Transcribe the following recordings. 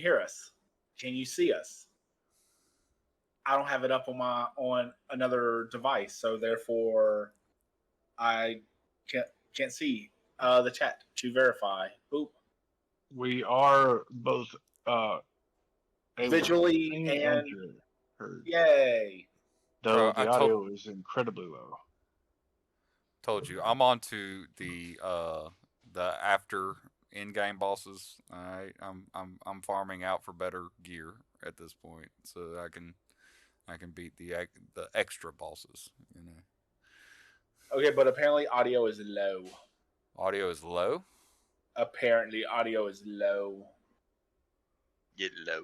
hear us? Can you see us? I don't have it up on another device, so therefore I can't can't see the chat to verify. Boop. We are both uh, able to be Visually seen and and heard, yay. though Bro, the audio is incredibly low. told you, I'm on to the after in-game bosses. All right, I'm farming out for better gear at this point, so I can beat the extra bosses. You know, Okay, but apparently audio is low. audio is low. Apparently audio is low. Get low.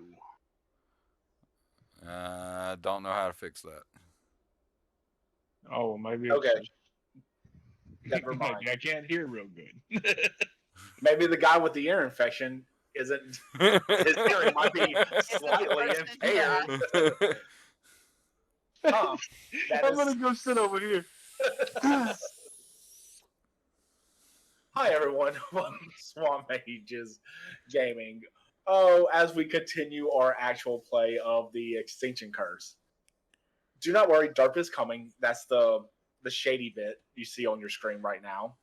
Don't know how to fix that. Oh, maybe Okay. it's just, Never mind. maybe I can't hear real good. Maybe the guy with the ear infection isn't. His hearing might be slightly impaired. That I'm is- gonna go sit over here. Hi everyone, welcome to Swamp Ages Gaming. Oh, as we continue our actual play of the Extinction Curse. Do not worry, Derp is coming. That's the shady bit you see on your screen right now.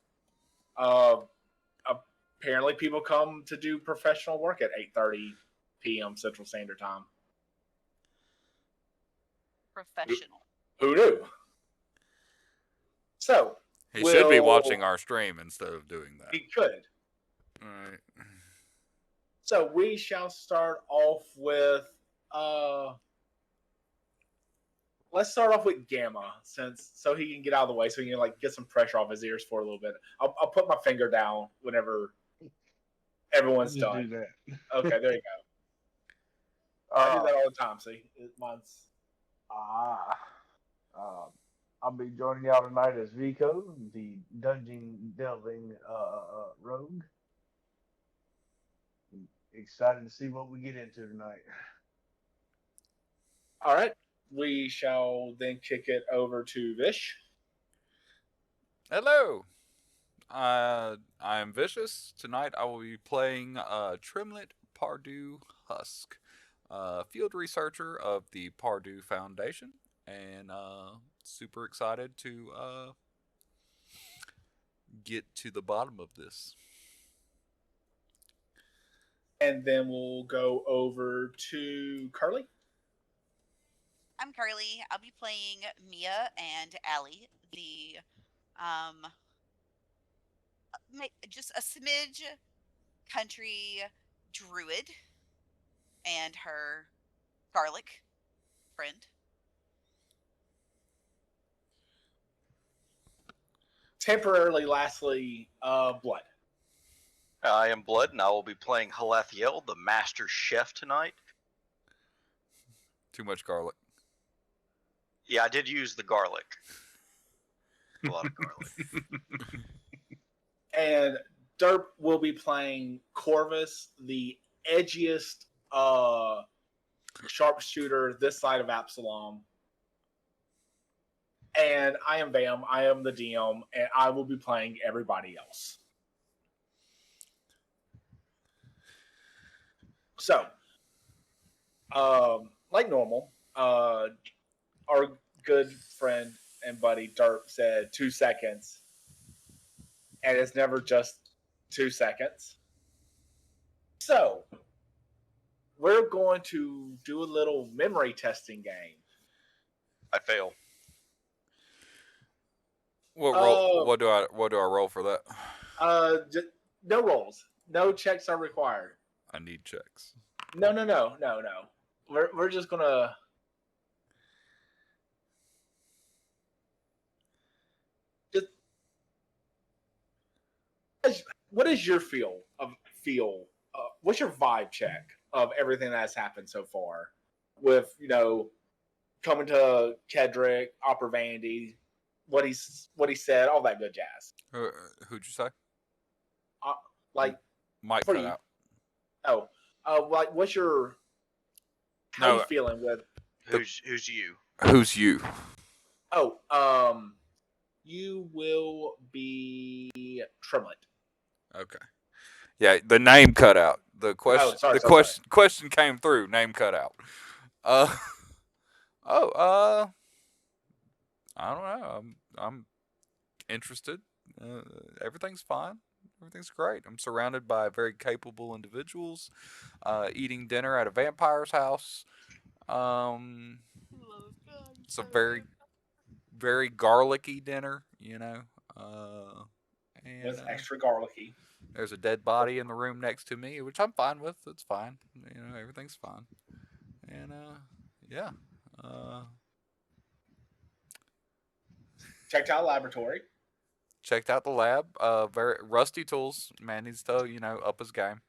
Apparently people come to do professional work at 8:30 p.m. Central Standard Time. Professional. Who knew? So, He should be watching our stream instead of doing that. he could. All right. So we shall start off with let's start off with Gamma, so he can get out of the way, so he can like get some pressure off his ears for a little bit. I'll put my finger down whenever everyone's Just done. do that. Okay, there you go. I do that all the time. See, mine's I'll be joining y'all tonight as Vico, the dungeon delving rogue. Excited to see what we get into tonight. all right. We shall then kick it over to Vish. Hello. I am Vicious. Tonight I will be playing Trimlet Pardue Husk, field researcher of the Pardue Foundation, and super excited to get to the bottom of this. And then we'll go over to Carly. I'm Carly. I'll be playing Mia and Allie, the just a smidge country druid and her garlic friend. Temporarily, lastly, Blood. I am Blood, and I will be playing Halathiel, the master chef tonight. Too much garlic. Yeah, I did use the garlic. A lot of garlic. And Derp will be playing Corvus, the edgiest sharpshooter this side of Absalom. And I am Bam. I am the DM, and I will be playing everybody else. So, like normal, our good friend and buddy Derp said 2 seconds. And it's never just 2 seconds. So, we're going to do a little memory testing game. I fail. What roll? What do I roll for that? No rolls. No checks are required. I need checks. No. We're just gonna. What is your feel? What's your vibe check of everything that's happened so far? With coming to Kedrick, Opera Vandy, what he said, all that good jazz. Who'd you say? Like Mike for cut you. out. Like what's your how you feeling with Who's you? Who's you? You will be Trimlet. Okay. Yeah, the name cut out. the question sorry, the sorry, sorry. question came through. Name cut out. Uh oh. I don't know. I'm interested. Everything's fine. Everything's great. I'm surrounded by very capable individuals. Eating dinner at a vampire's house. Um, it's a very garlicky dinner. It was And extra garlicky. there's a dead body in the room next to me, which I'm fine with. It's fine. Everything's fine. And yeah. Uh, Checked out laboratory. checked out the lab. Very rusty tools. Man needs to up his game.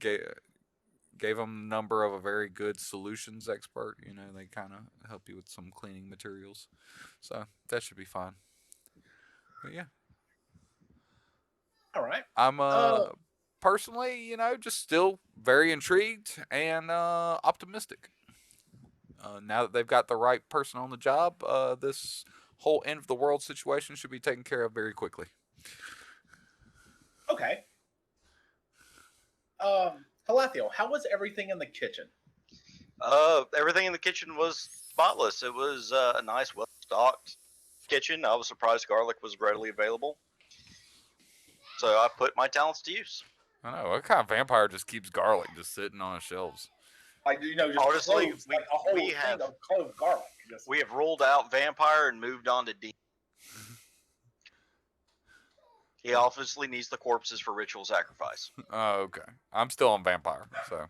Gave him the number of a very good solutions expert. They kind of help you with some cleaning materials, so that should be fine. But yeah, All right. I'm personally, just still very intrigued and optimistic. Now that they've got the right person on the job, this whole end of the world situation should be taken care of very quickly. Okay. Halathiel, how was everything in the kitchen? Everything in the kitchen was spotless. It was a nice, well stocked kitchen. I was surprised garlic was readily available. So I put my talents to use. I know, what kind of vampire just keeps garlic just sitting on his shelves? Like, just Honestly, cloves, like a whole thing of clove garlic. We have ruled out vampire and moved on to demon. He obviously needs the corpses for ritual sacrifice. Oh, okay. I'm still on vampire, so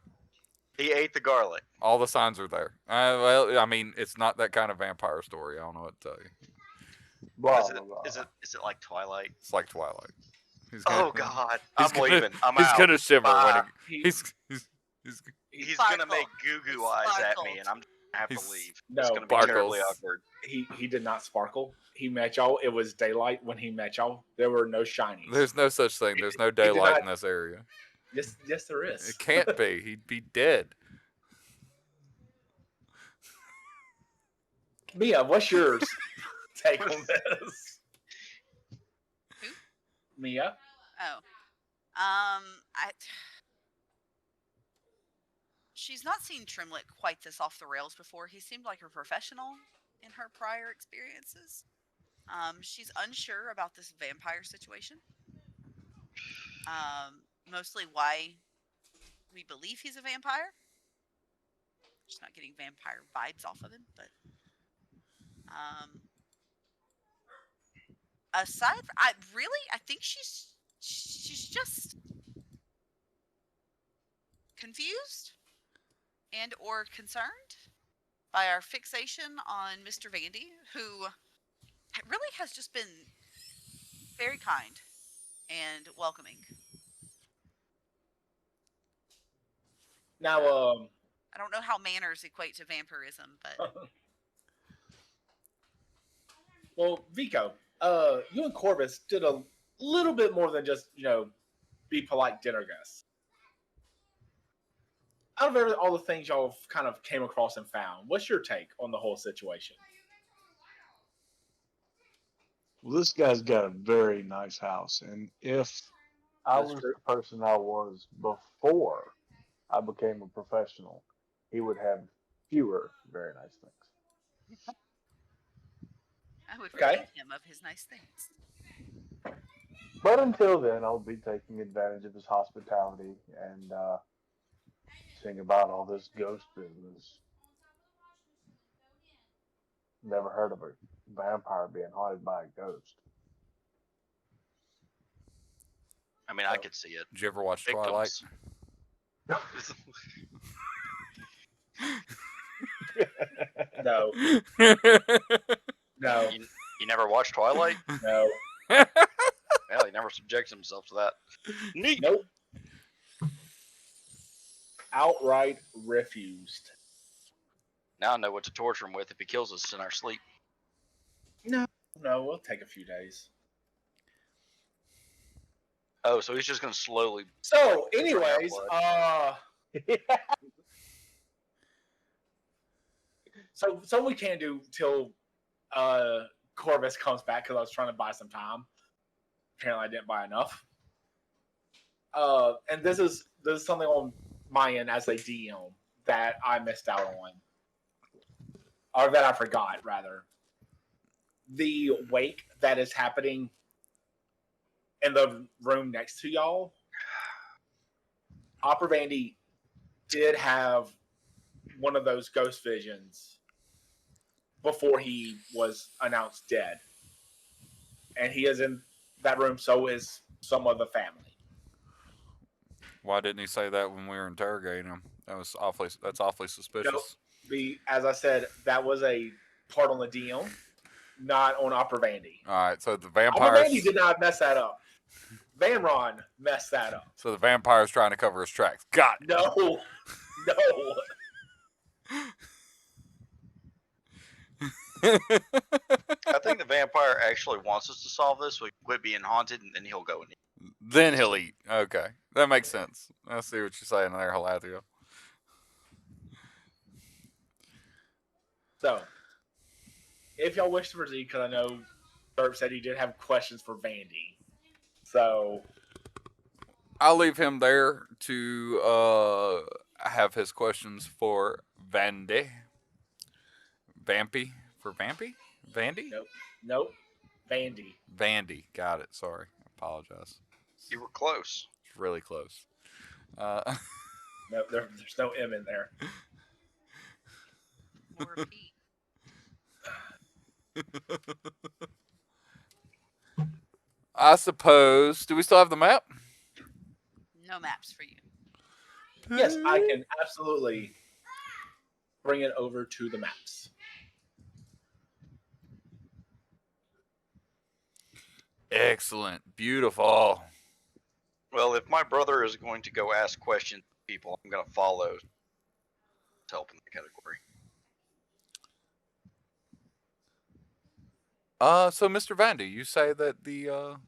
He ate the garlic. all the signs are there. Well, I mean, it's not that kind of vampire story. I don't know what to tell you. Blah, Is it, blah, blah. is it like Twilight? It's like Twilight. Oh God, I'm gonna, leaving. I'm he's out. gonna shiver Bye. when he's He's Sparkle. gonna make goo goo eyes at me, and I'm gonna have to He's- leave. No, It's gonna be Sparkles. terribly awkward. he did not sparkle. He met y'all. It was daylight when he met y'all. There were no shinies. There's no such thing. There's no did daylight not- in this area. Yes, there is. It can't be. He'd be dead. Mia, what's yours take on this? Who? Mia. Oh. She's not seen Trimlet quite this off the rails before. He seemed like a professional in her prior experiences. She's unsure about this vampire situation. Mostly why we believe he's a vampire. Just not getting vampire vibes off of him, but aside from, I think she's just confused and or concerned by our fixation on Mr. Vandy, who really has just been very kind and welcoming. Now, I don't know how manners equate to vampirism, but well, Vico, you and Corvus did a little bit more than just, be polite dinner guests. Out of all the things y'all kind of came across and found, what's your take on the whole situation? Well, this guy's got a very nice house, and if I That's was true. the person I was before I became a professional, he would have fewer very nice things. I would Okay. relieve him of his nice things. But until then, I'll be taking advantage of his hospitality and seeing about all this ghost business. Never heard of a vampire being haunted by a ghost. I mean, I could see it. Did you ever watch Twilight? Victims. No, no, You never watched Twilight? no, Well, he never subjects himself to that. Neat. nope. Outright refused. Now I know what to torture him with if he kills us in our sleep. No, we'll take a few days. Oh, so he's just gonna slowly. So, anyways, so we can't do till Corvus comes back because I was trying to buy some time. Apparently, I didn't buy enough. And this is something on my end as a DM that I missed out on, or that I forgot rather. The wake that is happening in the room next to y'all, Opera Vandy did have one of those ghost visions before he was announced dead. And he is in that room, so is some of the family. Why didn't he say that when we were interrogating him? That's awfully suspicious. As I said, that was a part on the DM, not on Opera Vandy. All right, so the Opera vampires. Vandy did not mess that up. Van Ron messed that up. So the vampire's trying to cover his tracks. Got it. No. I think the vampire actually wants us to solve this. We quit being haunted, and then he'll go and eat. Then he'll eat. Okay, that makes sense. I see what you're saying there, Halathia. So, if y'all wish to proceed, because I know Derp said he did have questions for Vandy. So, I'll leave him there to have his questions for Vandy. Vampy? For Vampy? Vandy? nope. Vandy. Vandy. Got it. Sorry. I apologize. You were close. It's really close. No, there's no M in there. Or Pete. I suppose. Do we still have the map? No maps for you. Yes, I can absolutely bring it over to the maps. Excellent. Beautiful. Well, if my brother is going to go ask questions to people, I'm going to follow to help in the category. So Mr. Vandy, you say that the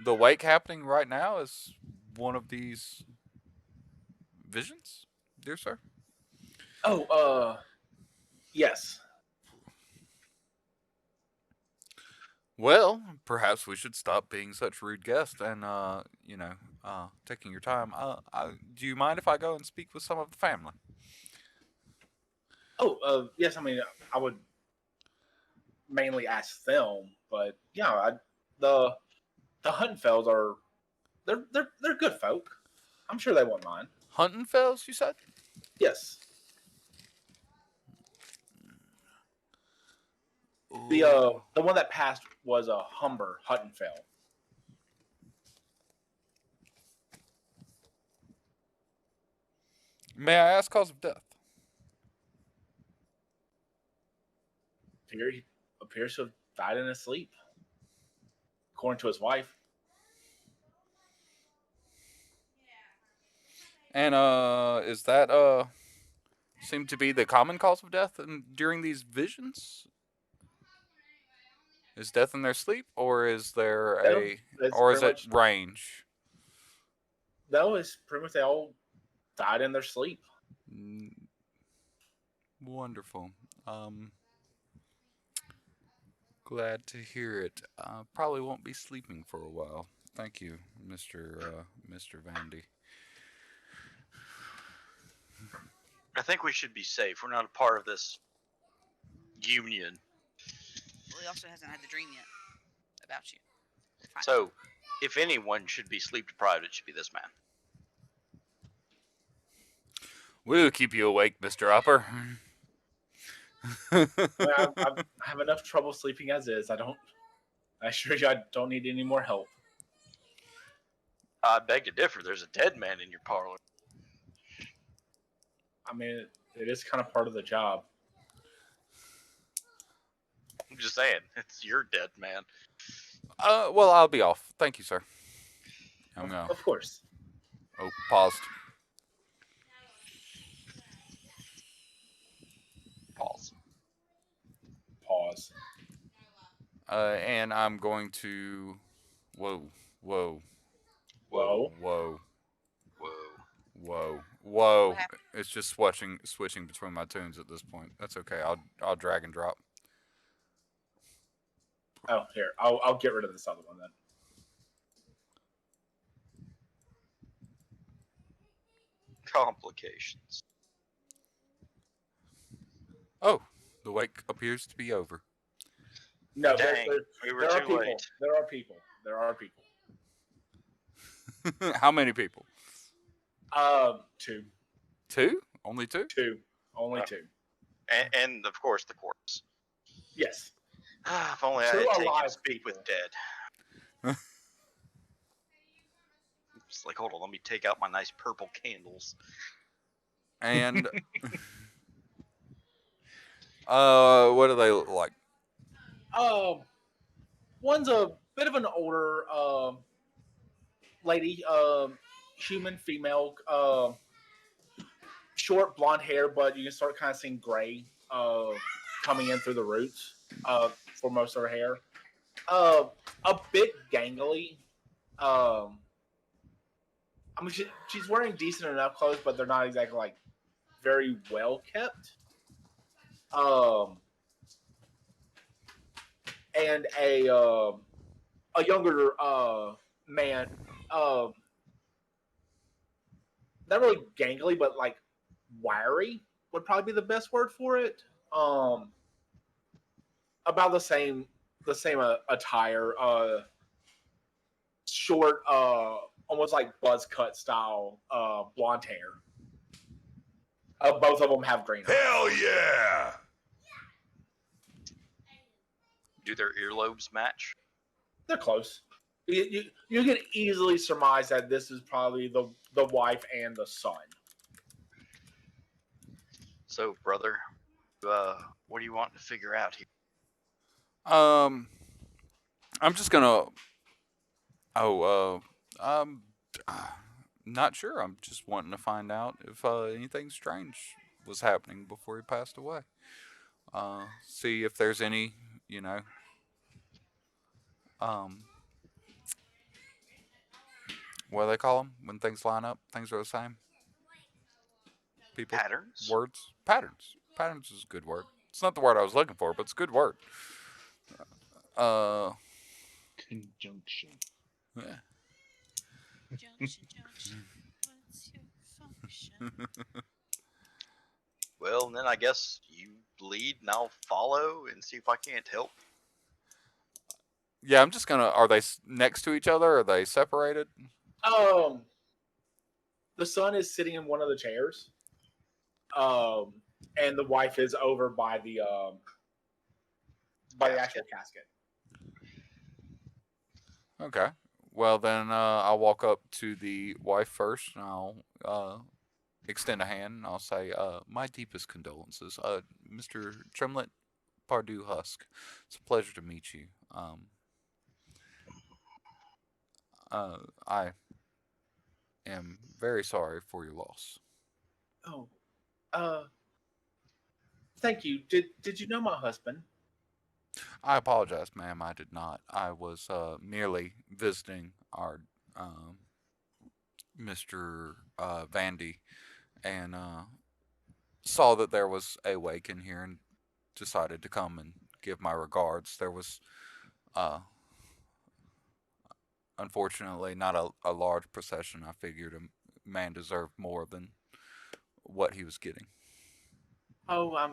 wake happening right now is one of these visions, dear sir? Oh, yes. Well, perhaps we should stop being such rude guests and taking your time. Do you mind if I go and speak with some of the family? Oh, yes. I mean, I would mainly ask them, but yeah, the Huntenfelds are they're good folk. I'm sure they won't mind. Huntenfelds, you said? Yes. The one that passed was a Humber Huttenfeld. May I ask cause of death? He appears to have died in his sleep, according to his wife. And is that seem to be the common cause of death during these visions? Is death in their sleep, or is there is it range? No, it's pretty much they all died in their sleep. Wonderful. Glad to hear it. Probably won't be sleeping for a while. Thank you, Mr. Vandy. I think we should be safe. We're not a part of this union. Well, he also hasn't had the dream yet about you. Fine. So, if anyone should be sleep deprived, it should be this man. We'll keep you awake, Mr. Upper. Well, I have enough trouble sleeping as is. I assure you, I don't need any more help. I beg to differ. There's a dead man in your parlor. I mean, it is kind of part of the job. I'm just saying, it's your dead man. Well, I'll be off. Thank you, sir. I'm going. Of course. Oh, paused. Pause. And I'm going to. Whoa. Whoa. It's just switching between my tunes at this point. That's okay. I'll drag and drop. Oh, here. I'll get rid of this other one then. complications. Oh, the wake appears to be over. No, Dang, we were there are too people. late. There are people. There are people. How many people? Two. Two? Only two? Two. Only Uh, two. And of course the corpse. Yes. If only I Two had taken alive speak people. with dead. It's like, hold on, let me take out my nice purple candles. And what do they look like? One's a bit of an older lady, human female, short blonde hair, but you can start kind of seeing gray coming in through the roots for most of her hair. A bit gangly. I mean, she's wearing decent enough clothes, but they're not exactly like very well kept. And a younger man, not really gangly, but like wiry would probably be the best word for it. About the same attire, short, almost like buzz cut style, blonde hair. Both of them have green eyes. Hell yeah! Do their earlobes match? They're close. You can easily surmise that this is probably the wife and the son. So, brother, what do you want to figure out here? I'm just gonna. I'm not sure. I'm just wanting to find out if anything strange was happening before he passed away. See if there's any, you know, um, what do they call them when things line up? Things are the same. People, Patterns? words, patterns. Patterns is a good word. It's not the word I was looking for, but it's a good word. Conjunction. Yeah. Junction, junction. What's your function? Well, then I guess you lead and I'll follow and see if I can't help. Yeah, I'm just gonna. Are they next to each other? Are they separated? The son is sitting in one of the chairs, and the wife is over by the actual casket. Okay. Well, then I'll walk up to the wife first, and I'll extend a hand, and I'll say, "My deepest condolences, Mr. Tremlett Pardue Husk. It's a pleasure to meet you. I am very sorry for your loss." Oh, thank you. Did you know my husband? I apologize, ma'am. I did not. I was merely visiting our Mr. Vandy, and saw that there was a wake in here, and decided to come and give my regards. There was, uh, unfortunately, not a large procession. I figured a man deserved more than what he was getting. Oh,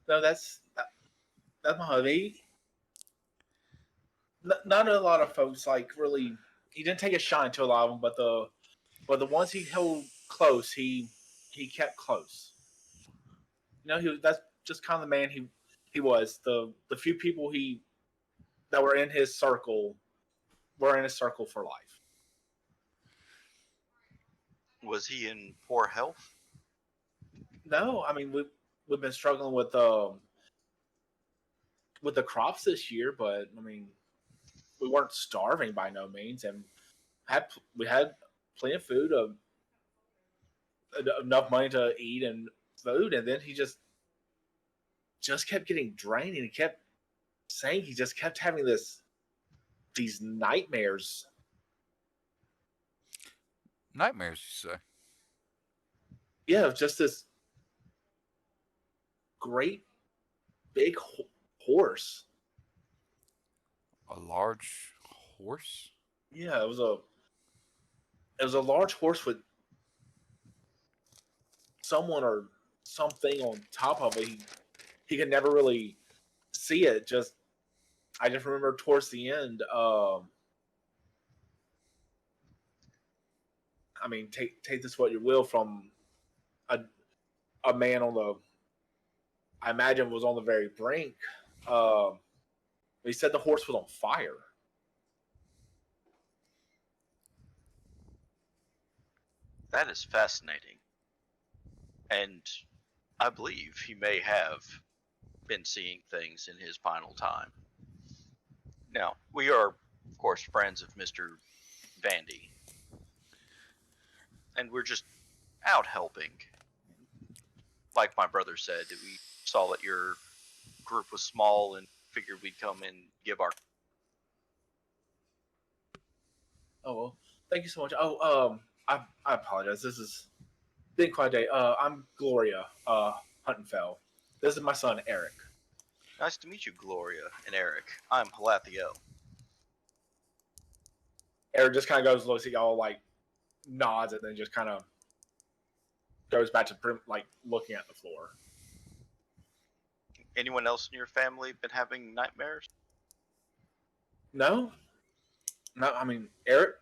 no, that's my hubby. Not a lot of folks like really. He didn't take a shine to a lot of them, but the ones he held close, he kept close. You know, that's just kind of the man he was. The few people that were in his circle were in his circle for life. Was he in poor health? No, I mean we've been struggling with the crops this year, but I mean we weren't starving by no means, and we had plenty of food, enough money to eat and food, and then he just kept getting drained, and he kept saying he just kept having these nightmares. Nightmares, you say? Yeah, of just this great big horse. A large horse? Yeah, it was a large horse with someone or something on top of it. He could never really see it. I just remember towards the end. I mean, take this what you will from a man on the, I imagine was on the very brink. He said the horse was on fire. That is fascinating. And I believe he may have been seeing things in his final time. Now, we are, of course, friends of Mr. Vandy. And we're just out helping. Like my brother said, we saw that your group was small and figured we'd come and give our. Oh well, thank you so much. I apologize. This is been quite a day. I'm Gloria Huntenfeld. This is my son Eric. Nice to meet you, Gloria and Eric. I'm Halathiel. Eric just kind of goes, looks at y'all, like nods, and then just kind of goes back to like looking at the floor. Anyone else in your family been having nightmares? No, no. I mean, Eric.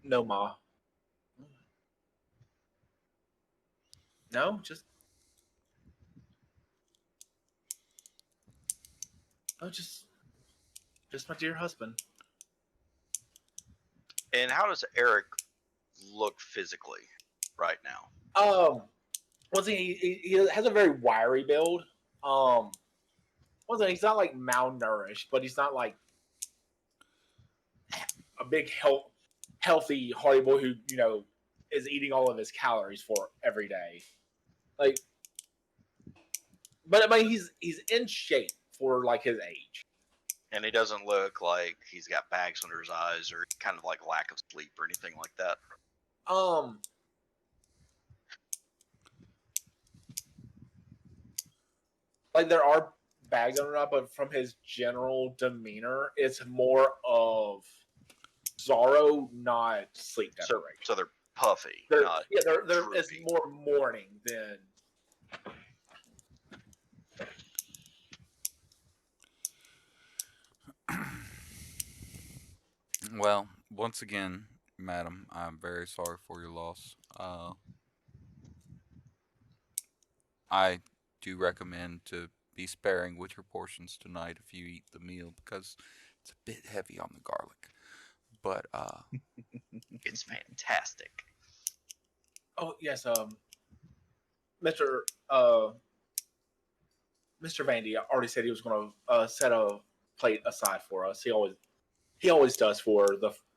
No, ma. No, just my dear husband. And how does Eric look physically right now? Once he has a very wiry build. Once again, he's not like malnourished, but he's not like a big healthy Hardy boy who is eating all of his calories for every day. Like, but I mean, he's in shape for like his age. And he doesn't look like he's got bags under his eyes or kind of like lack of sleep or anything like that. Like there are bags under it, but from his general demeanor, it's more of sorrow, not sleep deprivation. So they're puffy. They're droopy. it's more mourning than. Well, once again, madam, I'm very sorry for your loss. I do recommend to be sparing with your portions tonight if you eat the meal because it's a bit heavy on the garlic. But It's fantastic. Oh yes, Mr. Mr. Vandy already said he was going to set a plate aside for us. He always does for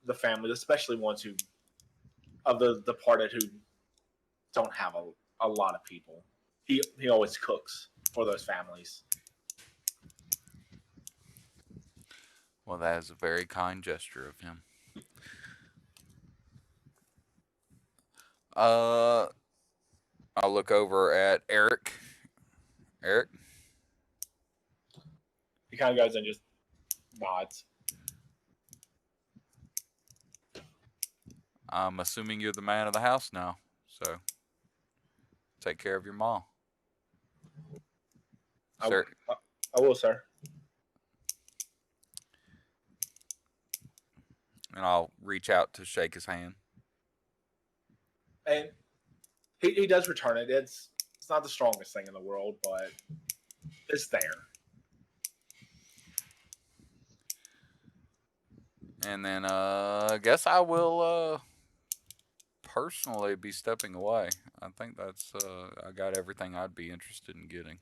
the families, especially ones who of the departed who don't have a lot of people. He always cooks for those families. well, that is a very kind gesture of him. I'll look over at Eric. Eric, He kind of goes and just nods. I'm assuming you're the man of the house now, so take care of your mom. Sir, I will, sir. and I'll reach out to shake his hand. And he does return it. It's not the strongest thing in the world, but it's there. And then I guess I will personally be stepping away. I think that's I got everything I'd be interested in getting.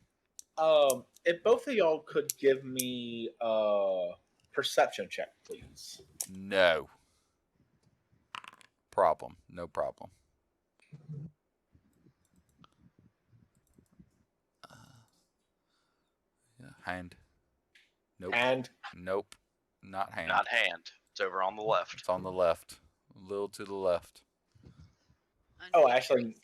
If both of y'all could give me a perception check, please. No problem. No problem. Yeah, hand. Nope. And Nope. Not hand. Not hand. It's over on the left. It's on the left. A little to the left. actually,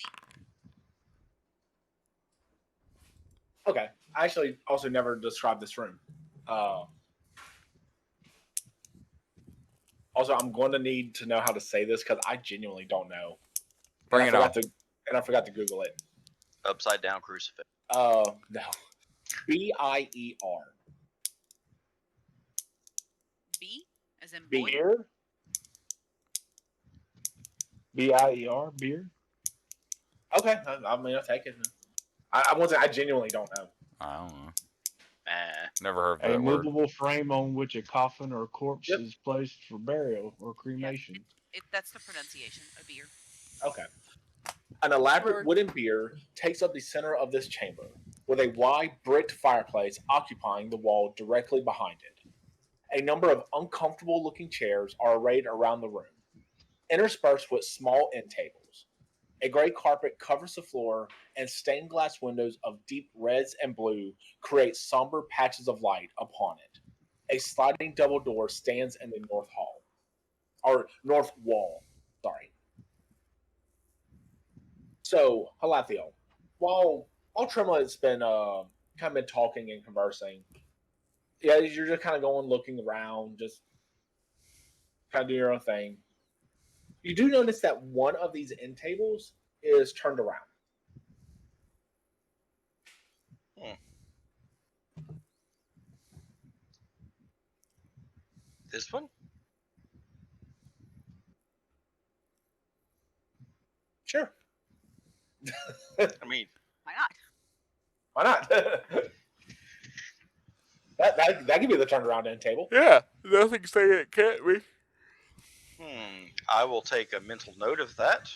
okay. I actually also never described this room. Also, I'm going to need to know how to say this because I genuinely don't know. Bring it on. I forgot to Google it. Upside down crucifix. No. BIER. B as in boy. Beer. BIER. Beer. Okay, I mean, I'll take it. I genuinely don't know. I don't know. Eh. Never heard of A that word. movable frame on which a coffin or corpse Yep. is placed for burial or cremation. That's the pronunciation. A beer. Okay. An elaborate Sorry. wooden bier takes up the center of this chamber, with a wide bricked fireplace occupying the wall directly behind it. A number of uncomfortable looking chairs are arrayed around the room, interspersed with small end tables. A gray carpet covers the floor, and stained glass windows of deep reds and blue create somber patches of light upon it. A sliding double door stands in the north wall. Sorry. So, Halathiel, while Tremlett's been kind of been talking and conversing, yeah, you're just kind of going looking around, just kind of doing your own thing. You do notice that one of these end tables is turned around. This one? Sure. I mean, Why not? Why not? that could be the turnaround end table. Yeah, nothing saying it can't be. I will take a mental note of that.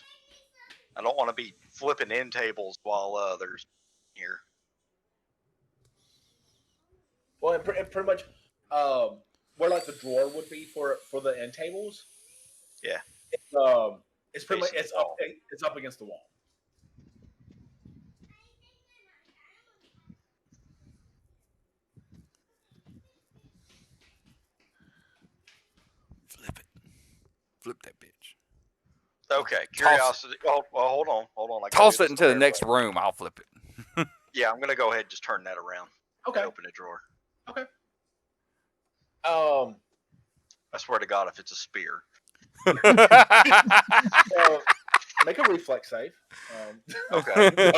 I don't want to be flipping end tables while there's here. Well, and pretty much where like the drawer would be for the end tables. Yeah. It's pretty much Facing the wall. it's up against the wall. Flip it. Flip that bitch. Okay, curiosity. Well, hold on. I gotta Toss do it this into the right next way. room. I'll flip it. Yeah, I'm gonna go ahead and just turn that around. Okay. Open a drawer. I swear to God, if it's a spear. Make a reflex save. Okay. No,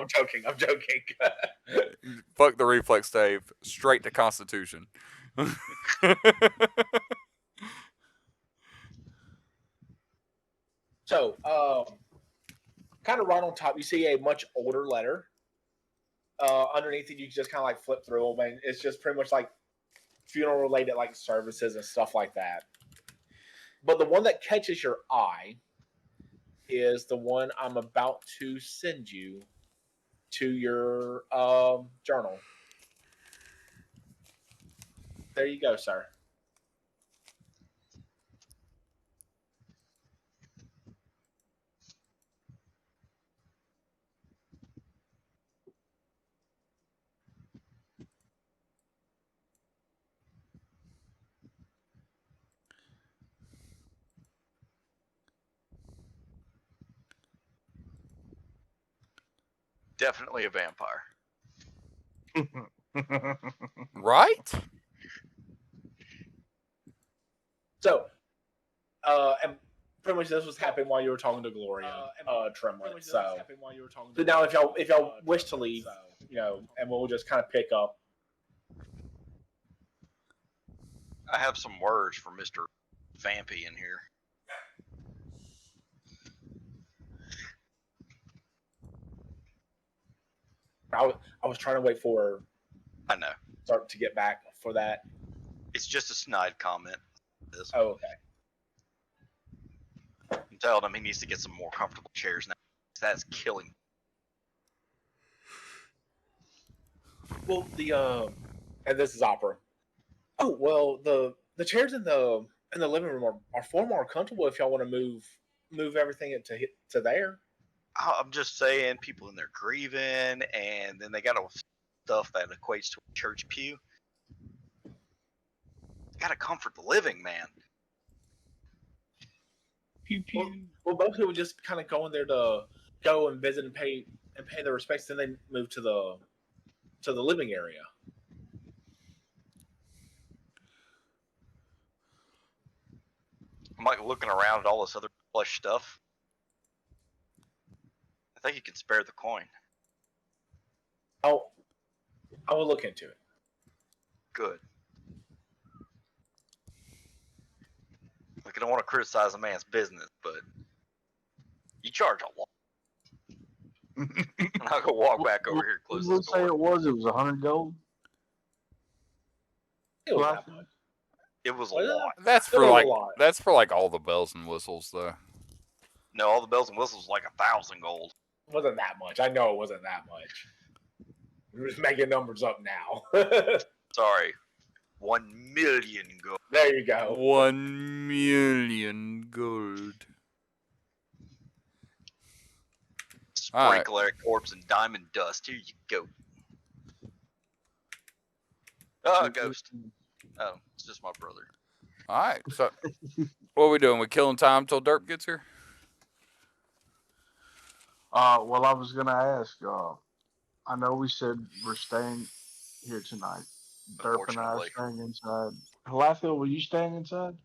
I'm joking. Fuck the reflex save. Straight to Constitution. So, kind of right on top, you see a much older letter. Underneath it, you can just kind of like flip through them, and it's just pretty much like funeral related like services and stuff like that. But the one that catches your eye is the one I'm about to send you to your journal. There you go, sir. Definitely a vampire. Right? So, and pretty much this was happening while you were talking to Gloria, Tremlett. So now if y'all wish to leave, and we'll just kind of pick up. I have some words for Mr. Vampy in here. I was trying to wait for I know. start to get back for that. It's just a snide comment. This. Oh, okay. I'm telling him he needs to get some more comfortable chairs now. That's killing. Well, and this is opera. Oh well, the chairs in the living room are far more comfortable if y'all want to move everything to there. I'm just saying, people in there grieving, and then they got stuff that equates to a church pew. Gotta comfort the living, man. Pew pew. Well, most people just kind of go in there to go and visit and pay their respects, then they move to the living area. I'm like looking around at all this other plush stuff. I think you can spare the coin. I will look into it. Good. Like, I don't want to criticize a man's business, but you charge a lot. And I'll go walk back over here and close We'll this say door. it was 100 gold. It was Well, that much. It was a Was it? lot. That's It for was a like lot. that's for like all the bells and whistles though. No, all the bells and whistles like 1,000 gold. It wasn't that much. I know it wasn't that much. We're just making numbers up now. Sorry, 1 million gold. There you go. 1 million gold. All right. Sprinkle that corpse in diamond dust. Here you go. Oh, a ghost. Oh, it's just my brother. All right. So, what are we doing? We killing time till Derp gets here? Well, I was gonna ask. I know we said we're staying here tonight. Derp and I are Unfortunately. staying inside. Halathiel, were you staying inside?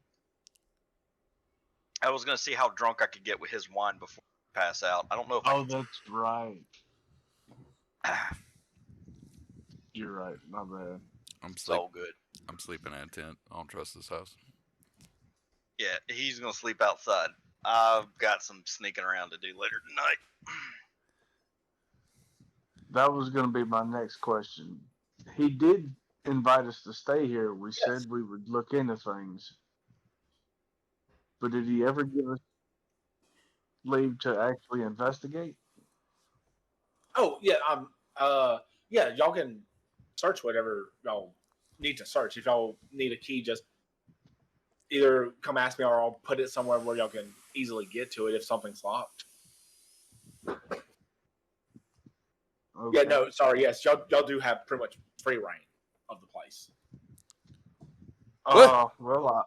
I was gonna see how drunk I could get with his wine before I pass out. I don't know if I Oh, can. that's right. You're right. My bad. It's all good. I'm sleeping in a tent. I don't trust this house. Yeah, he's gonna sleep outside. I've got some sneaking around to do later tonight. That was gonna be my next question. He did invite us to stay here. We said we would look into things. But did he ever give us leave to actually investigate? Oh yeah, yeah. Y'all can search whatever y'all need to search. If y'all need a key, just either come ask me, or I'll put it somewhere where y'all can easily get to it if something's locked. Okay. Yeah, no, sorry. Yes, y'all do have pretty much free reign of the place. Well,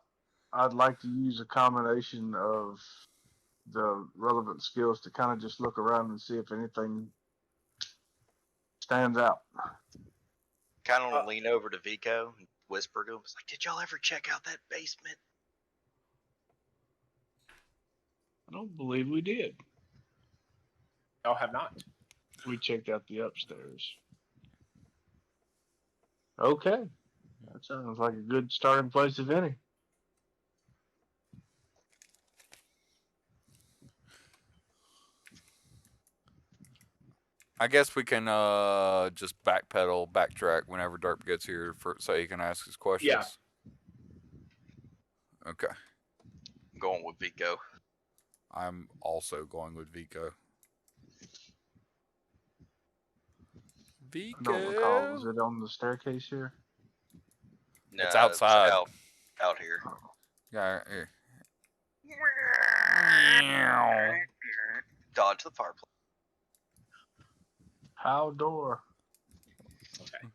I'd like to use a combination of the relevant skills to kind of just look around and see if anything stands out. Kind of lean over to Vico and whisper to him, "It's like, did y'all ever check out that basement?" I don't believe we did. Y'all have not. We checked out the upstairs. Okay. That sounds like a good starting place, if any. I guess we can just backtrack whenever Derp gets here so he can ask his questions. Yeah. Okay. I'm going with Vico. I'm also going with Vico. I don't recall. Was Vico. it on the staircase here? No, It's outside. Out here. Oh. Yeah, here. Dodge the fireplace. How door? Okay.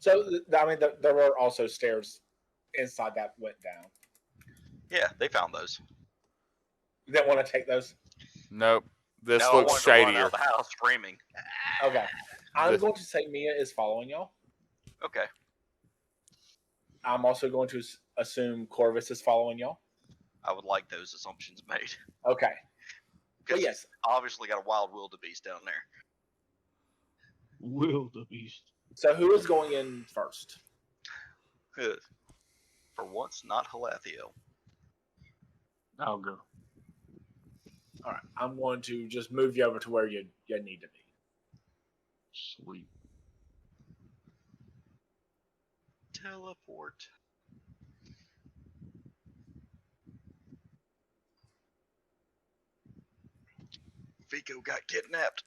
So I mean, there were also stairs inside that went down. Yeah, they found those. You didn't want to take those. Nope. This No, I looks wanted to run out shadier. of the house screaming. Okay. I'm This- going to say Mia is following y'all. Okay. I'm also going to assume Corvus is following y'all. I would like those assumptions made. Okay. But Because yes, obviously got a wild wildebeest down there. Wildebeest. so who is going in first? Good. For once, not Halathiel. I'll go. All right. I'm going to just move you over to where you need to be. Sweet. Teleport. Vico got kidnapped.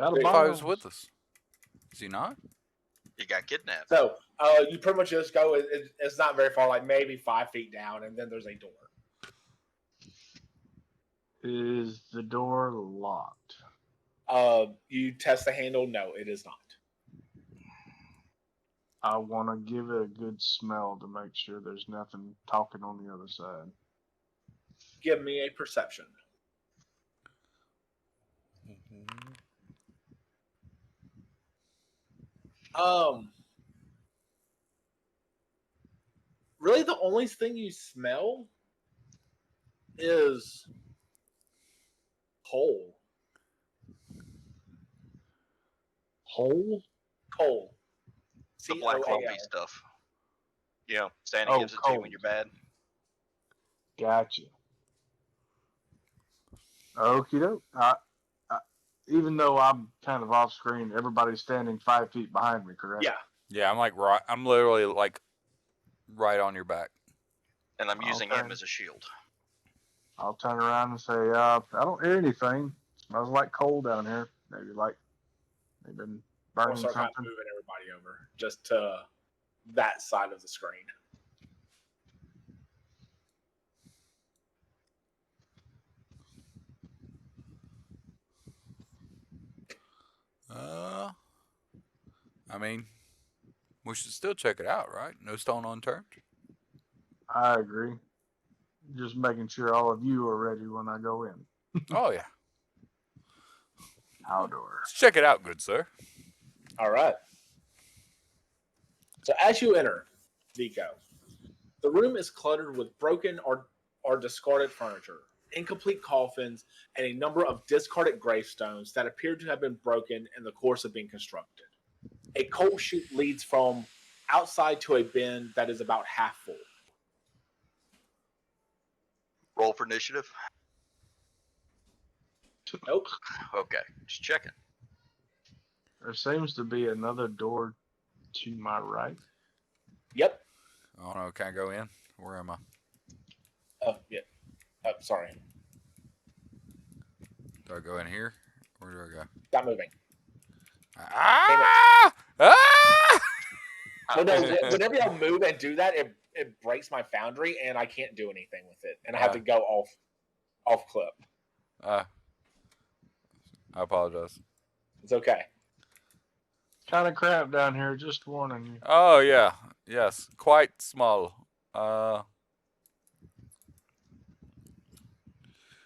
Out of Big I thought he was bounds. with us. Is he not? He got kidnapped. So you pretty much just go. It's not very far, like maybe 5 feet down, and then there's a door. Is the door locked? You test the handle. No, it is not. I want to give it a good smell to make sure there's nothing talking on the other side. Give me a perception. Really, Really, the only thing you smell is coal. Hole? Coal. The black COAL. lumpy stuff. You know, Santa Oh, gives it to you when cold. you're bad. Gotcha. Okie doke. Even though I'm kind of off screen, everybody's standing 5 feet behind me, correct? Yeah. Yeah, I'm like right. I'm literally like right on your back. And I'm using Okay. him as a shield. I'll turn around and say, I don't hear anything. Smells like coal down here. Maybe like they've been We'll burning start kind of something. moving everybody over just to that side of the screen. I mean, we should still check it out, right? No stone unturned. I agree. Just making sure all of you are ready when I go in. Oh yeah, Outdoor. let's check it out, good sir. All right. So as you enter, Vico, the room is cluttered with broken or discarded furniture, incomplete coffins, and a number of discarded gravestones that appear to have been broken in the course of being constructed. A coal chute leads from outside to a bin that is about half full. Roll for initiative. Nope. Okay, just checking. There seems to be another door to my right. Yep. Oh no, can I go in? Where am I? Oh, yeah. Oh, sorry. Do I go in here? Where do I go? Stop moving. Ah! Ah! So no, whenever y'all move and do that, it breaks my foundry, and I can't do anything with it, and I have to go off clip. I apologize. It's okay. Kind of crap down here, just warning you. Oh yeah, yes, quite small.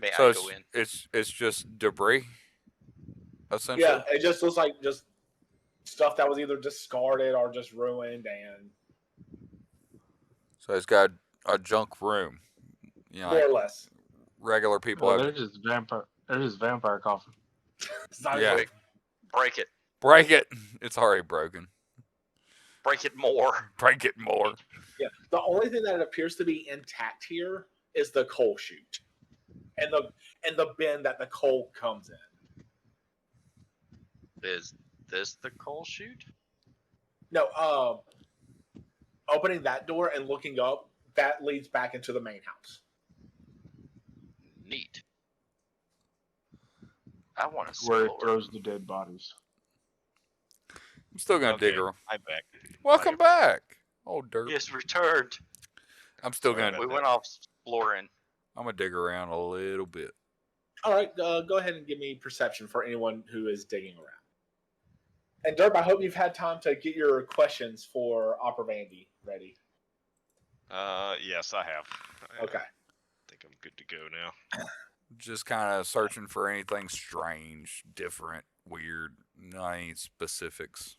May So I go in? it's just debris, essentially. Yeah, it just looks like just stuff that was either discarded or just ruined, and So it's got a junk room. You know, more like or less. regular people Well, have. there's just vampire. There's just vampire coffin. It's not Yeah. even- Break it. Break it. It's already broken. Break it more. Break it more. yeah. The only thing that appears to be intact here is the coal chute, and the bin that the coal comes in. Is this the coal chute? No, opening that door and looking up, that leads back into the main house. Neat. I want to Where it explore. throws the dead bodies. I'm still gonna dig her. I'm back. Welcome back. Oh dirt. Yes, returned. I'm still Sorry gonna. about We that. went off exploring. I'm gonna dig around a little bit. All right, go ahead and give me perception for anyone who is digging around. And Derp, I hope you've had time to get your questions for Opera Vandy ready. Yes, I have. Okay. I think I'm good to go now. Just kind of searching for anything strange, different, weird. Not any specifics.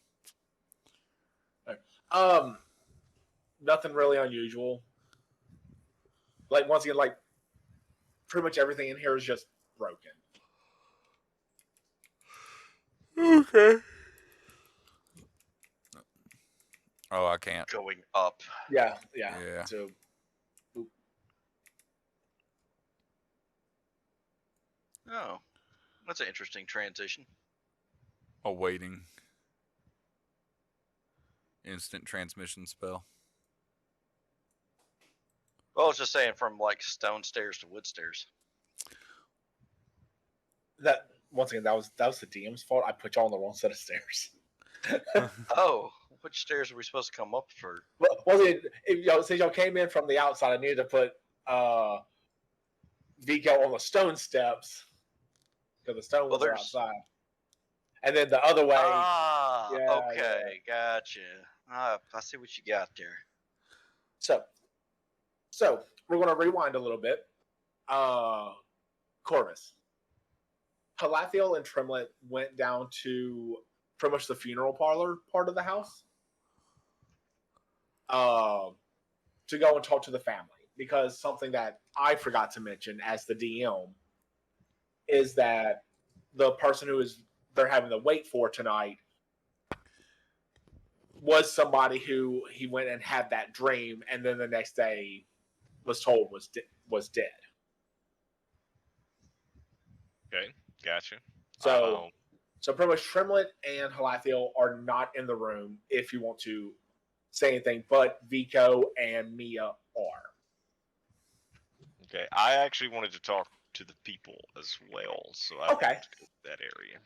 Nothing really unusual. Like once again, like pretty much everything in here is just broken. Okay. Oh, I can't. Going up. Yeah. Yeah. So, Oh, that's an interesting transition. Awaiting. Instant transmission spell. Well, I was just saying from like stone stairs to wood stairs. that once again, that was the DM's fault. I put y'all on the wrong set of stairs. Oh, which stairs are we supposed to come up for? Well, if y'all since y'all came in from the outside, I needed to put Vico on the stone steps because the stone was there's- outside, and then the other way. Ah, Yeah, okay, gotcha. I see what you got there. So we're going to rewind a little bit. Corvus, Palathiel, and Tremlet went down to pretty much the funeral parlor part of the house. to go and talk to the family, because something that I forgot to mention as the DM is that the person who is they're having to wait for tonight was somebody who he went and had that dream, and then the next day was told was dead. Okay, gotcha. So pretty much Tremlet and Halathiel are not in the room if you want to say anything, but Vico and Mia are. Okay, I actually wanted to talk to the people as well, so I Okay. wanted to go to that area.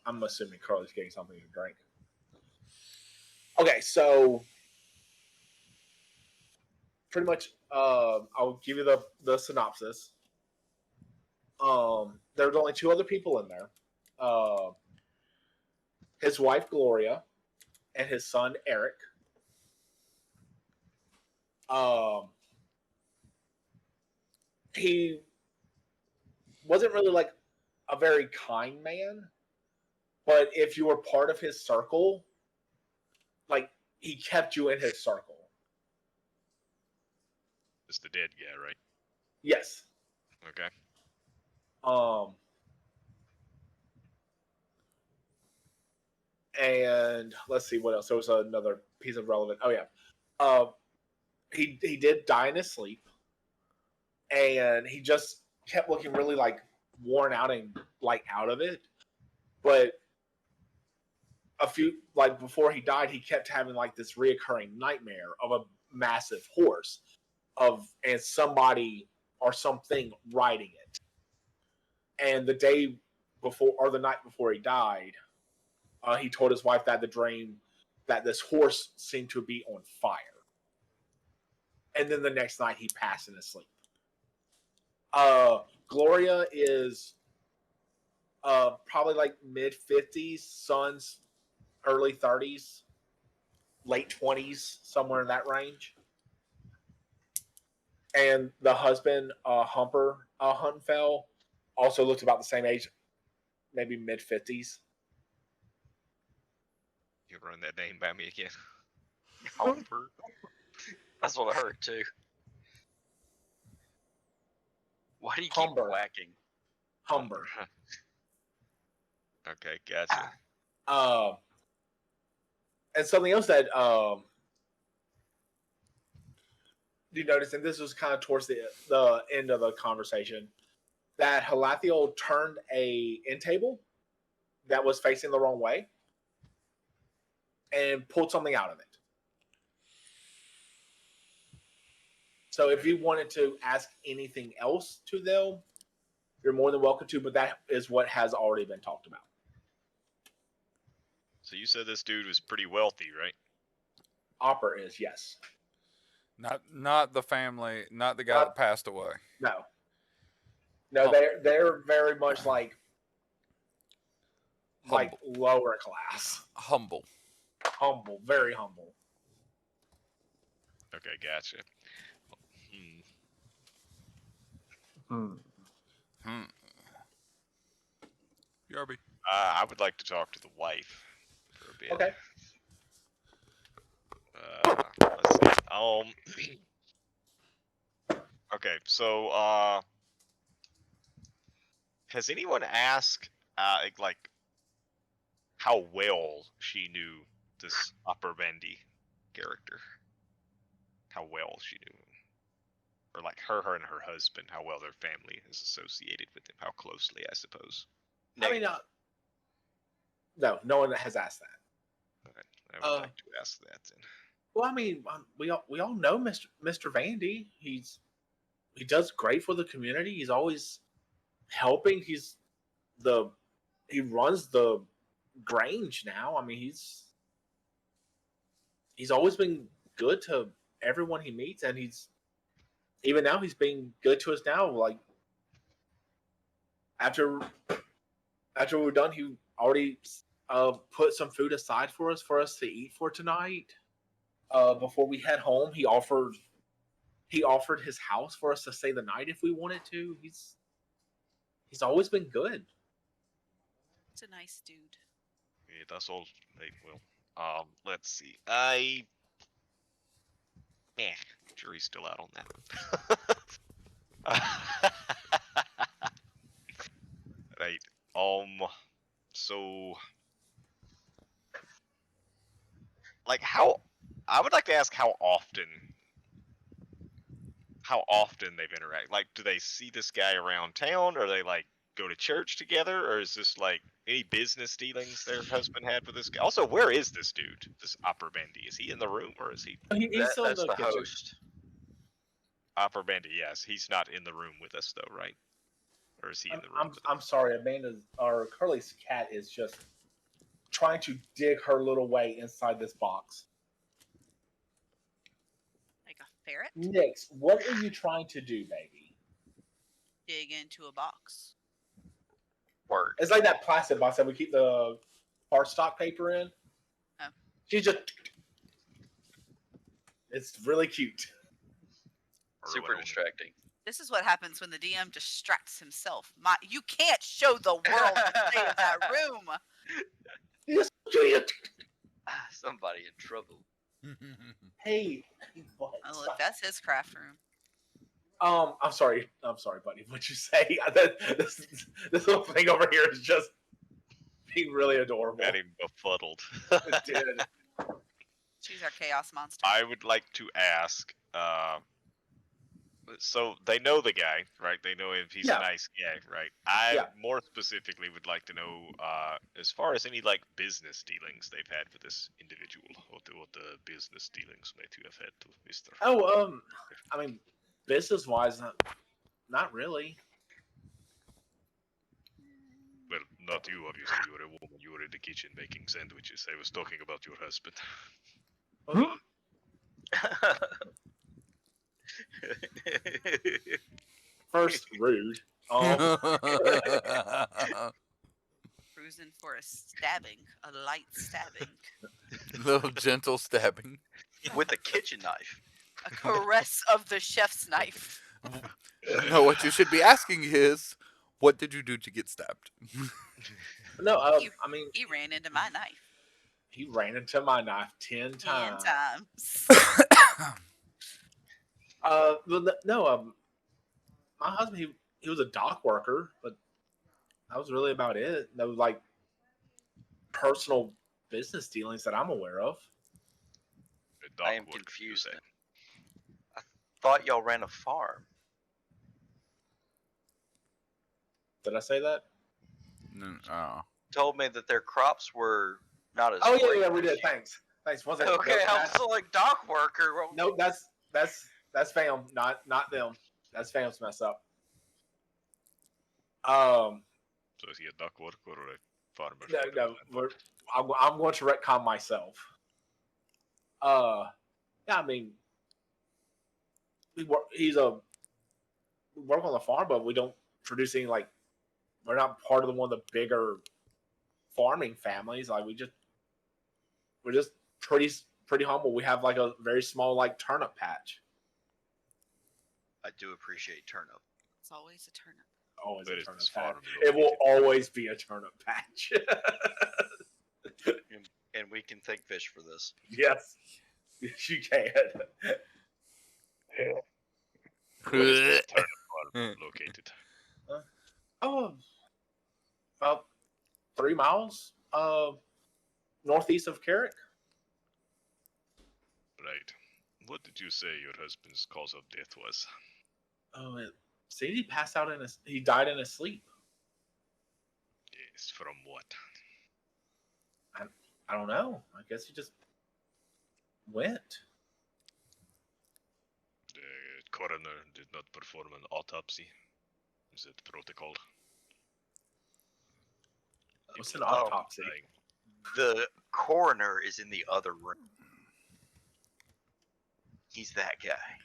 I'm assuming Carly's getting something to drink. Okay, so pretty much, I'll give you the synopsis. There's only two other people in there. His wife Gloria and his son Eric. He wasn't really like a very kind man, but if you were part of his circle, like he kept you in his circle. It's the dead guy, right? Yes. Okay. And let's see what else. There was another piece of relevant. Oh yeah. He did die in his sleep, and he just kept looking really like worn out and like out of it. But a few like before he died, he kept having like this reoccurring nightmare of a massive horse and somebody or something riding it. And the day before or the night before he died, he told his wife that the dream that this horse seemed to be on fire. And then the next night he passed in his sleep. Gloria is probably like mid-50s, son's early 30s, late 20s, somewhere in that range. And the husband, Humper Hunfell, also looked about the same age, maybe mid-50s. You run that name by me again. Humper. That's what I heard too. Why do you keep Humber. whacking? Humber. Okay, gotcha. And something else that you notice, and this was kind of towards the end of the conversation, that Halathiel turned a end table that was facing the wrong way and pulled something out of it. So if you wanted to ask anything else to them, you're more than welcome to, but that is what has already been talked about. So you said this dude was pretty wealthy, right? Opera is, yes. Not the family, not the guy that passed away. No. No, they're very much like lower class. Humble. Humble, very humble. Okay, gotcha. BRB. I would like to talk to the wife for a bit. Okay. Let's see. Okay, so has anyone asked like how well she knew this Upper Bendy character? How well she knew him? Or like her and her husband, how well their family is associated with him, how closely, I suppose. I mean, no one has asked that. Okay, I would like to ask that then. Well, I mean, we all know Mr. Vandy. He does great for the community. He's always helping. He runs the Grange now. I mean, he's always been good to everyone he meets, and even now he's being good to us now. Like after we're done, he already put some food aside for us to eat for tonight. Before we head home, he offered his house for us to stay the night if we wanted to. He's always been good. It's a nice dude. Yeah, that's all. Well, Let's see. Jury's still out on that. Right. So, like, I would like to ask how often they've interacted. Like, do they see this guy around town, or they like go to church together, or is this like any business dealings their husband had with this guy? Also, where is this dude, this Opera Bendy? Is he in the room, or is he He's still in That's the the kitchen. host. Opera Bendy? Yes, he's not in the room with us though, right? Or is he in the room? I'm sorry, Amanda's or Curly's cat is just trying to dig her little way inside this box. Like a ferret? Nix, what are you trying to do, baby? Dig into a box. Word. It's like that plastic box that we keep the bar stock paper in. Oh. She's just. It's really cute. Super distracting. This is what happens when the DM distracts himself. You can't show the world the state of that room. Somebody in trouble. Hey, what? Oh, look, that's his craft room. I'm sorry, buddy. What'd you say? This little thing over here is just being really adorable. Got him befuddled. It did. She's our chaos monster. I would like to ask. So they know the guy, right? They know if he's Yeah. a nice guy, right? I Yeah. more specifically would like to know, as far as any like business dealings they've had with this individual, what the business dealings might you have had to Mister. Oh, I mean, business-wise, not really. Well, not you, obviously. You were a woman. You were in the kitchen making sandwiches. I was talking about your husband. First, rude. Cruising for a stabbing, a light stabbing, Little gentle stabbing. With a kitchen knife. a caress of the chef's knife. No, what you should be asking is, what did you do to get stabbed? No, He- I mean, He ran into my knife he ran into my knife 10 10 times. times. No, my husband, he was a dock worker, but that was really about it. No, like, personal business dealings that I'm aware of. I am confused. I thought y'all ran a farm. Did I say that? No. Told me that their crops were not as. Oh, great yeah, we as did. you. Thanks. Okay, I'm still like dock worker. No, that's fam, not them. That's fam's mess up. So is he a duck worker or a farmer? No, I'm going to retcon myself. Yeah, I mean, we work on the farm, but we don't produce any, like, we're not part of one of the bigger farming families. Like, we're just pretty humble. We have like a very small like turnip patch. I do appreciate turnip. It's always a turnip. Always Where a is turnip this patch. farm It will located? always be a turnip patch. And we can thank fish for this. Yes, you can. Where is this turnip farm located? Oh, about 3 miles northeast of Carrick. Right. What did you say your husband's cause of death was? Oh, it seems he passed out he died in his sleep. Yes, from what? I don't know. I guess he just went. The coroner did not perform an autopsy. Is it protocol? What's an autopsy? Dying. The coroner is in the other room. He's that guy.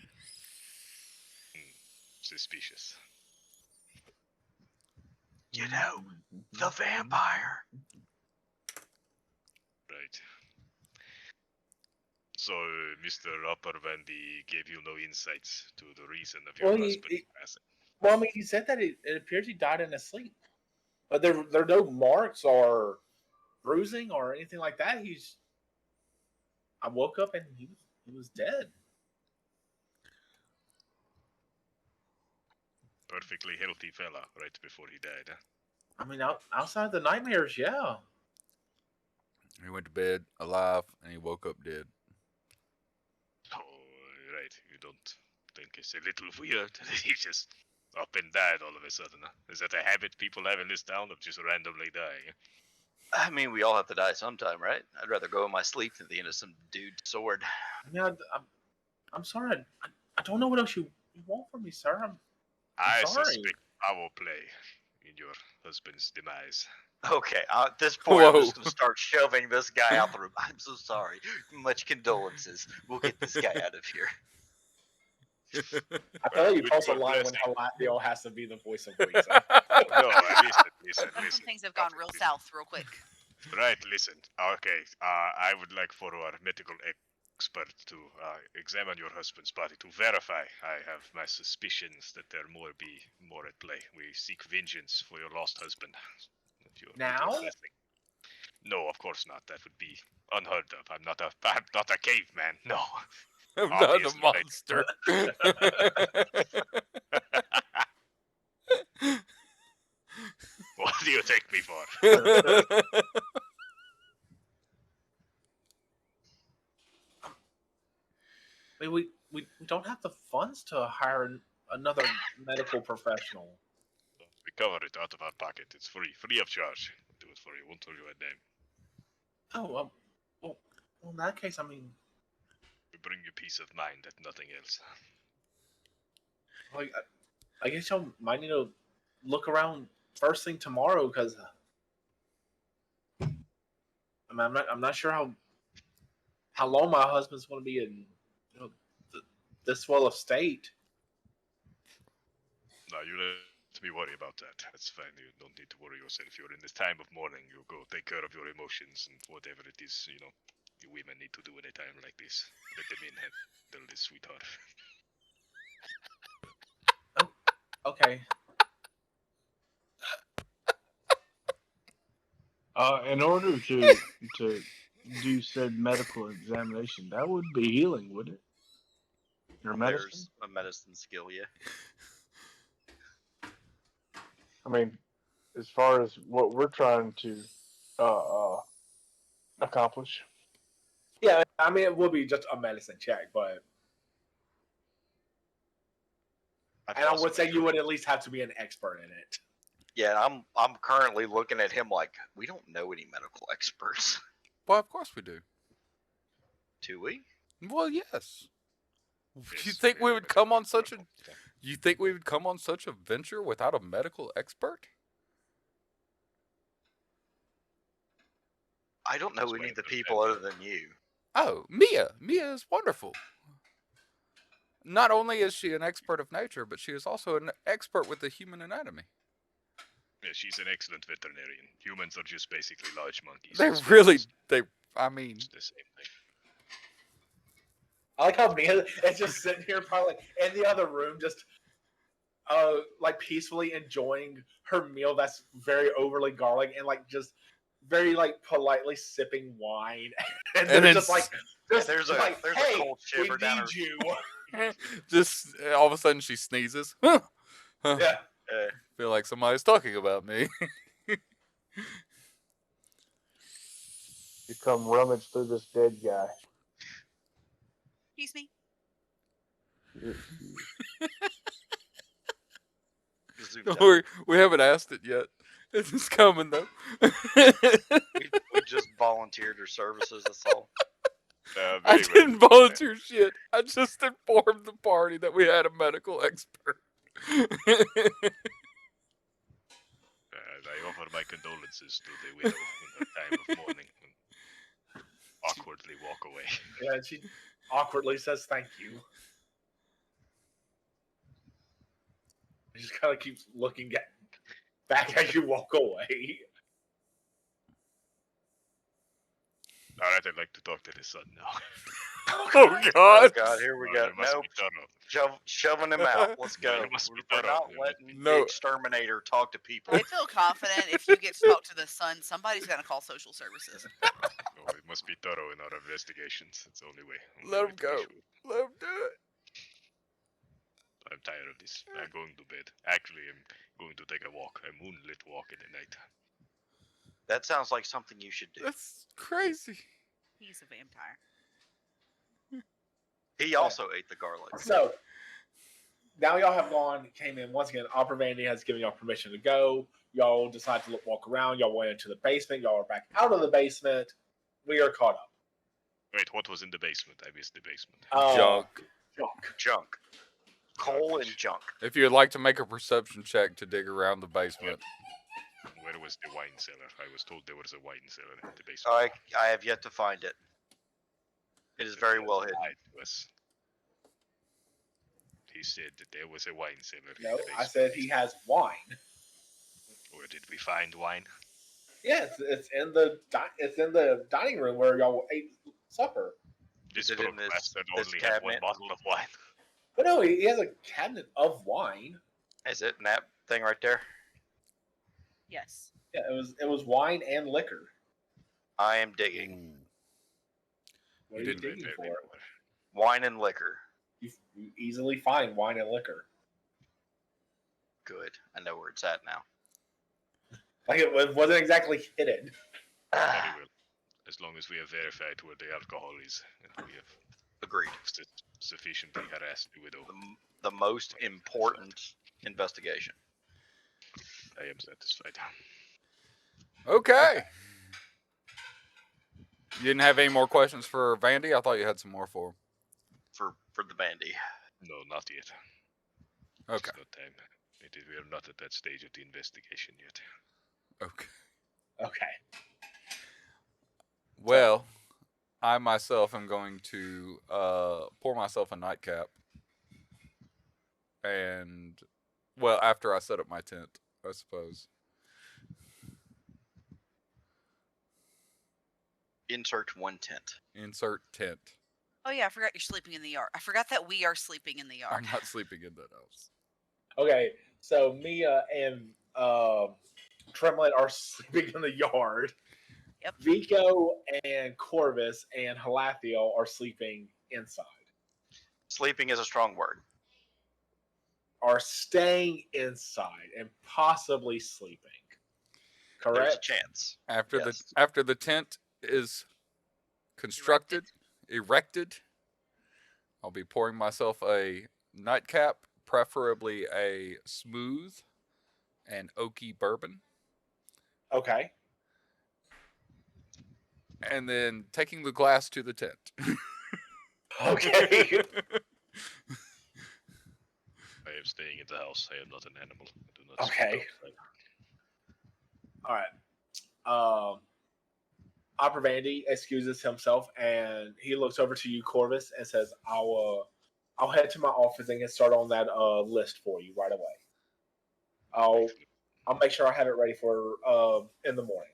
Suspicious. You know, the vampire. Right. So, Mr. Upper Vandy gave you no insights to the reason of your Well, husband's passing. Well, I mean, he said that it appears he died in his sleep, but there are no marks or bruising or anything like that. He's I woke up and he was dead. Perfectly healthy fella right before he died. Huh? I mean, outside the nightmares, yeah. He went to bed alive and he woke up dead. Oh, right. You don't think it's a little weird that he just up and died all of a sudden? Huh? Is that a habit people have in this town of just randomly dying? I mean, we all have to die sometime, right? I'd rather go in my sleep than the end of some dude's sword. I mean, I'm sorry. I don't know what else you want from me, sir. I'm I sorry. suspect foul play in your husband's demise. Okay, at this point, I'm Whoa. just going to start shoving this guy out the room. I'm so sorry. Much condolences. We'll get this guy out of here. I feel like you With cross a your line when blessing. Galadriel has to be the voice of reason. No, listen. Some things have gone real south real quick. Right, listen. Okay, I would like for our medical expert to examine your husband's body to verify. I have my suspicions that there be more at play. We seek vengeance for your lost husband. With your Now? blessing. No, of course not. That would be unheard of. I'm not a caveman. No. I'm not a Obviously, right. monster. What do you take me for? I mean, we don't have the funds to hire another medical professional. We cover it out of our pocket. It's free of charge. We'll do it for you. Won't tell you a name. Oh, well, in that case, I mean, We bring you peace of mind and nothing else. like, I guess y'all might need to look around first thing tomorrow because I mean, I'm not sure how long my husband's going to be in this well of state. No, you let me worry about that. That's fine. You don't need to worry yourself. You're in this time of mourning. You go take care of your emotions and whatever it is, you women need to do in a time like this. Let the men handle this, sweetheart. Okay. In order to do said medical examination, that would be healing, would it? Or medicine? There's a medicine skill, yeah. I mean, as far as what we're trying to accomplish. Yeah, I mean, it will be just a medicine check, but I've and I also would say been you would at least have to be an expert in it. Yeah, I'm currently looking at him like we don't know any medical experts. Well, of course we do. Do we? Well, yes. Yes, You think we very would come on medical such a? example. You think we would come on such a venture without a medical expert? I don't know That's any why of the I'm people other than you. Oh, Mia. Mia is wonderful. Not only is she an expert of nature, but she is also an expert with the human anatomy. Yeah, she's an excellent veterinarian. Humans are just basically large monkeys. They It's really, I mean, the same thing. I like how Mia is just sitting here, probably like in the other room, just like peacefully enjoying her meal that's very overly garlic and like just very like politely sipping wine, and And they're it's- just like, just There's a like, there's hey, a cold we shiver down her. need you. just all of a sudden she sneezes. Huh. Yeah. Feel like somebody's talking about me. You come rummage through this dead guy. Excuse me. Zoomed Don't out. worry, we haven't asked it yet. It's coming though. We just volunteered her services. That's all. I Very well. didn't volunteer shit. I just informed the party that we had a medical expert. I offer my condolences to the widow in her time of mourning and awkwardly walk away. Yeah, and she awkwardly says thank you. She just kind of keeps looking back as you walk away. Alright, I'd like to talk to his son now. Oh Oh God! God, here we go. It must Nope. be thorough. Shoving him out. Let's No, go. you must be We're thorough. not You must letting No. the exterminator talk to people. I feel confident if you get to talk to the son, somebody's gonna call social services. No, it must be thorough in our investigations. It's the only way. Let way him to be go. sure. Let him do it. I'm tired of this. I'm going to bed. Actually, I'm going to take a walk. A moonlit walk in the night. That sounds like something you should do. That's crazy. He's a vampire. He also ate the garlic. So now y'all have came in once again. Opera Vandy has given y'all permission to go. Y'all decide to walk around. Y'all went into the basement. Y'all are back out of the basement. We are caught up. Wait, what was in the basement? I missed the basement. Junk. Junk. Coal and junk. If you'd like to make a perception check to dig around the basement. Where was the wine cellar? I was told there was a wine cellar in the basement. I have yet to find it. It is very well hidden. Lied to us. He said that there was a wine cellar in No, the basement. I said he has wine. Where did we find wine? Yeah, it's in the dining room where y'all ate supper. This Is it in broke this bastard this only had one cabinet? bottle of wine. But no, he has a cabinet of wine. Is it in that thing right there? Yes. Yeah, it was wine and liquor. I am digging. Ooh. What You are you didn't digging for? Wine and liquor. You easily find wine and liquor. Good. I know where it's at now. Like it wasn't exactly hidden. Very well. As long as we have verified where the alcohol is, and we have Agreed. sufficiently harassed the widow, The most important investigation. I am satisfied. Okay. You didn't have any more questions for Vandy? I thought you had some more for him. For the bandy. No, not yet. Okay. It's not time. We are not at that stage of the investigation yet. Okay. Okay. Well, I myself am going to pour myself a nightcap. And, well, after I set up my tent, I suppose. Insert one tent. Insert tent. Oh yeah, I forgot you're sleeping in the yard. I forgot that we are sleeping in the yard. I'm not sleeping in that house. Okay. So Mia and Tremlett are sleeping in the yard. Yep. Vico and Corvus and Halathiel are sleeping inside. Sleeping is a strong word. Are staying inside and possibly sleeping. There's a Correct? chance. After Yes. the tent is constructed, erected, I'll be pouring myself a nightcap, preferably a smooth and oaky bourbon, Okay. and then taking the glass to the tent. Okay. I am staying in the house. I am not an animal. I do not Okay. sleep outside. All right. Opera Vandy excuses himself and he looks over to you, Corvus, and says, I'll head to my office and get started on that list for you right away. I'll make sure I have it ready for in the morning.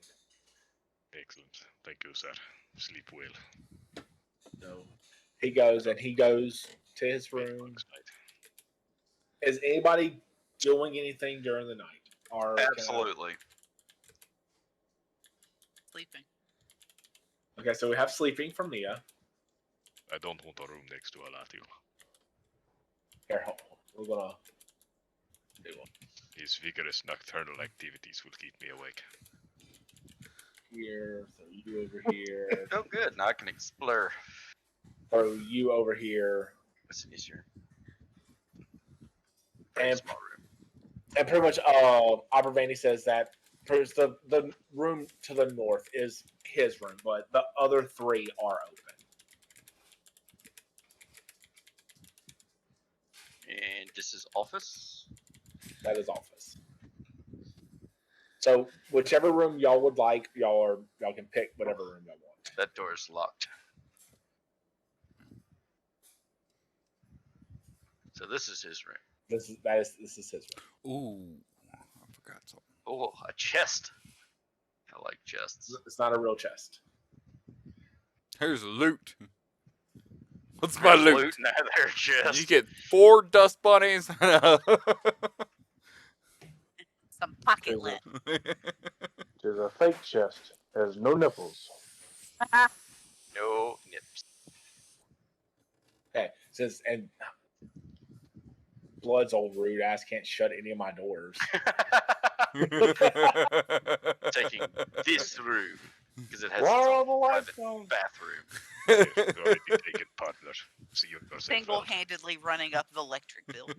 Excellent. Thank you, sir. Sleep well. So he goes to his Wait, room. bugs bite. Is anybody doing anything during the night? Or Absolutely. Sleeping. Okay, so we have sleeping from Nia. I don't want a room next to Alatio. Here, hold on. We're gonna do one His vigorous nocturnal activities will keep me awake. here. So you over here. Oh, good. Now I can explore. Throw you over here. Listen, easier. And Small room. and pretty much Opera Vandy says that the room to the north is his room, but the other three are open. And this is office. That is office. So whichever room y'all would like, y'all can pick whatever room y'all want. That door is locked. So this is his room. This is his room. Ooh, I forgot something. Oh, a chest. I like chests. It's not a real chest. Here's the loot. What's my loot? Looting out of their chest. You get 4 dust bunnies. Some pocket There's lint. There's a fake chest. Has no nipples. No nips. Okay, says and Blood's old rude ass can't shut any of my doors. Taking this room because it has Why its are own all the lights private on? bathroom. Yes, we've already taken partner. See yourself out. Single-handedly running up the electric bill.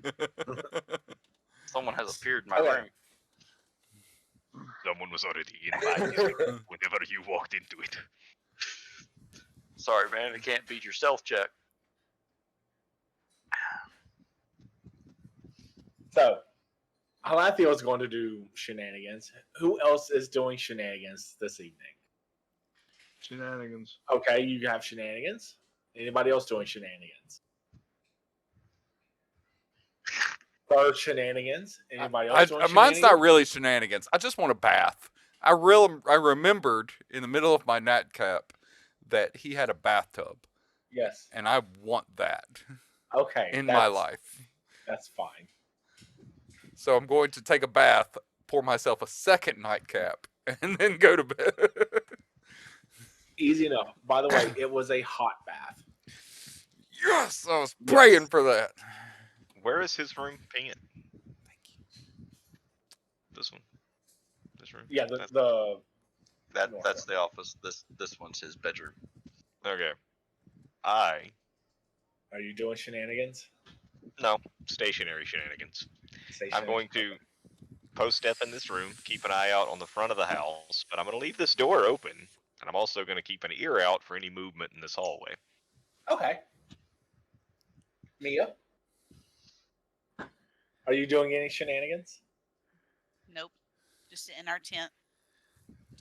Someone has appeared in my Okay. room. Someone was already in my district whenever you walked into it. Sorry, man. I can't beat your stealth check. So, Halathio's going to do shenanigans. Who else is doing shenanigans this evening? Shenanigans. Okay, you have shenanigans. Anybody else doing shenanigans? Third shenanigans. Anybody else doing shenanigans? Mine's not really shenanigans. I just want a bath. I remembered in the middle of my nightcap that he had a bathtub, Yes. and I want that Okay. in my life. That's fine. So I'm going to take a bath, pour myself a second nightcap, and then go to bed. Easy enough. By the way, it was a hot bath. Yes, I was praying for that. Where is his room? Ping it. Thank you. This one. This room. Yeah, That's- That's the office. This one's his bedroom. Okay. Are you doing shenanigans? No, stationary shenanigans. Say I'm going to post step in this room, keep an eye out on the front of the house, but I'm going to leave this door open, and I'm also going to keep an ear out for any movement in this hallway. Okay. Mia? Are you doing any shenanigans? Nope. Just in our tent,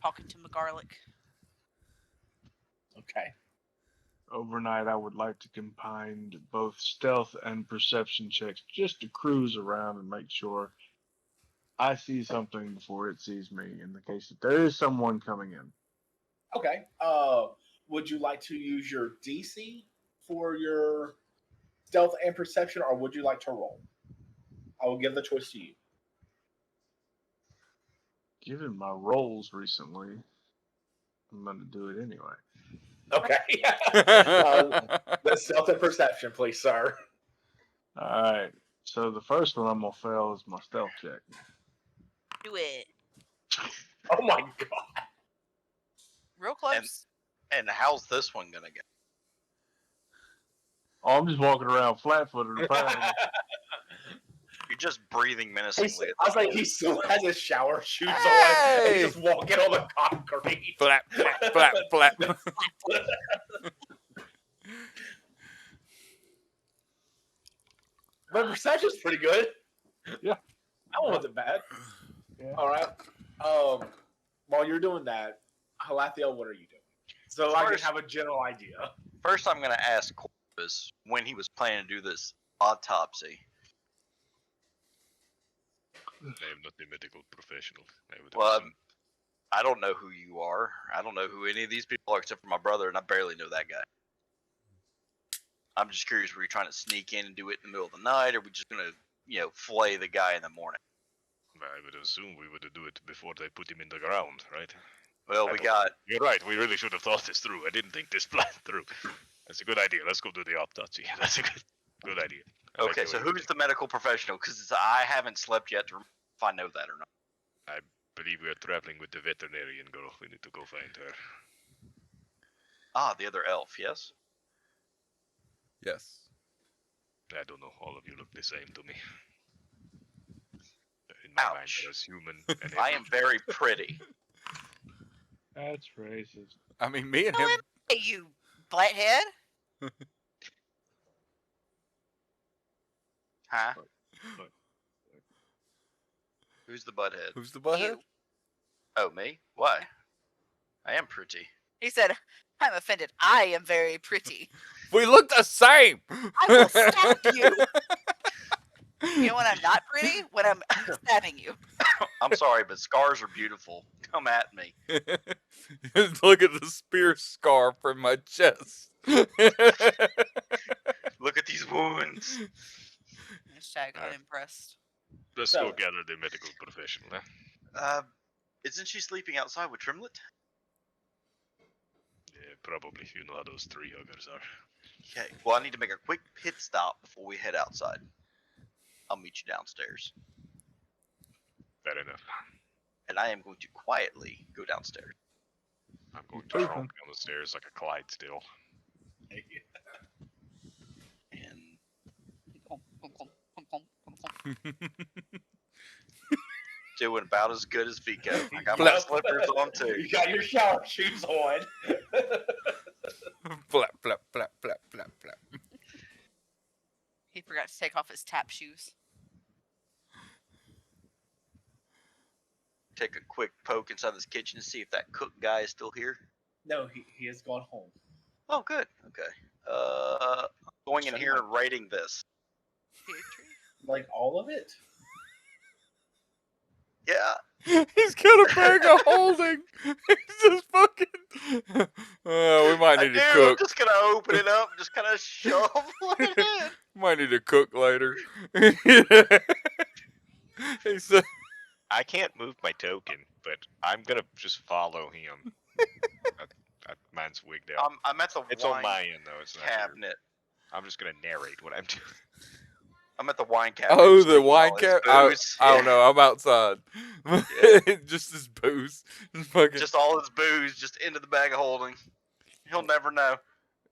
talking to McGarlic. Okay. Overnight, I would like to combine both stealth and perception checks just to cruise around and make sure I see something before it sees me in the case that there is someone coming in. Okay. Would you like to use your DC for your stealth and perception, or would you like to roll? I will give the choice to you. Given my rolls recently, I'm going to do it anyway. Okay. The stealth and perception, please, sir. All right. So the first one I'm going to fail is my stealth check. Do it. Oh my god. Real close. And how's this one gonna go? Oh, I'm just walking around flat-footed apparently. You're just breathing menacingly. I was like, he still has his shower shoes on. And Hey! he's just walking on the concrete. Flap, flap, flap, flap. But perception's pretty good. Yeah. That one wasn't bad. Yeah. All right. While you're doing that, Halathiel, what are you doing? So I can have a general idea. First, I'm gonna ask Corvus when he was planning to do this autopsy. I am not a medical professional. I would Well, assume. I don't know who you are. I don't know who any of these people are except for my brother, and I barely know that guy. I'm just curious, were you trying to sneak in and do it in the middle of the night, or are we just gonna, flay the guy in the morning? I would assume we would do it before they put him in the ground, right? Well, we got You're right. We really should have thought this through. I didn't think this plan through. That's a good idea. Let's go do the autopsy. That's a good idea. I like okay. the So way you who's the medical professional? Because I haven't slept yet to if I know that or not. I believe we are traveling with the veterinarian girl. We need to go find her. Ah, the other elf. Yes. Yes. I don't know. All of you look the same to me. In my mind, Ouch. there is human. And I am very pretty. That's racist. I mean, me and him. Hey, you flathead. Huh? Who's the butthead? Who's the butthead? You. Oh, me? Why? I am pretty. He said, I'm offended. I am very pretty. We look the same. I will stab you. You know when I'm not pretty? When I'm stabbing you. I'm sorry, but scars are beautiful. Come at me. Look at the spear scar from my chest. Look at these wounds. Hashtag Alright. unimpressed. Let's So- go gather the medical professional. Isn't she sleeping outside with Trimlet? Yeah, probably. You know how those tree huggers are. Okay. Well, I need to make a quick pit stop before we head outside. I'll meet you downstairs, Fair enough. and I am going to quietly go downstairs. I'm going to pooping. tromp down the stairs like a Clydesdale. And doing about as good as Vico. I got my Yep. slippers on too. You got your shower shoes on. Flap, flap, flap, flap, flap, flap. He forgot to take off his tap shoes. Take a quick poke inside this kitchen to see if that cook guy is still here. No, he has gone home. Oh, good. Okay. Going in Shut here him and rating this. Poetry. Like all of it. Yeah. He's got a bag of holding. He's just fucking. We might I need do. to I'm cook. just gonna open it up and just kind of shovel it in. Might need to cook later. He said, I can't move my token, but I'm gonna just follow him. Mine's wigged out. I'm at the It's wine on my end though. It's not here. cabinet. I'm just gonna narrate what I'm doing. I'm at the wine cabinet. "Oh, just the drinking wine all his cap. booze. I don't Yeah. know. I'm outside. Yeah. Just his booze. Just fucking. Just all his booze, just into the bag of holding. He'll never know.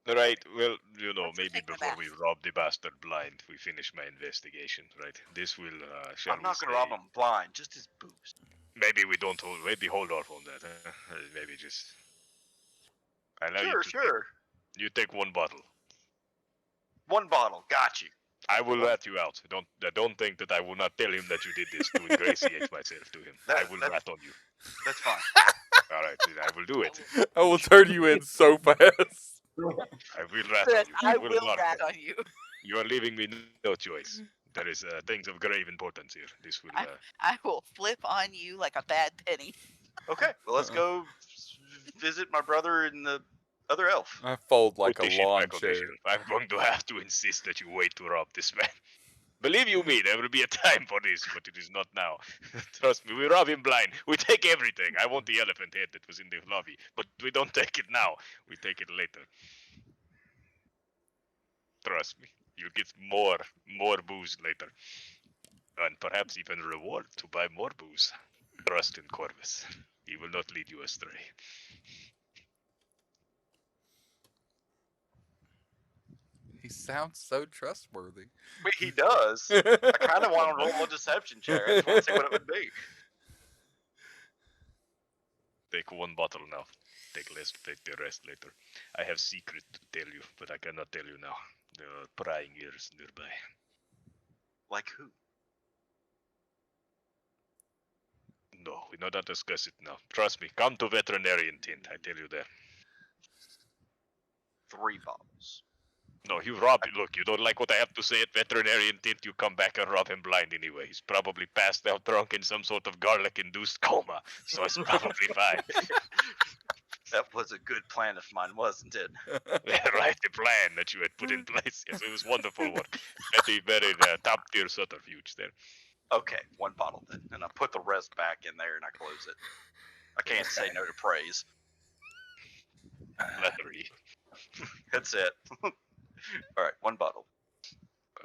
Right. Well, you know, Let's go maybe take my before we bath. rob the bastard blind, we finish my investigation. Right. This will. Shall I'm not we gonna rob say- him blind, just his booze. Maybe we don't hold. Maybe hold off on that. Maybe just. I allow you Sure, to sure. You take one bottle. One bottle, got you. I will rat you out. Don't think that I will not tell him that you did this to ingratiate myself to him. I will rat on you. That's fine. All right, I will do it. I will turn you in so fast. I will rat on Says, you. I I will not. rat on you. You are leaving me no choice. There is things of grave importance here. This will. I will flip on you like a bad penny. Okay, well let's go visit my brother and the other elf. I fold like put a this shit lawn back on the chair. shelf. I'm going to have to insist that you wait to rob this man. Believe you me, there will be a time for this, but it is not now. Trust me, we rob him blind. We take everything. I want the elephant head that was in the lobby, but we don't take it now. We take it later. Trust me, you'll get more booze later. And perhaps even a reward to buy more booze. Trust in Corvus. He will not lead you astray. He sounds so trustworthy. Wait, he does. I kind of want to roll a deception check. I just want to see what it would be. Take one bottle now. Take the rest later. I have secret to tell you, but I cannot tell you now. There are prying ears nearby. Like who? No, we do not discuss it now. Trust me, come to veterinarian tent, I tell you that. 3 bottles. No, you rob it. Look, you don't like what I have to say at veterinarian tent, you come back and rob him blind anyway. He's probably passed out drunk in some sort of garlic-induced coma, so it's probably fine. That was a good plan of mine, wasn't it? Right, the plan that you had put in place. Yes, it was wonderful work. Very top-tier subterfuge there. Okay, 1 bottle then. And I put the rest back in there and I close it. I can't say no to praise. Flattery. That's it. Alright, 1 bottle.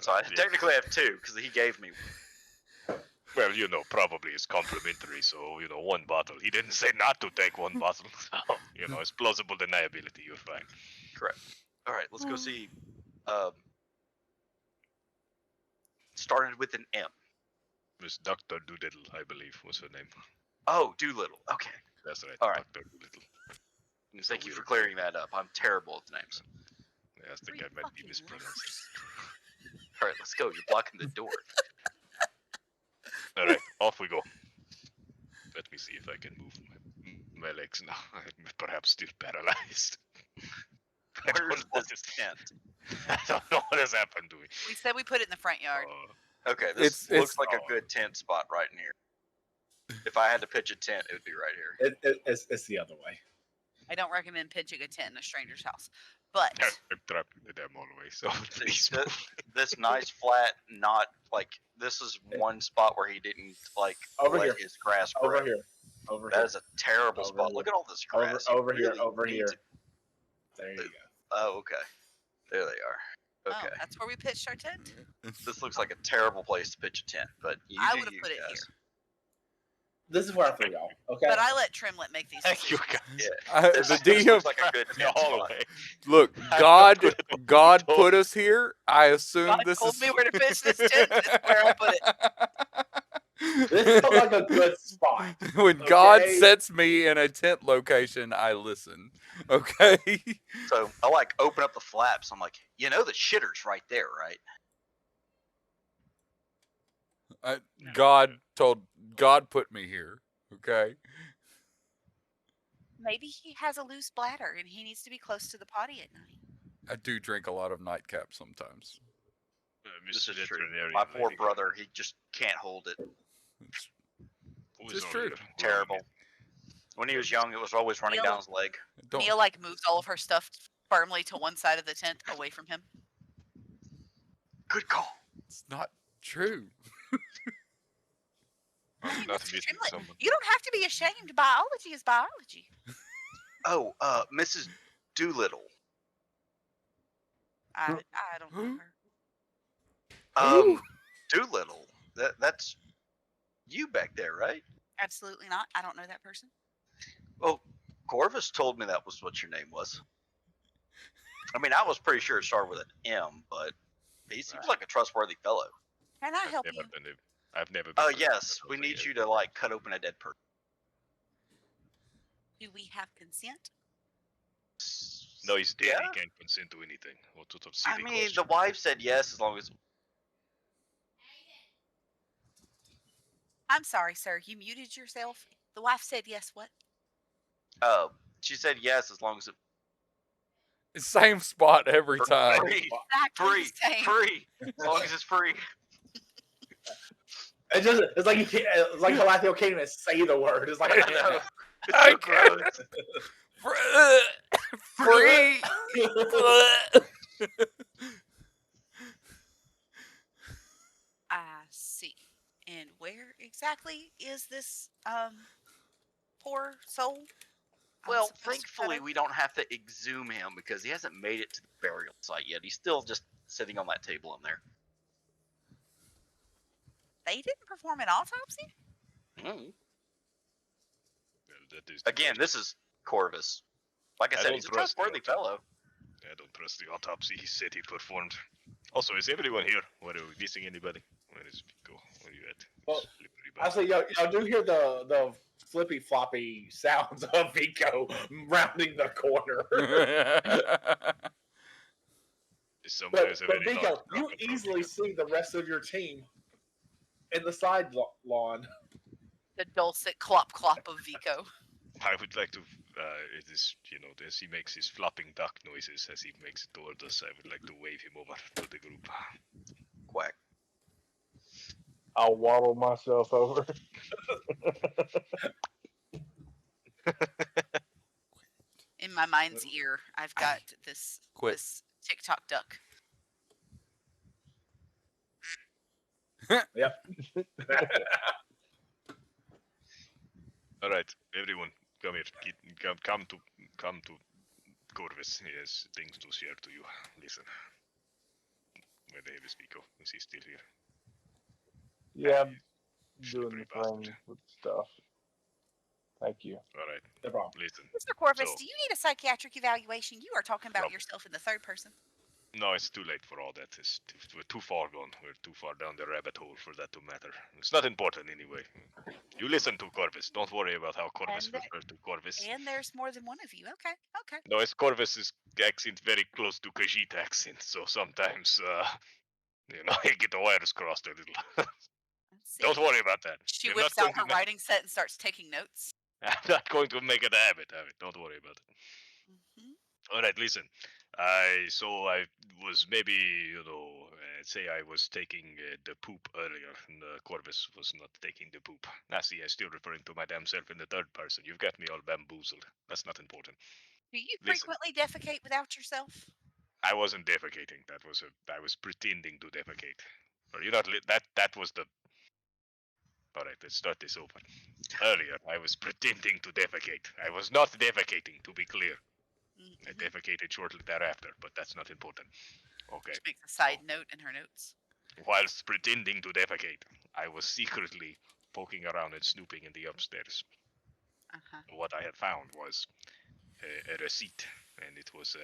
So I Yeah. technically have 2, because he gave me one. Well, you know, probably it's complimentary, so, 1 bottle. He didn't say not to take 1 bottle, so, it's plausible deniability, you're fine. Correct. Alright, let's go see. Started with an M. Miss Dr. Doolittle, I believe, was her name. Oh, Doolittle. Okay. That's right, All right. Dr. Doolittle. Thank you for clearing that up. I'm terrible at names. Yeah, I think I might be mispronouncing. Alright, let's go. You're blocking the door. Alright, off we go. Let me see if I can move my legs now. I'm perhaps still paralyzed. I don't Where's know this tent? I don't know what has happened to me. We said we put it in the front yard. Okay, this It's- looks like a good tent spot right in here. If I had to pitch a tent, it would be right here. It's the other way. I don't recommend pitching a tent in a stranger's house. But I'm trapping the damn hallway, so please Th- move. this nice flat, not like this is one spot where he didn't like Over let here. his grass grow. Over here. Over That here. is a terrible Over spot. here. Look at all this Over grass. You over here. really Over need here. to- There you go. Oh, okay. There they are. Okay. oh, that's where we pitched our tent. This looks like a terrible place to pitch a tent, but you I do would have you put it guys. here. This is where I threw y'all. Okay. But I let Trimlet make these Thank you, decisions. guys. Yeah. The This DM looks like a good The tent spot. hallway. look, I'm God, not good at God what put us here. I assume God this told is me where to pitch this tent. This is where I put it. This felt like a good spot. When God Okay. sets me in a tent location, I listen. Okay. So I like open up the flaps. I'm like, the shitter's right there, right? God put me here. Okay. Maybe he has a loose bladder and he needs to be close to the potty at night. I do drink a lot of nightcap sometimes. This Mr. is true. Veterinarian, My I poor think- brother, he just can't hold it. Who This is is all true. here? Terrible. When he was young, it was always running Neil- down his leg. Don't. Nia like moves all of her stuff firmly to one side of the tent away from him. Good call. It's not true. I'm not Mr. visiting Trimlet, someone. you don't have to be ashamed. Biology is biology. Oh, Mrs. Doolittle. I don't know her. Doolittle. That's you back there, right? Absolutely not. I don't know that person. Well, Corvus told me that was what your name was. I mean, I was pretty sure it started with an M, but he seems like a trustworthy fellow. Can I help you? I've never been. Oh, to- yes. We need you to, like, cut open a dead person. Do we have consent? No, he's dead. Yeah? He can't consent to anything. What sort of I silly mean, question? the wife said yes as long as. I'm sorry, sir. You muted yourself. The wife said yes. What? She said yes as long as it. Same spot every time. Free. Exactly Free. the same. Free. As long as it's free. It's like you can't. It's like Galathiel can't even say the word. It's like I know. It's I so gross. Free. I see. And where exactly is this poor soul? Well, supposed to cut thankfully, him? we don't have to exhume him because he hasn't made it to the burial site yet. He's still just sitting on that table in there. They didn't perform an autopsy? Mm. Well, that is the Again, question. this is Corvus. Like I I said, don't he's a trust the trustworthy autopsy. fellow. I don't trust the autopsy he said he performed. Also, is everyone here? Where are we missing anybody? Where is Vico? Where are you at? Well, Slippery bastard. Actually, y'all do hear the flippy floppy sounds of Vico rounding the corner. Sometimes a But very Vico, large you drop of easily protein. see the rest of your team in the side lawn. The dulcet clop clop of Vico. I would like to, it is, as he makes his flopping duck noises as he makes it toward us, I would like to wave him over to the group. Quack. I'll waddle myself over. In my mind's ear, I've got this Quit. this TikTok duck. All right, everyone, come here. Come to Corvus. He has things to share to you. Listen. Where the hell is Vico? Is he still here? Yeah, I'm He's doing slippery the thing bastard. with stuff. Thank you. All right, No problem. listen. Mr. Corvus, So- do you need a psychiatric evaluation? You are talking about Nope. yourself in the third person. No, it's too late for all that. We're too far gone. We're too far down the rabbit hole for that to matter. It's not important anyway. You listen to Corvus. Don't worry about how Corvus And the- refers to Corvus. And there's more than one of you. Okay, okay. No, it's Corvus's accent very close to Khajiit accent, so sometimes, you get the wires crossed a little. Let's see. Don't worry about that. She We're whips not out going her writing set and starts taking notes. I'm not going to make it a habit of it. Don't worry about it. Mhm. All right, listen. I was maybe, Let's say I was taking the poop earlier, and Corvus was not taking the poop. Now see, I'm still referring to my damn self in the third person. You've got me all bamboozled. That's not important. Do you Listen. frequently defecate without yourself? I wasn't defecating. I was pretending to defecate. Or you're not that was the. All right, let's start this over. Earlier, I was pretending to defecate. I was not defecating, to be clear. I Mhm. defecated shortly thereafter, but that's not important. Okay. She makes a side note in her notes. Whilst pretending to defecate, I was secretly poking around and snooping in the upstairs. Uh-huh. What I had found was a receipt, and it was.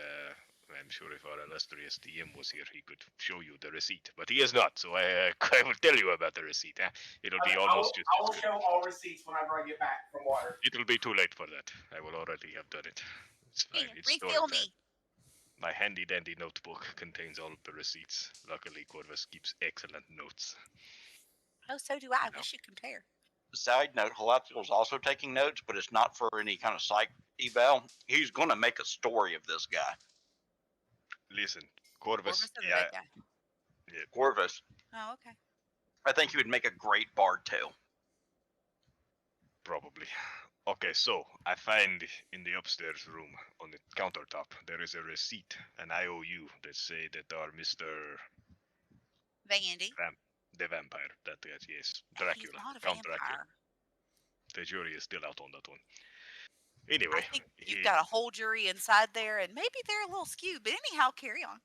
I'm sure if our illustrious DM was here, he could show you the receipt, but he is not. So I will tell you about the receipt. It'll be almost just. I will show all receipts whenever I get back from water. It will be too late for that. I will already have done it. It's fine. Hey, It's refill stored me. My handy dandy notebook contains all of the receipts. Luckily, Corvus keeps excellent notes. Oh, so do I. No. We should compare. Side note: Halathiel's also taking notes, but it's not for any kind of psych eval. He's going to make a story of this guy, Listen, Corvus. Corvus or the Yeah, big guy? yeah, Corvus. Oh, okay. I think he would make a great bard tale. probably. Okay, so I find in the upstairs room on the countertop there is a receipt, an IOU that say that our Mr. Vandy. The vampire. That yes, No, he's Dracula, not a Count Dracula. vampire. The jury is still out on that one. I Anyway, think you've got a whole jury inside there, and maybe they're a little skewed. But anyhow, carry on.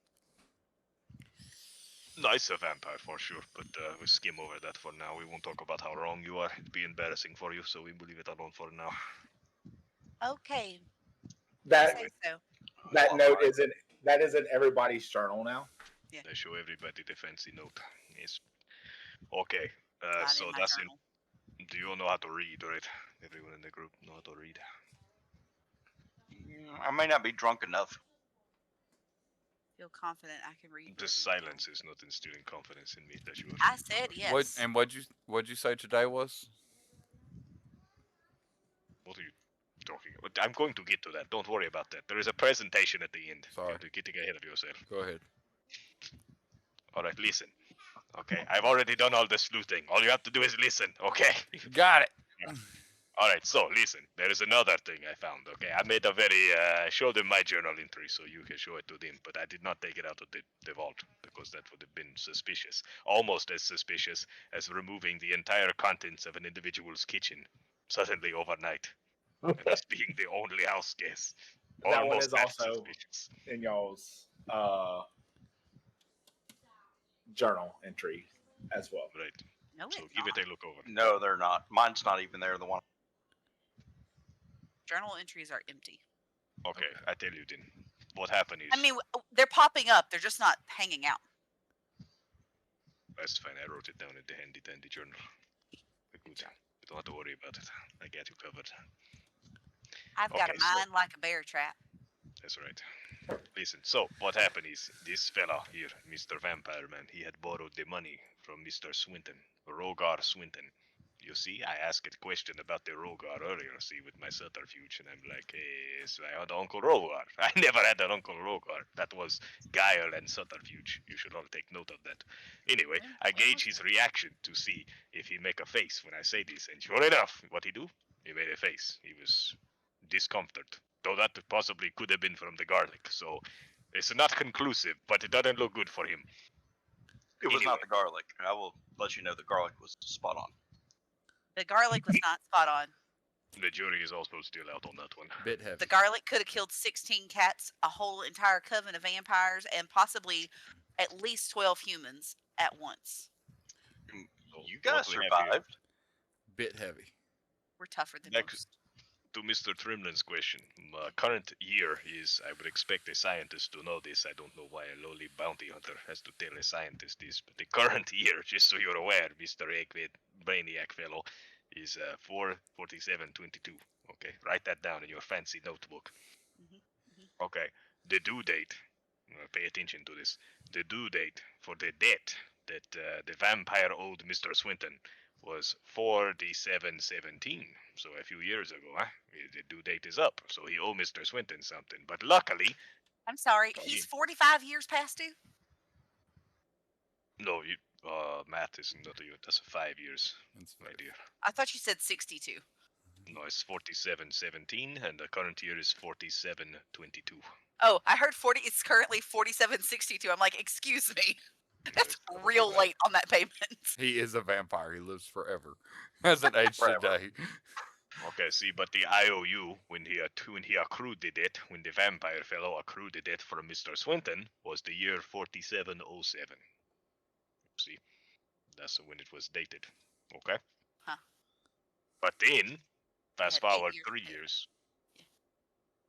nice a vampire for sure, but we skim over that for now. We won't talk about how wrong you are. It'd be embarrassing for you, so we will leave it alone for now. Okay. That Say so. that note is in everybody's journal now. They show everybody the fancy note. Yes. Okay. Not So in my that's journal. Do you know how to read, right? Everyone in the group know how to read. I may not be drunk enough. Feel confident I can read. The what silence is not instilling confidence in me that you are. I said yes. What'd you say today was? What are you talking about? I'm going to get to that. Don't worry about that. There is a presentation at the end. Sorry. You're getting ahead of yourself. Go ahead. All right, listen. Okay, I've already done all the sleuthing. All you have to do is listen. Okay. Got it. All right. So listen. There is another thing I found. Okay, I made a very. I showed them my journal entry so you can show it to them, but I did not take it out of the vault because that would have been suspicious. Almost as suspicious as removing the entire contents of an individual's kitchen suddenly overnight. And this being the only house guest. That one Almost is that also suspicious. in y'all's journal entry as well. Right. No, So it's give not. it a look over. No, they're not. Mine's not even there. The one. Journal entries are empty. Okay, I tell you then. What happened is I mean, they're popping up. They're just not hanging out. that's fine. I wrote it down in the handy dandy journal. Good. You don't have to worry about it. I got you covered. I've got a Okay, so- mind like a bear trap. That's right. Listen, so what happened is this fella here, Mr. Vampire Man, he had borrowed the money from Mr. Swinton, Rogar Swinton. You see, I asked a question about the Rogar earlier, see, with my subterfuge, and I'm like, hey, so I had Uncle Rogar. I never had an Uncle Rogar. That was guile and subterfuge. You should all take note of that. Anyway, I gauge his reaction to see if he make a face when I say this, and sure enough, what he do? He made a face. He was discomfort. Though that possibly could have been from the garlic, so it's not conclusive, but it doesn't look good for him. It was Anyway. not the garlic. I will let you know the garlic was spot on. The garlic was not spot on. The jury is also still out on that one. Bit heavy. The garlic could have killed 16 cats, a whole entire coven of vampires, and possibly at least 12 humans at once. So You guys what we have here- survived. Bit heavy. We're tougher than Next- most. To Mr. Trimlin's question, current year is, I would expect a scientist to know this. I don't know why a lowly bounty hunter has to tell a scientist this, but the current year, just so you're aware, Mr. Egghead Brainiac fellow, is 4/47/22. Okay, write that down in your fancy notebook. Mhm, mhm. Okay, the due date, pay attention to this, the due date for the debt that the vampire owed Mr. Swinton was 47/17, so a few years ago, huh? The due date is up, so he owed Mr. Swinton something. But luckily, I'm sorry, Oh, he's yeah. 45 years past due? No, you. Math is not you. That's 5 years, It's my dear. I thought you said 62. No, it's 47-17, and the current year is 47-22. Oh, I heard 40. It's currently 47.62. I'm like, excuse me. That's real late on that payment. He is a vampire. He lives forever. Hasn't aged a Forever. day. Okay, see, but the IOU, when he accrued the debt, when the vampire fellow accrued the debt from Mr. Swinton, was the year 4707. See, that's when it was dated. Okay? Huh. But then, Had fast 8 forward years 3 to pay. years.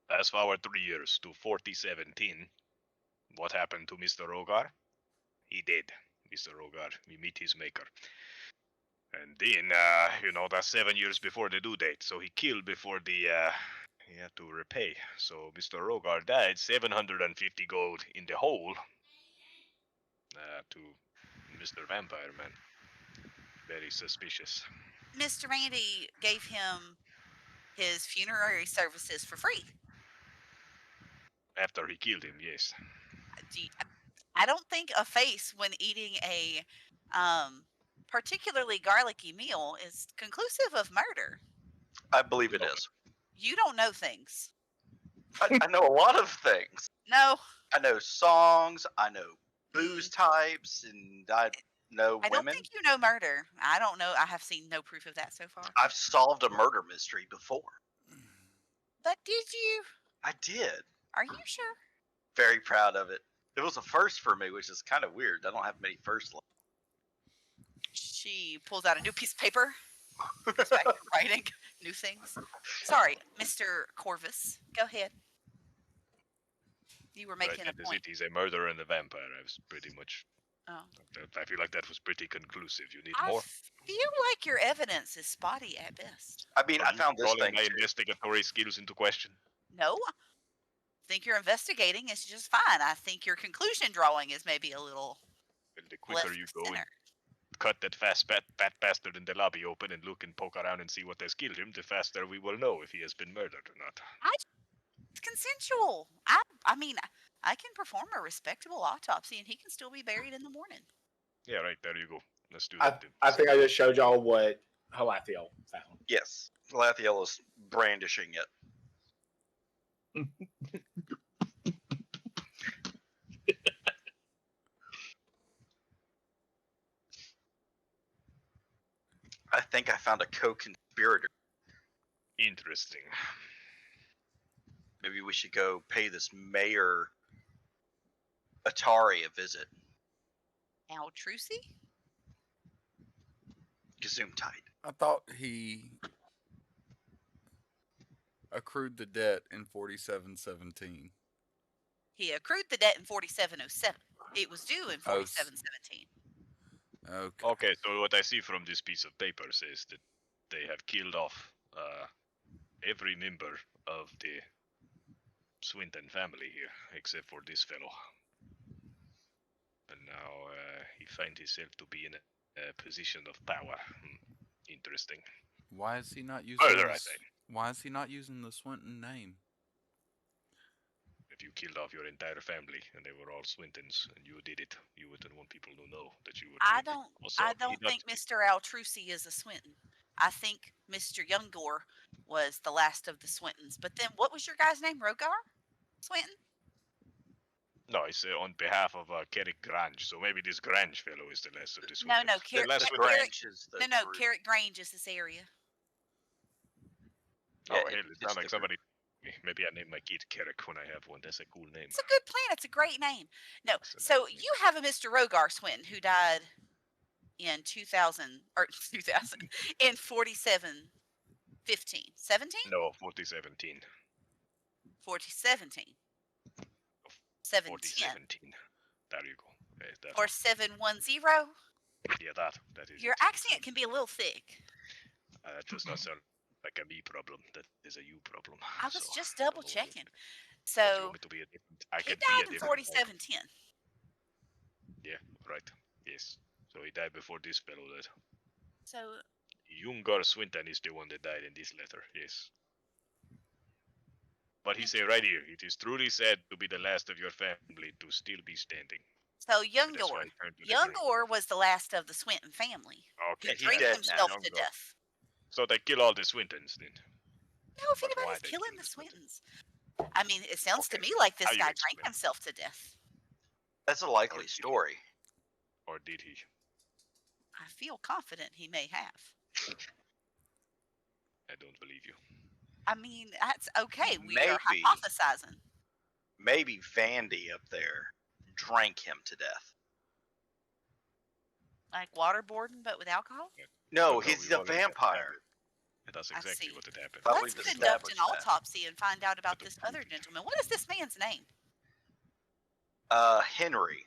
Fast forward 3 years to 4017. What happened to Mr. Rogar? He did. Mr. Rogar, we meet his maker. And then, that's 7 years before the due date, so he killed before he had to repay. So Mr. Rogar died 750 gold in the hole to Mr. Vampire Man. Very suspicious. Mr. Randy gave him his funerary services for free. After he killed him, yes. I don't think a face when eating a particularly garlicky meal is conclusive of murder. I believe it No. is. You don't know things. I know a lot of things. No, I know songs. I know booze types, and I know I don't women. think you know murder. I don't know. I have seen no proof of that so far. I've solved a murder mystery before. But did you? I did. Are you sure? Very proud of it. It was a first for me, which is kind of weird. I don't have many firsts. She pulls out a new piece of paper. Goes back to writing new things. Sorry, Mr. Corvus. Go ahead. You were making Right, a point. he's a murderer and a vampire. I was pretty much. Oh. I feel like that was pretty conclusive. You need I more? feel like your evidence is spotty at best. I mean, I found this calling thing my too. investigatory skills into question. No, I think your investigating is just fine. I think your conclusion drawing is maybe a little Well, the quicker left you of go and center. cut that fat bastard in the lobby open and look and poke around and see what has killed him, the faster we will know if he has been murdered or not. It's consensual. I mean, I can perform a respectable autopsy and he can still be buried in the morning. Yeah, right, there you go. Let's do I, that then. I think I just showed y'all what Halathiel found. Yes, Lathiel is brandishing it. I think I found a co-conspirator. Interesting. Maybe we should go pay this mayor Atari a visit. Altrucy? Gesundheit. I thought he accrued the debt in 4717. He accrued the debt in 4707. It was due in 4717. Okay. Okay, so what I see from this piece of paper says that they have killed off every member of the Swinton family here, except for this fellow. And now he finds himself to be in a position of power. Interesting. Why is he not using Murder, I this? say. Why is he not using the Swinton name? If you killed off your entire family and they were all Swintons and you did it, you wouldn't want people to know that you were doing it. Also, I don't think Mr. Altrucy is a Swinton. I think Mr. Youngor was the last of the Swintons. But then what was your guy's name? Rogar? Swinton? No, it's on behalf of Carrick Grange, so maybe this Grange fellow is the last of the No, Swintons. no, The last The Swinton- Grange is the No, group. Carrot Grange is this area. Oh, Yeah, hell, it it's sounds like different. somebody. Maybe I name my kid Carrick when I have one. That's a cool name. It's a good plan. It's a great name. No, It's a so nice name. you have a Mr. Rogar Swinton who died in 2000 or 2000 in 4715. 17? No, 4017. 4017. 710. 4017. There you go. Okay, that Or one. 710. Yeah, that is Your it. accent can be a little thick. That does not sound like a me problem. That is a you problem. I was So, just double don't know checking. if you So want me to be a different. I he can be died a in different. 4710. Yeah, right. Yes. So he died before this fellow did. So Jungar Swinton is the one that died in this letter. Yes. But he say right here, it is truly sad to be the last of your family to still be standing. So That's why Youngor. I turned to the drink. Youngor was the last of the Swinton family. Okay, He he's drank dead himself now. to death. So they kill all the Swintons then. No, if But why anybody's they killing kill the the Swintons? Swintons. I mean, it sounds to Okay, me like how this you guy drank explain? himself to death. That's a likely story. Or did he? I feel confident he may have. I don't believe you. I mean, that's okay. We are Maybe. hypothesizing. Maybe Vandy up there drank him to death. Like waterboarding, but with alcohol? No, But he's we a already vampire. That's I exactly see. what had happened. Thought Let's we'd conduct an established that. autopsy and find out about But this don't other prove it. gentleman. What is this man's name? Henry.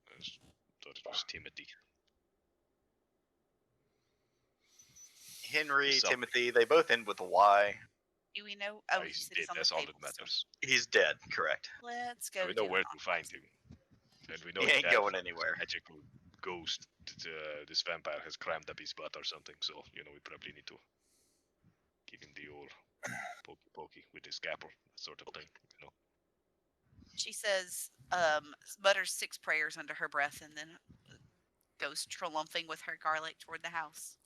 I thought it was Timothy. Henry, He's something. Timothy, they both end with a Y. Do we know? Oh, He's said dead. on the That's all table, that so matters. He's dead, correct. Let's go. We know do where an to find autopsy. him. And we know He ain't died going from anywhere. some magical ghost that this vampire has crammed up his butt or something. So, we probably need to give him the old pokey with his scalpel, that sort of thing. She says, mutters 6 prayers under her breath, and then goes trumphing with her garlic toward the house.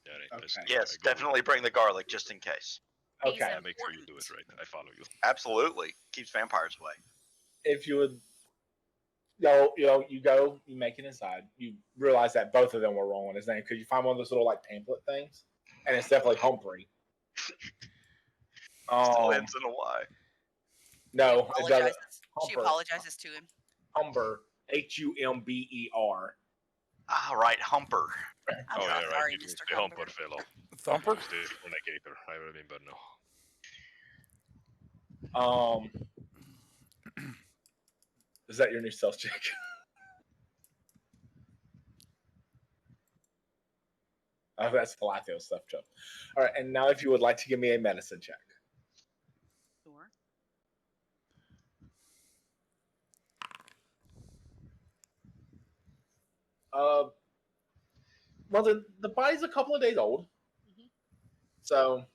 All right, let's Okay. do it. Yes, I go with definitely bring the garlic just in case. Okay. Yeah, make sure you do it important. right. I follow you. Absolutely. Keeps vampires away. If you would, you go, you make it inside. You realize that both of them were wrong on his name because you find one of those little like pamphlet things, and it's definitely Humphrey. Still ends in a Y. No, it doesn't. She Humber. apologizes to him. Humber, Humber. Ah, right, Humper. I'm Oh, so yeah, right. sorry, It was Mr. the Humber. Humper fellow. Thumper? It was the fornicator. I remember now. Is that your new stealth check? Oh, that's Palacio stuff, Joe. All right, and now if you would like to give me a medicine check. Sure. Well, the body's a couple of days old. Mhm. So,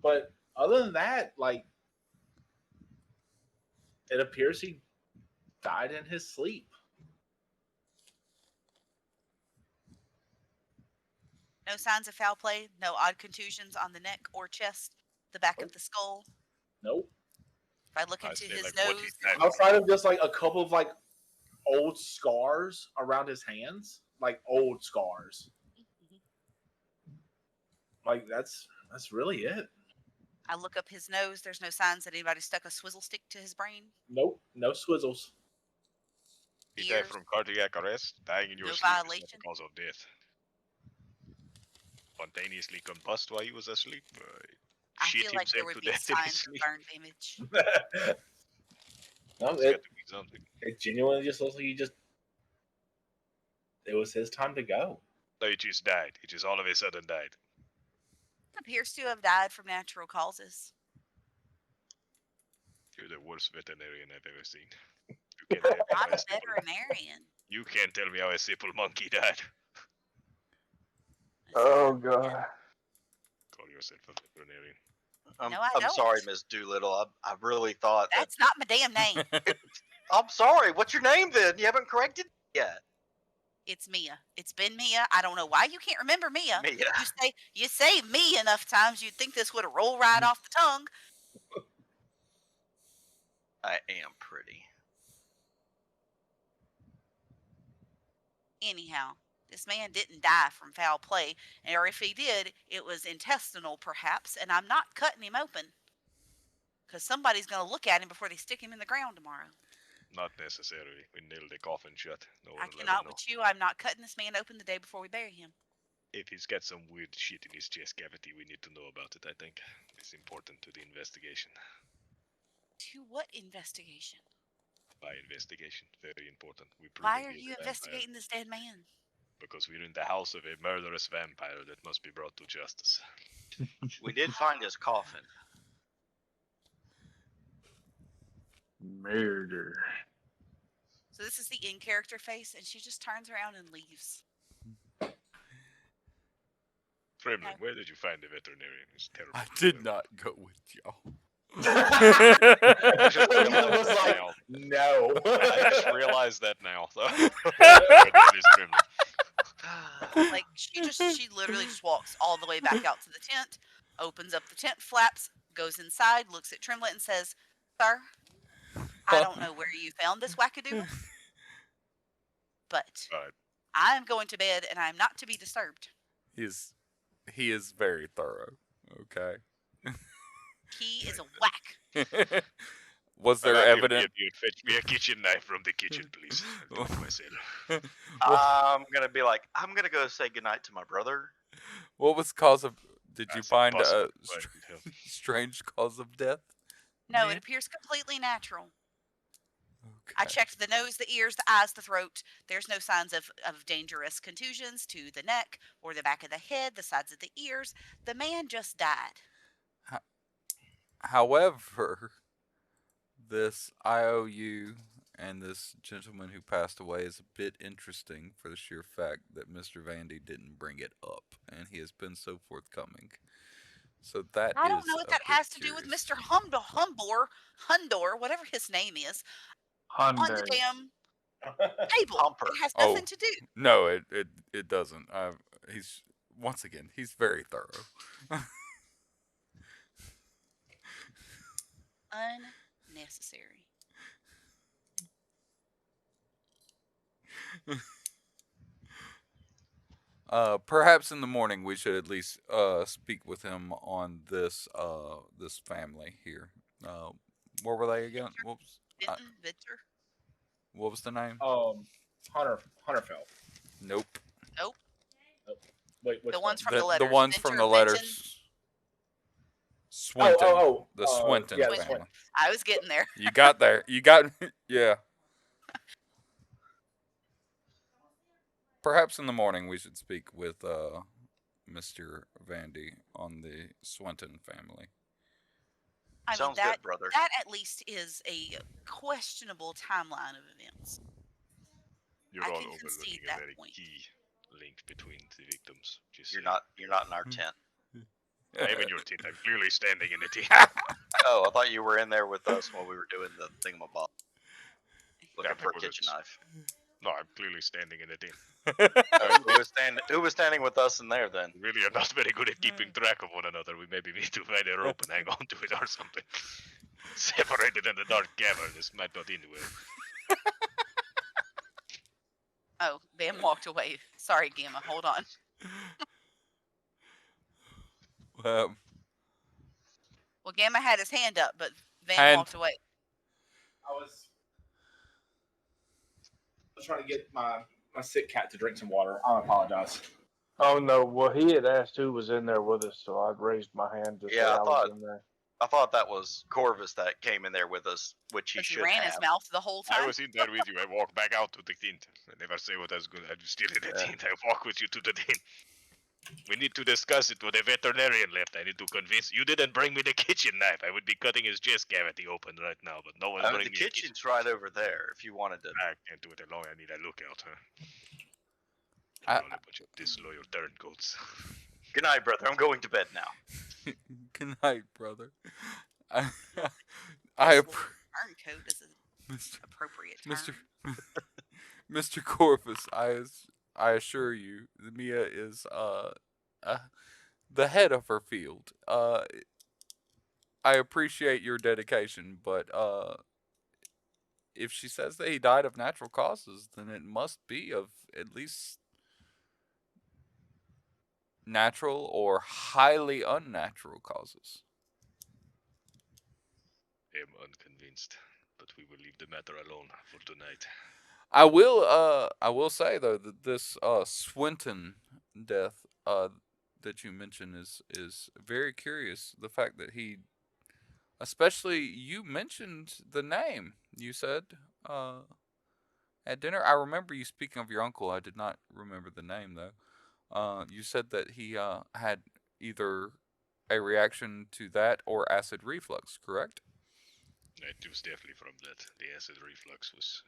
but other than that, like, it appears he died in his sleep. No signs of foul play, no odd contusions on the neck or chest, the back of the skull. Nope. If I look I into say, his like, what nose, is that? Outside of just like a couple of like old scars around his hands, like old scars. Mhm. Like that's really it. I look up his nose. There's no signs that anybody stuck a swizzle stick to his brain. Nope, no swizzles. He died Ears. from cardiac arrest. Dying in your No sleep is violation. not the cause of death. Spontaneously combust while he was asleep. I Shit feel like there himself would to be death in his signs of sleep. burn damage. No, There's it, got to be something. it genuinely just looks like it was his time to go. No, he just died. He just all of a sudden died. Appears to have died from natural causes. You're the worst veterinarian I've ever seen. You can't tell me Not how a simple- veterinarian. You can't tell me how a simple monkey died. Oh god. Call yourself a veterinarian. No, I I'm don't. sorry, Miss Doolittle. I really thought that. That's not my damn name. I'm sorry. What's your name then? You haven't corrected it yet. It's Mia. It's been Mia. I don't know why you can't remember Mia. Mia. You say me enough times, you'd think this would have rolled right off the tongue. I am pretty. Anyhow, this man didn't die from foul play, or if he did, it was intestinal perhaps, and I'm not cutting him open. Because somebody's going to look at him before they stick him in the ground tomorrow. Not necessarily. We nailed the coffin shut. No one I will ever cannot know. with you. I'm not cutting this man open the day before we bury him. If he's got some weird shit in his chest cavity, we need to know about it, I think. It's important to the investigation. To what investigation? By investigation. Very important. We prove Why him are he's you a vampire. investigating this dead man? Because we're in the house of a murderous vampire that must be brought to justice. We did find his coffin. Murder. So this is the in-character face, and she just turns around and leaves. Fremlin, Okay. where did you find the veterinarian? It's terrible. I did not go with y'all. I just It realized was like, now. no. I just realized realize that now. So. That is tremendous. Like she literally just walks all the way back out to the tent, opens up the tent flaps, goes inside, looks at Tremlet and says, "Sir, I don't know where you found this wackadoodle, but Right. I am going to bed and I am not to be disturbed." He is very thorough. Okay. He is a whack. Was Well, there I'm evidence? If you'd fetch me a kitchen knife from the kitchen, please. I'll do it myself. I'm gonna be like, I'm gonna go say goodnight to my brother. What was the cause of? Did you That's find impossible a to find with him. strange cause of death? No, Yeah. it appears completely natural. I Okay. checked the nose, the ears, the eyes, the throat. There's no signs of dangerous contusions to the neck or the back of the head, the sides of the ears. The man just died. However, this IOU and this gentleman who passed away is a bit interesting for the sheer fact that Mr. Vandy didn't bring it up, and he has been so forthcoming. So that I don't is know what a that bit has to do with curious. Mr. Hundor, whatever his name is, on the Hyundai. damn table. Humper. It has Oh. nothing to do. No, it doesn't. He's once again he's very thorough. Unnecessary. Perhaps in the morning we should at least speak with him on this family here. Where were they again? Victor? What was the name? Hunterfell. Nope. Nope. Wait, which The ones one? from the letters. The ones from Venter, the Vinton. letters. Swinton. The yeah, Swinton family. Swinton. I was getting there. You got there. You got yeah. Perhaps in the morning we should speak with Mr. Vandy on the Swinton family. I mean, Sounds that, good, brother. that at least is a questionable timeline of events. You're I all can overlooking concede a that very point. key link between the victims. Just You're saying. not in our tent. I'm in your tent. I'm clearly standing in the tent. Oh, I thought you were in there with us while we were doing the thingamabob. Looking Yeah, for a because kitchen it's- knife. No, I'm clearly standing in the tent. Who was standing with us in there then? We really are not very good at keeping track of one another. We maybe need to find a rope and hang on to it or something. Separated in the dark cavern. This might not end well. Oh, Bam walked away. Sorry, Gamma. Hold on. Um, Well, Gamma had his hand up, but Van Hand. walked away. I was trying to get my sick cat to drink some water. I apologize. Oh no, well he had asked who was in there with us, so I'd raised my hand to say Yeah, I I was thought- in there. I thought that was Corvus that came in there with us, which he But he should ran have. his mouth the whole time. I was in there with you. I walked back out to the tent. I never say what I was going to. I'm still in the tent. I walk with you to the tent. We need to discuss it with the veterinarian left. I need to convince you didn't bring me the kitchen knife. I would be cutting his chest cavity open right now, but no one's The bringing me a kitchen's right over there. If you wanted to. I can't do it alone. I need a lookout, huh? I- Only a bunch of disloyal turncoats. Good night, brother. I'm going to bed now. good night, brother. I This appre- turncoat is an Mr. appropriate term. Mr. Mr. Corvus, I assure you, the Mia is the head of her field. I appreciate your dedication, but if she says that he died of natural causes, then it must be of at least natural or highly unnatural causes. I am unconvinced, but we will leave the matter alone for tonight. I will say though that this Swinton death that you mentioned is very curious. The fact that he, especially you mentioned the name. You said at dinner. I remember you speaking of your uncle. I did not remember the name though. You said that he had either a reaction to that or acid reflux. Correct? It was definitely from that. The acid reflux was,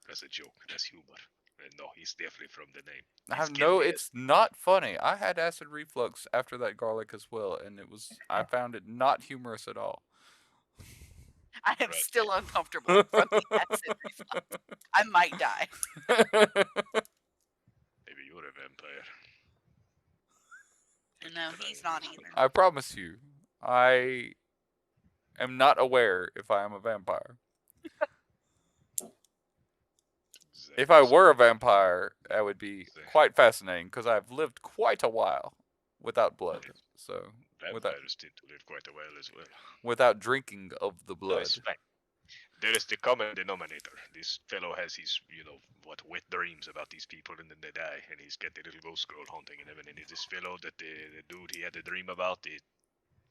that's a joke. That's humor. No, he's definitely from the name. He's No, killing it. it's not funny. I had acid reflux after that garlic as well, and I found it not humorous at all. I am Right. still uncomfortable from the acid reflux. I might die. Maybe you're a vampire. No, he's not either. I promise you, I am not aware if I am a vampire. If I were a vampire, that would be quite fascinating because I've lived quite a while without blood. So, Vampires tend to live quite a while as well. without drinking of the No, blood. it's fine. There is the common denominator. This fellow has his, wet dreams about these people, and then they die, and he's got the little ghost girl haunting him. And then this fellow that the dude he had a dream about,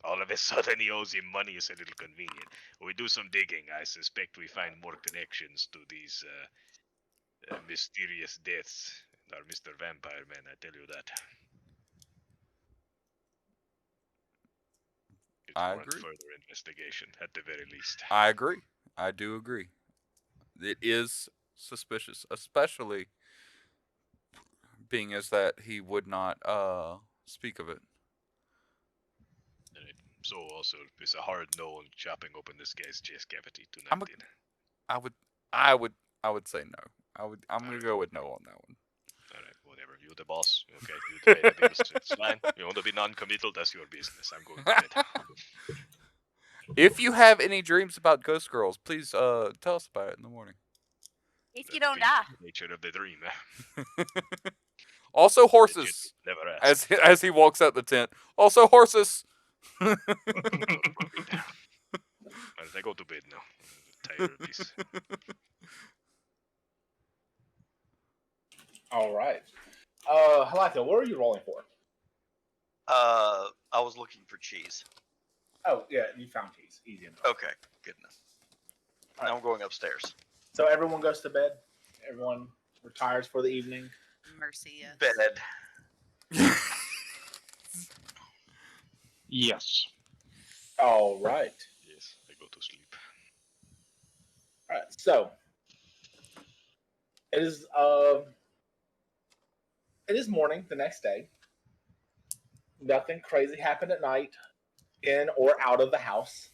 all of a sudden he owes him money. It's a little convenient. We do some digging. I suspect we find more connections to these mysterious deaths. Our Mr. Vampire Man, I tell you that. It I warrants agree. further investigation, at the very least. I agree. I do agree. It is suspicious, especially being as that he would not speak of it. Right. So also, it's a hard no on chopping open this guy's chest cavity tonight. I'm a- I would say no. I'm gonna go with no on that one. Alright, whatever. You're the boss. Okay, you pay the bills. It's fine. You want to be non-committal, that's your business. I'm going to bed. If you have any dreams about ghost girls, please tell us about it in the morning. If you That don't be die. the nature of the dream. Also horses. Never ask. As he walks out the tent. Also horses. Alright, I go to bed now. I'm tired of this. All right. Halaka, what are you rolling for? I was looking for cheese. Oh, yeah, you found keys. Easy enough. Okay, good enough. Now I'm going upstairs. So everyone goes to bed. Everyone retires for the evening. Mercy, yes. Bed. Yes. All right. Yes, I go to sleep. All right. So it is morning the next day. Nothing crazy happened at night, in or out of the house.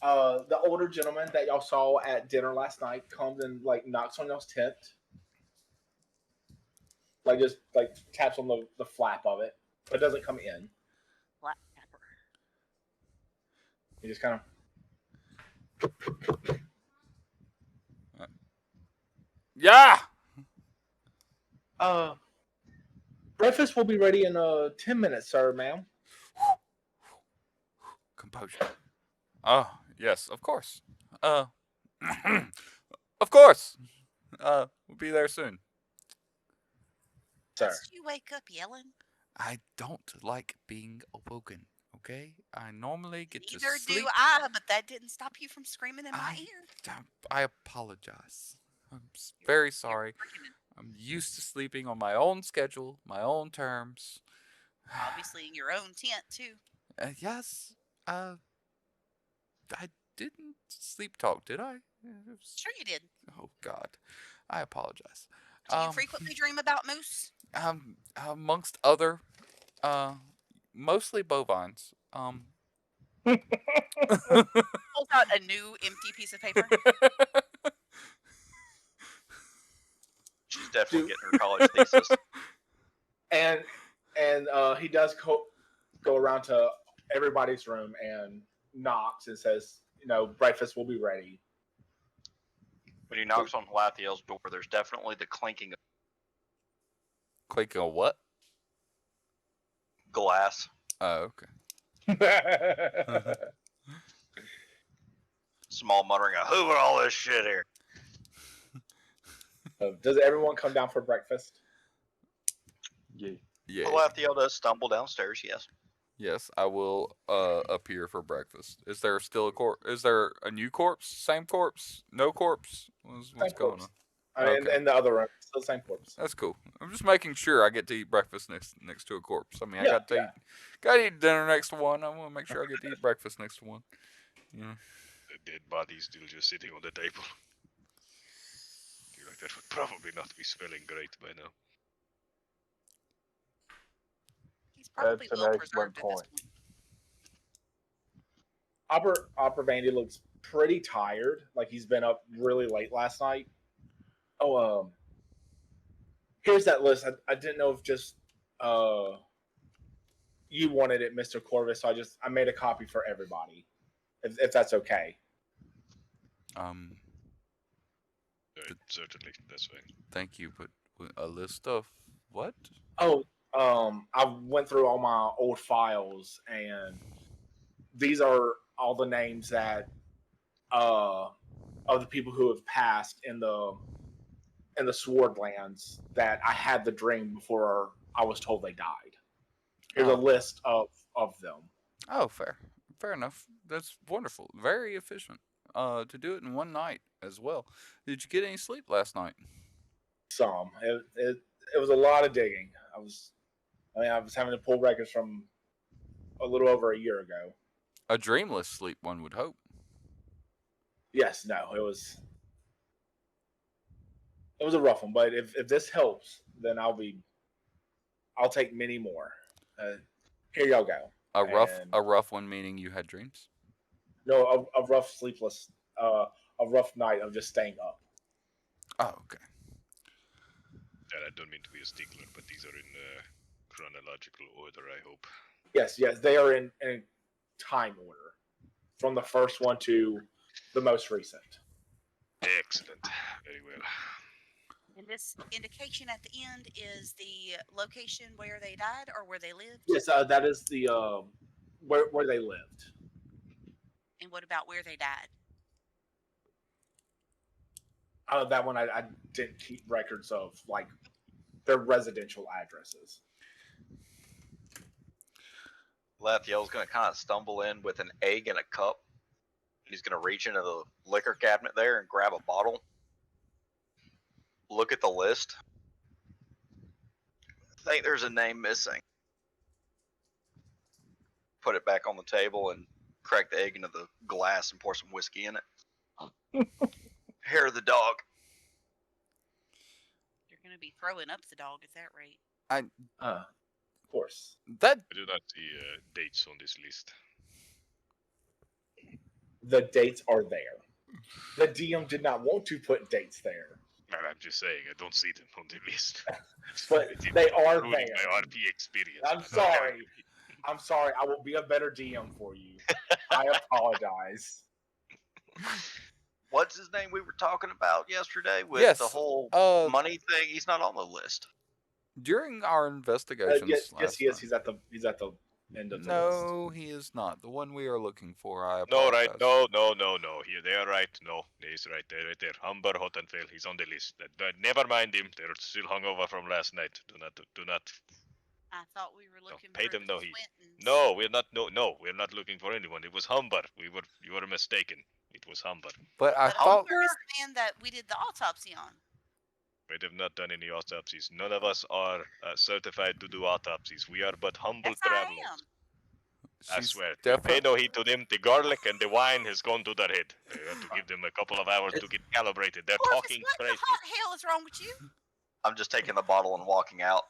The older gentleman that y'all saw at dinner last night comes and knocks on y'all's tent, just taps on the flap of it, but doesn't come in. Black pepper. He just kind of Yeah. breakfast will be ready in 10 minutes, sir, ma'am. Composure. Oh, yes, of course. Of course. We'll be there soon. Sir. Did you wake up yelling? I don't like being awoken, okay? I normally get to Neither sleep. do I, but that didn't stop you from screaming in my ear. I apologize. I'm very sorry. I'm used to sleeping on my own schedule, my own terms. Obviously, in your own tent, too. Yes. I didn't sleep talk, did I? Sure you did. Oh, God. I apologize. Do you frequently dream about moose? Amongst other, mostly bovines. Pulls out a new empty piece of paper. She's definitely getting her college thesis. And he does go around to everybody's room and knocks and says, breakfast will be ready. When he knocks on Lathiel's door, there's definitely the clinking of Clinking a what? glass. Oh, okay. Small muttering of, "Hoover all this shit here." Does everyone come down for breakfast? Yeah. Yeah. Lathiel does stumble downstairs, yes. Yes, I will appear for breakfast. Is there still a corpse? Is there a new corpse? Same corpse? No corpse? What's going on? In the other room, still the same corpse. That's cool. I'm just making sure I get to eat breakfast next to a corpse. I mean, I Yeah, got to eat dinner next to one. I want to make sure I get to eat breakfast next to one. Yeah. The dead body's still just sitting on the table. Feel like that would probably not be smelling great by now. He's Probably That's an well excellent preserved at this point. point. Opera Vandy looks pretty tired. Like he's been up really late last night. Oh, here's that list. I didn't know if just you wanted it, Mr. Corvus. So I made a copy for everybody, if that's okay. Certainly, that's fine. Thank you, but a list of what? Oh, I went through all my old files, and these are all the names that of the people who have passed in the Swordlands that I had the dream before I was told they died. Here's a Oh. list of them. Oh, fair enough. That's wonderful. Very efficient. To do it in one night as well. Did you get any sleep last night? Some it was a lot of digging. I was having to pull records from a little over a year ago. A dreamless sleep, one would hope. Yes, no, it was a rough one. But if this helps, then I'll take many more. Here y'all go. A rough one meaning you had dreams? No, a rough sleepless, a rough night of just staying up. Oh, okay. And I don't mean to be a stickler, but these are in chronological order, I hope. Yes, they are in time order, from the first one to the most recent. Excellent. Very well. And this indication at the end is the location where they died or where they lived? Yes, that is the where they lived. And what about where they died? That one I didn't keep records of, like their residential addresses. Lathiel's going to kind of stumble in with an egg in a cup. He's going to reach into the liquor cabinet there and grab a bottle. Look at the list. I think there's a name missing. Put it back on the table and crack the egg into the glass and pour some whiskey in it. Hair of the dog. You're going to be throwing up the dog, is that right? Of course. That I do not see dates on this list. The dates are there. The DM did not want to put dates there. I'm just saying, I don't see them on the list. But they are Including there. my RP experience. I'm sorry. I'm sorry. I will be a better DM for you. I apologize. What's his name we were talking about yesterday with Yes, the whole money thing? He's not on the list. during our investigations. Yes, he is. He's at the end of the list. No, he is not. The one we are looking for, I No, apologize. right? No. Here, they are right. No, he's right there, right there. Humber Hottenfeld, he's on the list. Never mind him. They're still hungover from last night. Do not. I thought we were looking pay for them the no heed. Swintons. No, we're not. No, we're not looking for anyone. It was Humber. You were mistaken. It was Humber. But I But thought Humber is the man that we did the autopsy on. We have not done any autopsies. None of us are certified to do autopsies. We are but humble Yes, travelers. I am. I she's swear. definitely Pay no heed to them. The garlic and the wine has gone to their head. They have to give them a couple of hours to get calibrated. They're Corvus, talking what crazy. the hot hell is wrong with you? I'm just taking the bottle and walking out.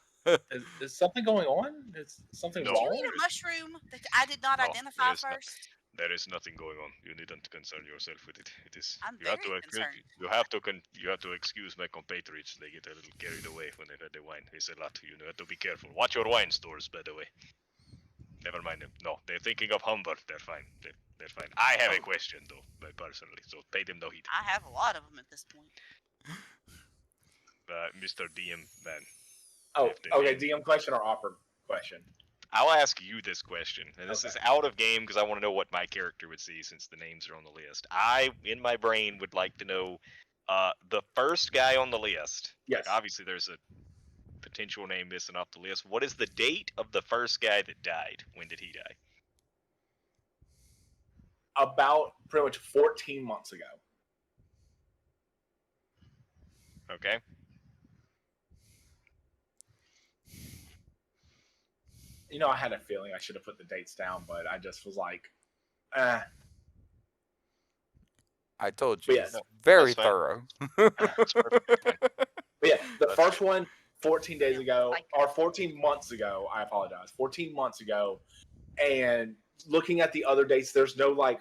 Is something going on? Is something No. Did wrong? you eat a mushroom that I did not No, identify there is not. first? There is nothing going on. You needn't concern yourself with it. It is. I'm You have to. very concerned. You have to excuse my compatriots. They get a little carried away when they had the wine. It's a lot. You have to be careful. Watch your wine stores, by the way. Never mind them. No, they're thinking of Humber. They're fine. They're fine. I have a question though, personally. So pay them no heed. I have a lot of them at this point. Mr. DM Van. Oh, If they okay. did- DM question or opera question? I'll ask you this question, and this Okay. is out of game because I want to know what my character would see since the names are on the list. I, in my brain, would like to know the first guy on the list. Yes. Like, obviously, there's a potential name missing off the list. What is the date of the first guy that died? When did he die? About pretty much 14 months ago. Okay. You know, I had a feeling I should have put the dates down, but I just was like, eh. I told But you, yeah, it's no, very that's fine. thorough. That's perfectly fine. But yeah, the That's first good. one 14 days Yeah, ago, like or 14 months ago. I apologize. 14 months ago, and looking at the other dates, there's no like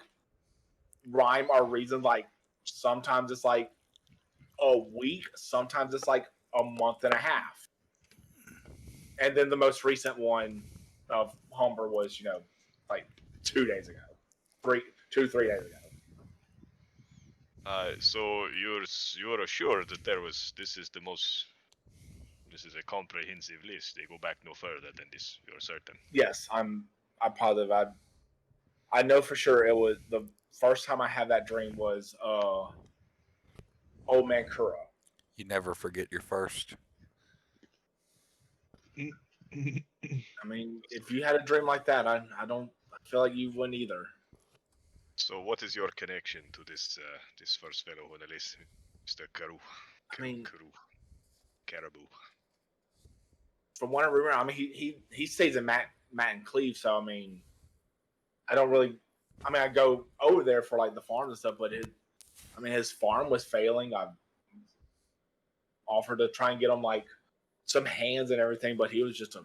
rhyme or reason. Like sometimes it's like a week, sometimes it's like a month and a half, and then the most recent one of Humber was like 2 days ago, 3 days ago. So you're sure that this is a comprehensive list. They go back no further than this. You're certain. Yes, I'm positive. I know for sure it was the first time I had that dream was Old Man Kuro. You never forget your first. I mean, if you had a dream like that, I don't feel like you wouldn't either. So what is your connection to this first fellow on the list, Mr. Karu? I mean, Caribou. from what I remember, I mean he stays in Matt and Cleve, so I mean, I don't really. I mean, I go over there for like the farms and stuff, but his farm was failing. I offered to try and get him like some hands and everything, but he was just a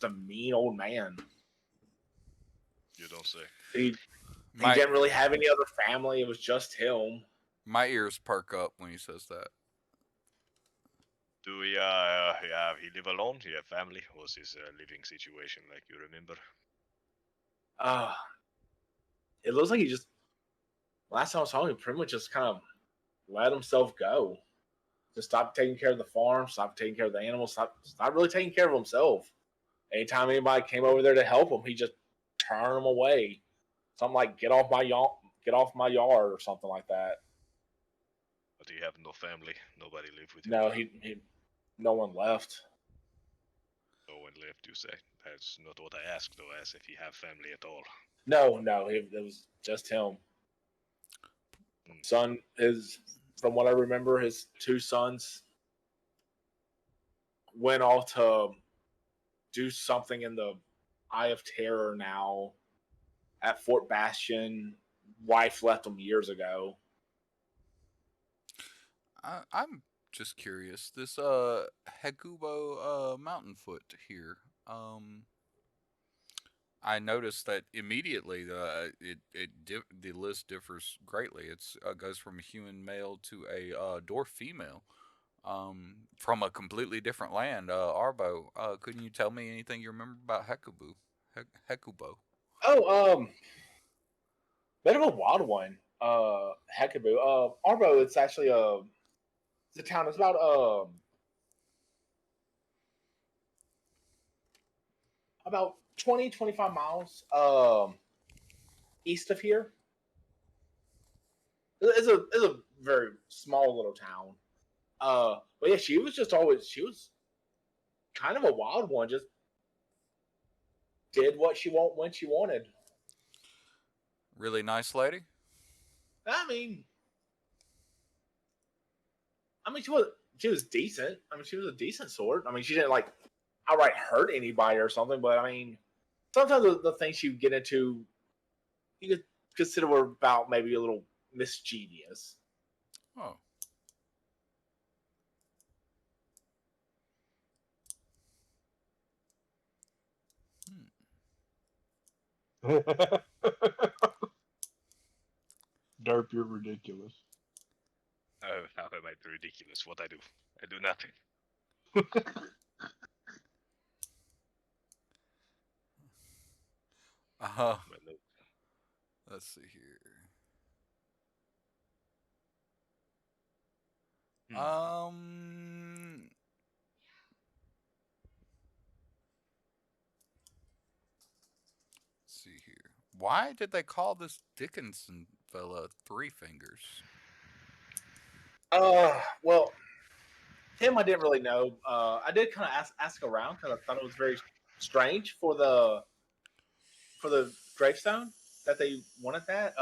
mean old man. You don't say. He My didn't really have any other family. It was just him. my ears perk up when he says that. Do we have he live alone? He have family? What's his living situation like? You remember? Uh it looks like he just last time I saw him, he pretty much just kind of let himself go. Just stopped taking care of the farm, stopped taking care of the animals, stopped really taking care of himself. Anytime anybody came over there to help him, he just turned them away. Something like get off my yard or something like that. But he have no family. Nobody live with him. No, no one left. No one left. You say. That's not what I asked. Though. I asked if he have family at all. No, it was just him. Son is, from what I remember, his two sons went off to do something in the Eye of Terror now at Fort Bastion. Wife left him years ago. I'm just curious. This Hekubo mountain foot here. I noticed that immediately the list differs greatly. It's goes from a human male to a dwarf female. From a completely different land. Arbo, couldn't you tell me anything you remember about Hekubo? Oh, bit of a wild one. Hekabu. Arbo. It's actually it's a town. It's about 20-25 miles east of here. It's a very small little town. But yeah, she was kind of a wild one. Just did what she want when she wanted. Really nice lady. I mean, she was decent. I mean, she was a decent sort. I mean, she didn't like outright hurt anybody or something. But I mean, sometimes the things you get into, you could consider were about maybe a little mischievous. Oh. Derp, you're ridiculous. Oh, how am I ridiculous? What I do? I do nothing. Uh, But no. let's see here. Let's see here. Why did they call this Dickinson fella Three Fingers? Well, him I didn't really know. I did kind of ask around because I thought it was very strange for the gravestone that they wanted that.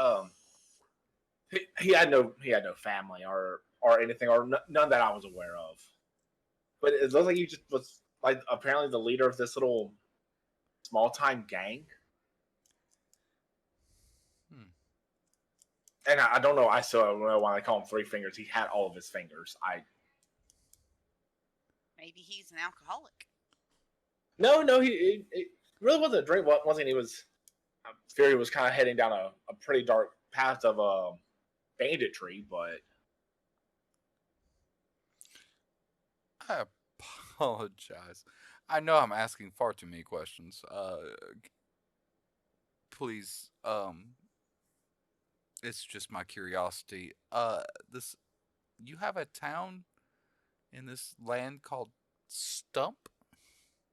He had no family or anything or none that I was aware of. But it looks like he just was like apparently the leader of this little small time gang. And I don't know. I still don't know why they call him Three Fingers. He had all of his fingers. Maybe he's an alcoholic. No, he really wasn't a drink. One thing he was, Fury was kind of heading down a pretty dark path of banditry, but I apologize. I know I'm asking far too many questions. Please, it's just my curiosity. This you have a town in this land called Stump?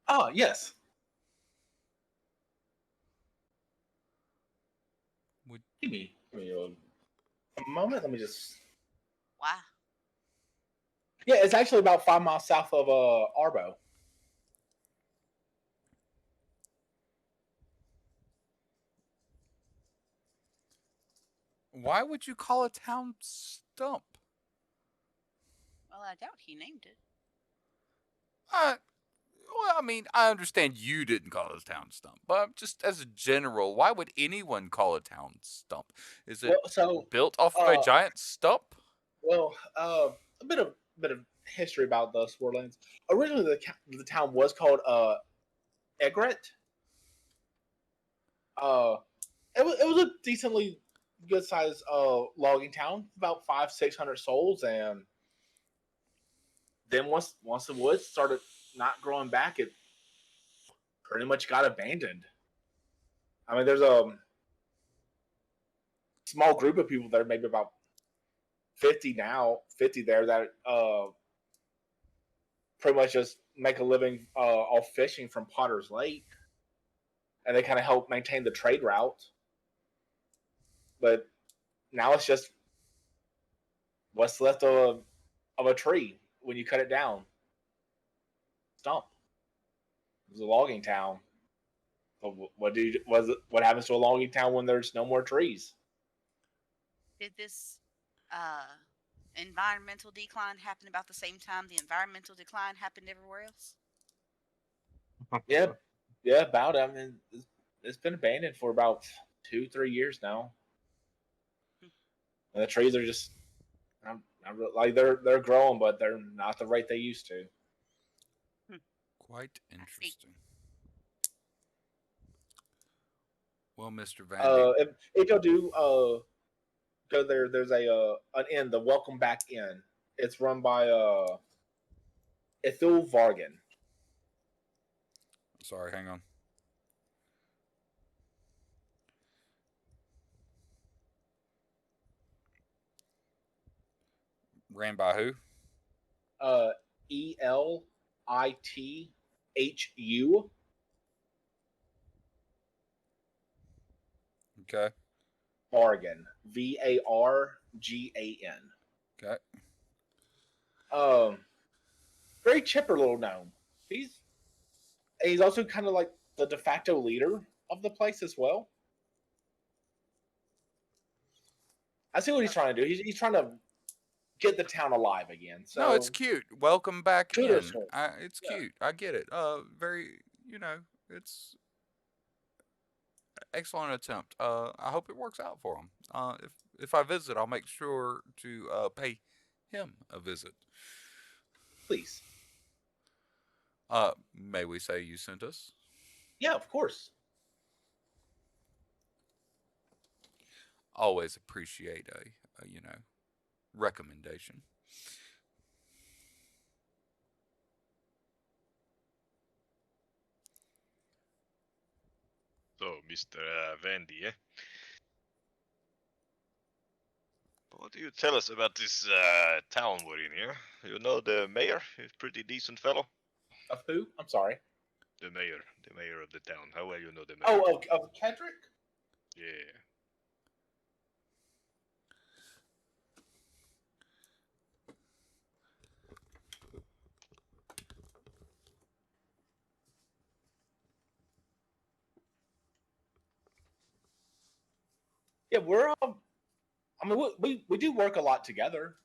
oh yes. Would Give me a moment. Let me just. Why? Yeah, it's actually about 5 miles south of Arbo. why would you call a town Stump? Well, I doubt he named it. Uh, well, I mean, I understand you didn't call this town Stump, but just as a general, why would anyone call a town Stump? Is it Well, so built off of a uh, giant stump? well, a bit of history about the Swordlands. Originally, the town was called Egret. Uh, it was a decently good sized logging town, about 500-600 souls, and then once the woods started not growing back, it pretty much got abandoned. I mean, there's a small group of people there, maybe about 50 there that pretty much just make a living off fishing from Potter's Lake, and they kind of help maintain the trade route. But now it's just what's left of a tree when you cut it down. Stump. It was a logging town. But what happens to a logging town when there's no more trees? Did this uh, environmental decline happen about the same time the environmental decline happened everywhere else? Yeah, yeah, about it. I mean, it's been abandoned for about 2-3 years now, and the trees are just like they're growing, but they're not the rate they used to. Quite see. interesting. Well, Mr. Vandy, If y'all do go there, there's an inn, the Welcome Back Inn. It's run by Ethel Vargan. sorry, hang on. Ran by who? ELITHU. Okay. Vargan. VARGAN. Okay. Um, very chipper little gnome. He's also kind of like the de facto leader of the place as well. I see what he's trying to do. He's trying to get the town alive again. So No, it's cute. Welcome back kudos in. to him. It's Yeah. cute. I get it. Very, it's excellent attempt. I hope it works out for him. If I visit, I'll make sure to pay him a visit. Please. May we say you sent us? Yeah, of course. Always appreciate a recommendation. So, Mr. Vandy, eh? What do you tell us about this town we're in here? You know the mayor? He's a pretty decent fellow. Of who? I'm sorry. The mayor of the town. How well you know the mayor? Oh, of Kedrick? Yeah. Yeah, we're I mean, we do work a lot together.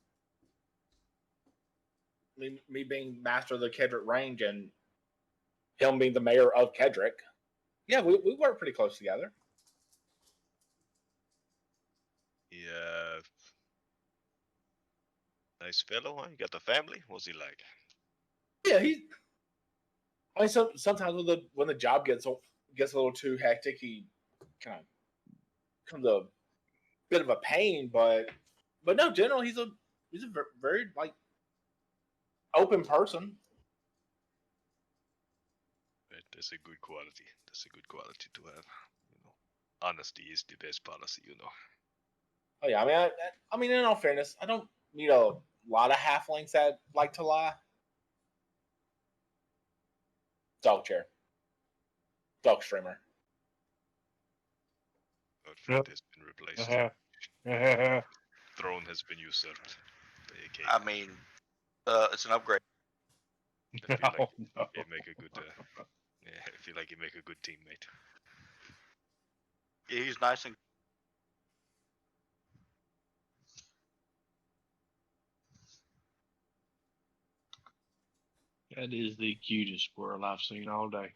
Me being master of the Kedrick Range and him being the mayor of Kedrick. Yeah, we work pretty close together. Yeah. Nice fellow, huh? You got a family? What's he like? Yeah, he. I mean, sometimes when the job gets a little too hectic, he kind of becomes a bit of a pain. But no, general, he's a very like open person. That's a good quality. That's a good quality to have. You know, honesty is the best policy. You know. Oh yeah, I mean, in all fairness, I don't meet a lot of halflings that like to lie. Dog chair, dog streamer. Our friend Yep. has been replaced. Uh-huh. Throne has been usurped by a king. I mean, it's an upgrade. I feel like No. you make a good. Yeah, I feel like you make a good teammate. Yeah, he's nice and That is the cutest squirrel I've seen all day.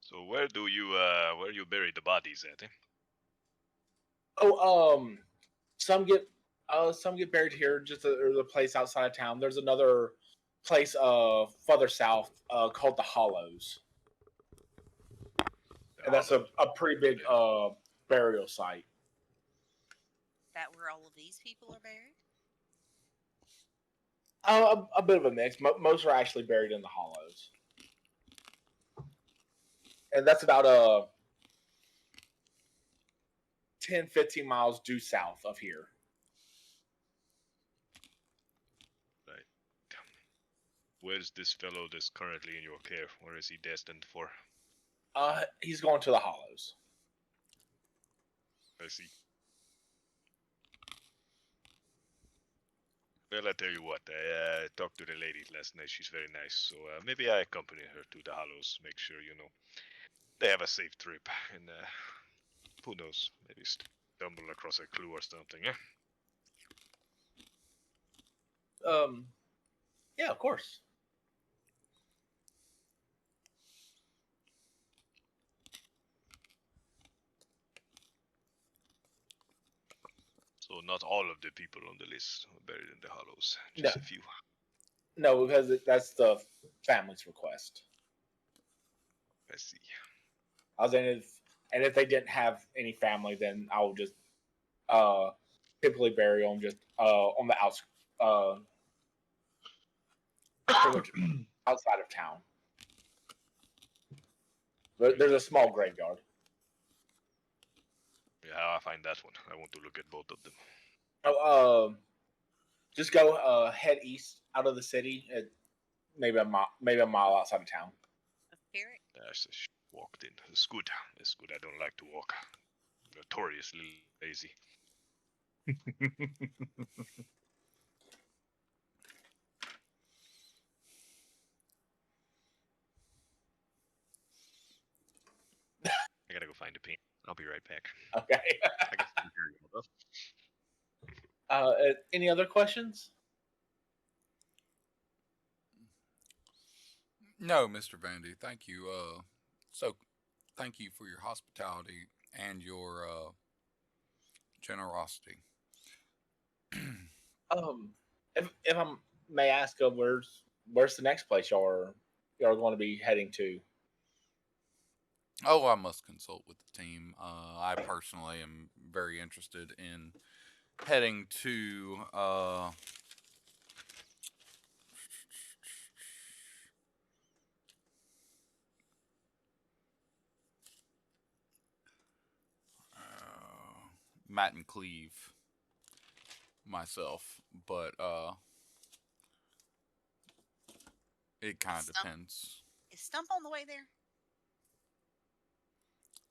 So where you bury the bodies at? Eh? Oh, some get some get buried here, just there's a place outside of town. There's another place further south called the Hollows, The and that's a Hollows. pretty big burial site. That where all of these people are buried? A bit of a mix. Most are actually buried in the Hollows, and that's about 10-15 miles due south of here. Right. Where's this fellow that's currently in your care? Where is he destined for? He's going to the Hollows. I see. Well, I tell you what, I talked to the lady last night. She's very nice, so maybe I accompany her to the Hollows. Make sure they have a safe trip, and who knows, maybe stumble across a clue or something. Eh? Yeah, of course. So not all of the people on the list are buried in the Hollows, No, just a few. no, because that's the family's request. I see. I was saying if they didn't have any family, then I would just uh typically bury them just on the outs pretty much outside of town. There's a small graveyard. Yeah, how I find that one? I want to look at both of them. Oh, just go head east out of the city, at maybe a mile outside of town. Of Ferric? Walked in. It's good. It's good. I don't like to walk. Notoriously lazy. I gotta go find a pin. I'll be right back. Okay. I guess you hear you, though. Any other questions? No, Mr. Vandy, thank you. So thank you for your hospitality and your generosity. Um, if I may ask, where's the next place y'all are going to be heading to? Oh, I must consult with the team. I personally am very interested in heading to. Matt and Cleve myself, but it kind of Stump. depends. Is Stump on the way there?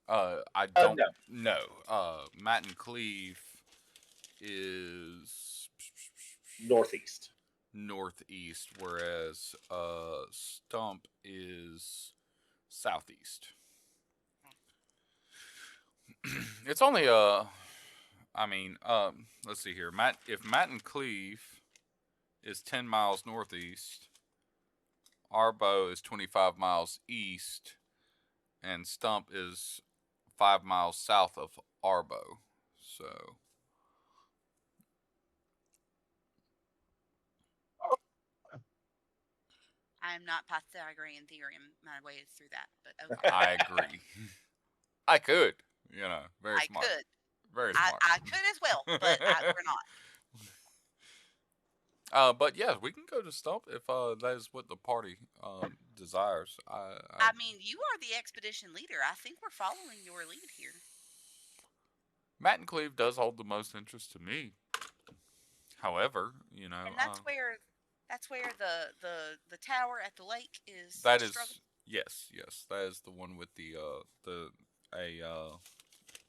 I don't No, know. Matt and Cleve is northeast. northeast, whereas Stump is southeast. It's only I mean, let's see here. If Matt and Cleve is 10 miles northeast, Arbo is 25 miles east, and Stump is 5 miles south of Arbo. So I am not Pythagorean theorem my way through that, but okay. I agree. I could, very I smart, could. very I, smart. I could as well, but we're not. But yeah, we can go to Stump if that is what the party desires. I mean, you are the expedition leader. I think we're following your lead here. Matt and Cleve does hold the most interest to me. However, And that's where the tower at the lake is that struggling. is yes, that is the one with the a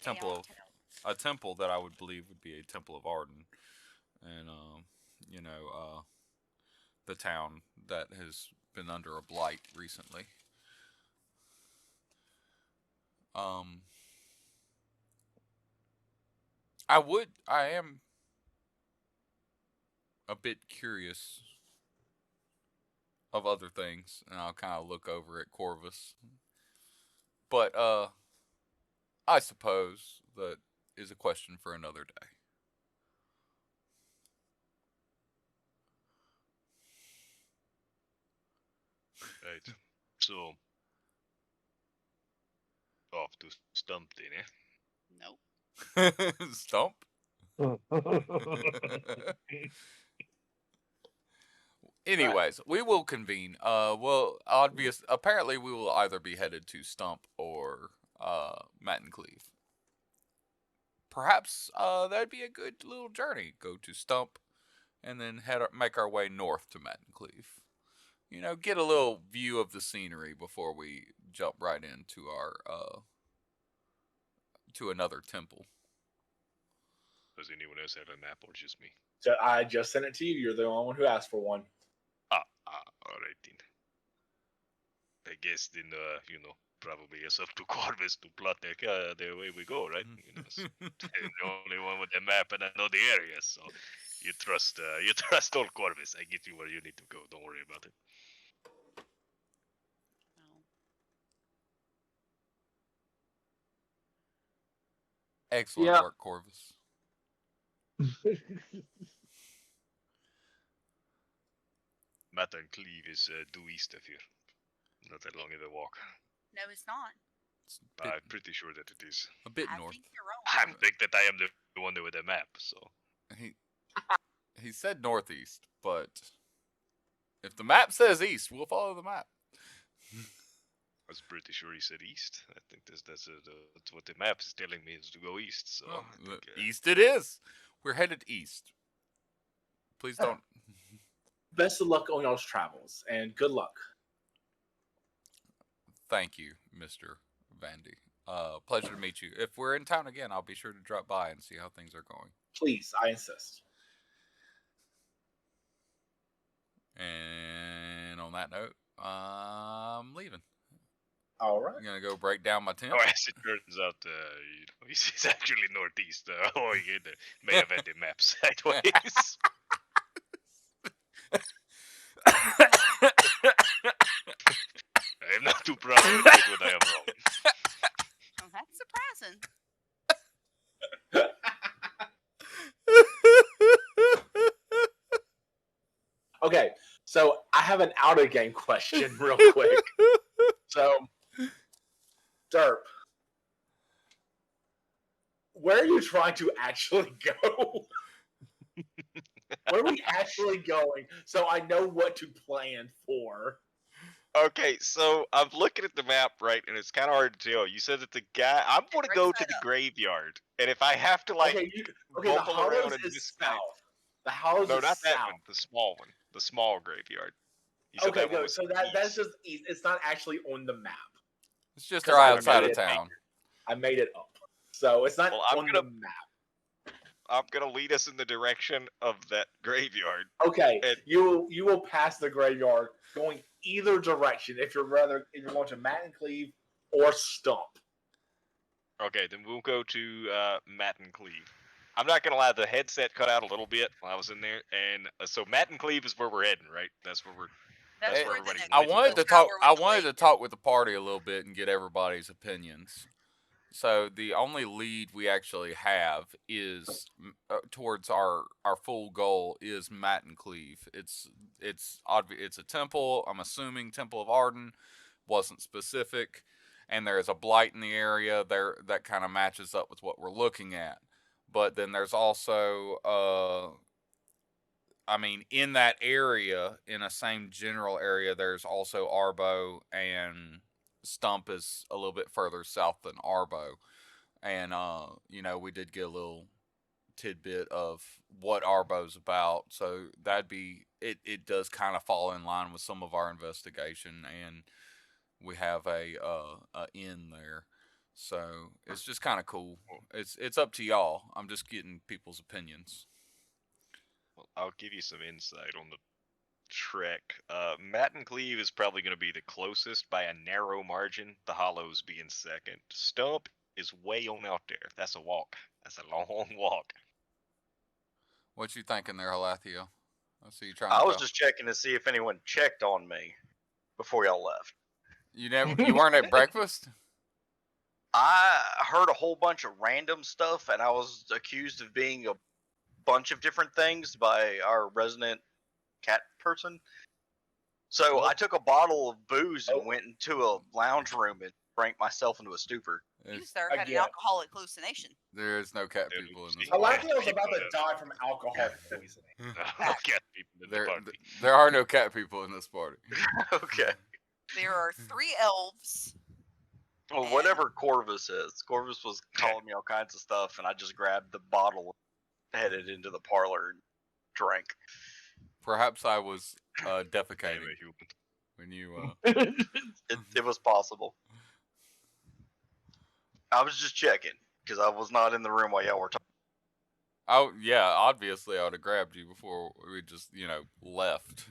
temple Aeon of Tower. a temple that I would believe would be a temple of Arden, and you know the town that has been under a blight recently. Um, I am a bit curious of other things, and I'll kind of look over at Corvus. But I suppose that is a question for another day. Right. So, off to Stump then, eh? Nope. Stump. Anyways, we will convene. Apparently we will either be headed to Stump or Matt and Cleve. Perhaps that'd be a good little journey. Go to Stump, and then make our way north to Matt and Cleve. Get a little view of the scenery before we jump right into our to another temple. Does anyone else have a map or just me? So I just sent it to you. You're the only one who asked for one. Alright then. I guess then, probably it's up to Corvus to plot the way we go, right? The only one with the map and I know the area, so you trust old Corvus. I get you where you need to go. Don't worry about it. No. Excellent work, Corvus. Matt and Cleve is due east of here. Not that long of a walk. No, it's not. I'm pretty sure that it is. A bit I north. think you're wrong. I think that I am the one with the map, so. He said northeast, but if the map says east, we'll follow the map. I was pretty sure he said east. I think that's what the map is telling me is to go east. So east it is. We're headed east. Please don't. Best of luck on y'all's travels, and good luck. Thank you, Mr. Vandy. Pleasure to meet you. If we're in town again, I'll be sure to drop by and see how things are going. Please, I insist. And on that note, I'm leaving. All right. I'm gonna go break down my tent. Oh, as it turns out, he's actually northeast. Or you may have had the map sideways. I'm not too proud to admit when I am wrong. Oh, that's surprising. Okay, so I have an out of game question real quick. So, Derp, where are you trying to actually go? Where are we actually going so I know what to plan for? Okay, so I'm looking at the map, right, and it's kind of hard to tell. You said that the guy, I'm going to go to the graveyard, and if I have to, like, the bumble around Hollows and is south. The Hollows No, is not that south. one. The small one. The small graveyard. You said Okay, that one good. was So that's just east. It's not actually on the map. It's just 'Cause right I outside made of it up. town. I made it up. So it's not Well, I'm on gonna- the map. I'm gonna lead us in the direction of that graveyard. Okay, And- you will pass the graveyard going either direction if you're going to Matt and Cleve or Stump. Okay, then we'll go to Matt and Cleve. I'm not gonna lie, the headset cut out a little bit while I was in there, and so Matt and Cleve is where we're heading, right? That's where we're. That's That's where where the everybody next I wants wanted to tower talk. with I the wanted to lake talk with the party a little bit and get everybody's opinions. So the only lead we actually have is towards our full goal is Matt and Cleve. It's a temple. I'm assuming Temple of Arden wasn't specific, and there is a blight in the area there that kind of matches up with what we're looking at. But then there's also I mean, in that area, in a same general area, there's also Arbo, and Stump is a little bit further south than Arbo. And we did get a little tidbit of what Arbo's about, so that'd be it. It does kind of fall in line with some of our investigation, and we have a inn there. So it's just kind of cool. It's up to y'all. I'm just getting people's opinions. Well, I'll give you some insight on the trek. Matt and Cleve is probably going to be the closest by a narrow margin, the Hollows being second. Stump is way on out there. That's a walk. That's a long walk. What you thinking there, Halathio? I see you trying I to was go. just checking to see if anyone checked on me before y'all left. You weren't at breakfast? I heard a whole bunch of random stuff, and I was accused of being a bunch of different things by our resident cat person. So Nope. I took a bottle of booze and Nope. went into a lounge room and drank myself into a stupor. You, It's- sir, had an Again. alcoholic hallucination. There is no cat Dude, people in this see? party. Alakio's about to die from alcohol poisoning. I'll get people in the There, party. there are no cat people in this party. Okay. There are 3 elves. Well, whatever Corvus is. Corvus was calling me all kinds of stuff, and I just grabbed the bottle and headed into the parlor and drank. Perhaps I was I am defecating a human. when you. It was possible. I was just checking, because I was not in the room while y'all were talking. Oh yeah, obviously I would have grabbed you before we just left.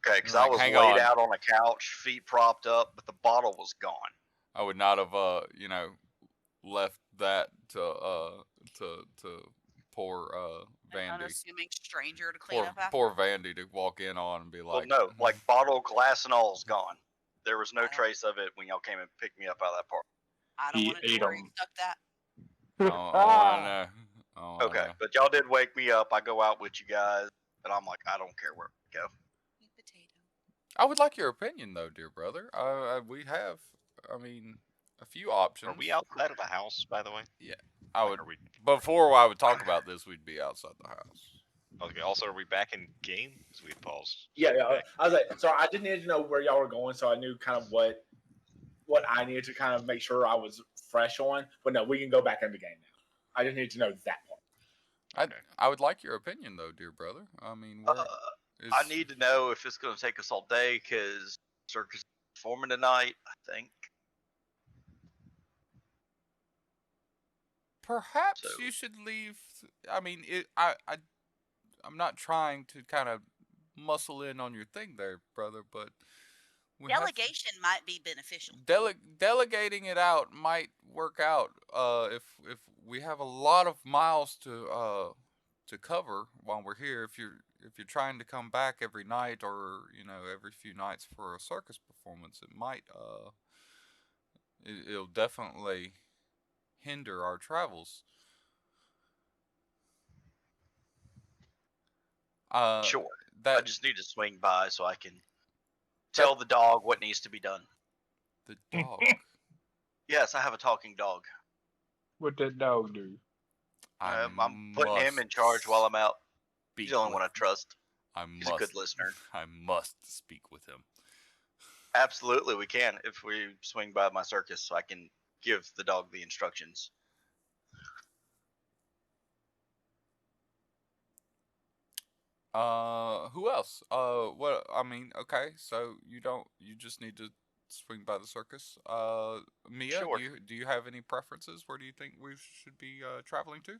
Okay, because Like, I was hang laid on. out on a couch, feet propped up, but the bottle was gone. I would not have left that to poor An Vandy. unassuming stranger to clean Poor up after. poor Vandy to walk in on and be Well, like, no, like bottle, glass, and all is gone. There was no don't- trace of it when y'all came and picked me up out of that park. I don't He want to know ate where he 'em. stuck that. oh, I know. Oh, I Okay, know. but y'all did wake me up. I go out with you guys, and I'm like, I don't care where we go. Sweet potato. I would like your opinion though, dear brother. We have, I mean, a few options. Are we outside of the house, by the way? I Like, would are we? before I would talk about this, we'd be outside the house. Okay. Also, are we back in game? Because we paused. Yeah, yeah. I was like, so I didn't need to know where y'all were going, so I knew kind of what I needed to kind of make sure I was fresh on. But no, we can go back into game now. I just need to know that part. I would like your opinion though, dear brother. I mean, I need to know if it's going to take us all day, because circus is performing tonight, I think. perhaps so- you should leave. I mean, I'm not trying to kind of muscle in on your thing there, brother, but we have- Delegation might be beneficial. delegating it out might work out if we have a lot of miles to cover while we're here. If you're trying to come back every night or every few nights for a circus performance, it might it'll definitely hinder our travels. Sure. That I just need to swing by so I can tell the dog what needs to be done. the dog. Yes, I have a talking dog. What that dog do? I'm putting him in charge while I'm out. He's the only one I trust. He's a good listener. I must speak with him. Absolutely, we can if we swing by my circus, so I can give the dog the instructions. Who else? What? I mean, okay. So you just need to swing by the circus. Mia, Sure. do you have any preferences? Where do you think we should be traveling to?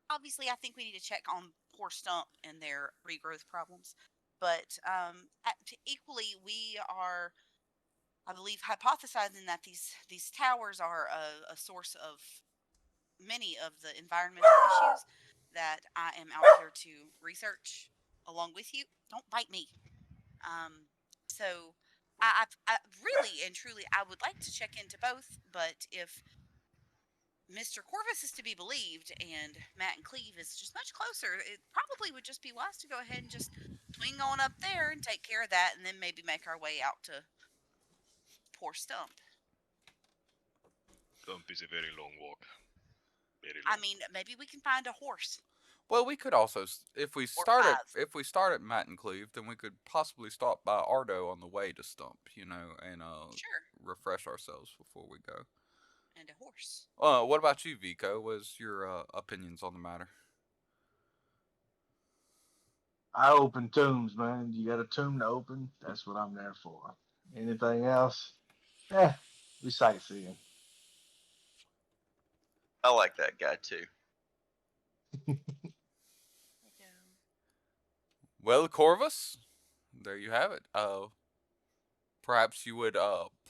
Obviously, I think we need to check on poor Stump and their regrowth problems. But equally, we are, I believe, hypothesizing that these towers are a source of many of the environmental issues that I am out here to research along with you. Don't bite me. So I really and truly, I would like to check into both, but if Mr. Corvus is to be believed, and Matt and Cleve is just much closer. It probably would just be wise to go ahead and just swing on up there and take care of that, and then maybe make our way out to poor Stump. Dump is a very long walk. Very I long. mean, maybe we can find a horse Well, we could also, if we or start at five. Matt and Cleve, then we could possibly stop by Ardo on the way to Stump, and Sure, refresh ourselves before we go. and a horse. What about you, Vico? What's your opinions on the matter? I open tombs, man. You got a tomb to open? That's what I'm there for. Anything else? We sightseeing. I like that guy too. Well, Corvus, there you have it. Perhaps you would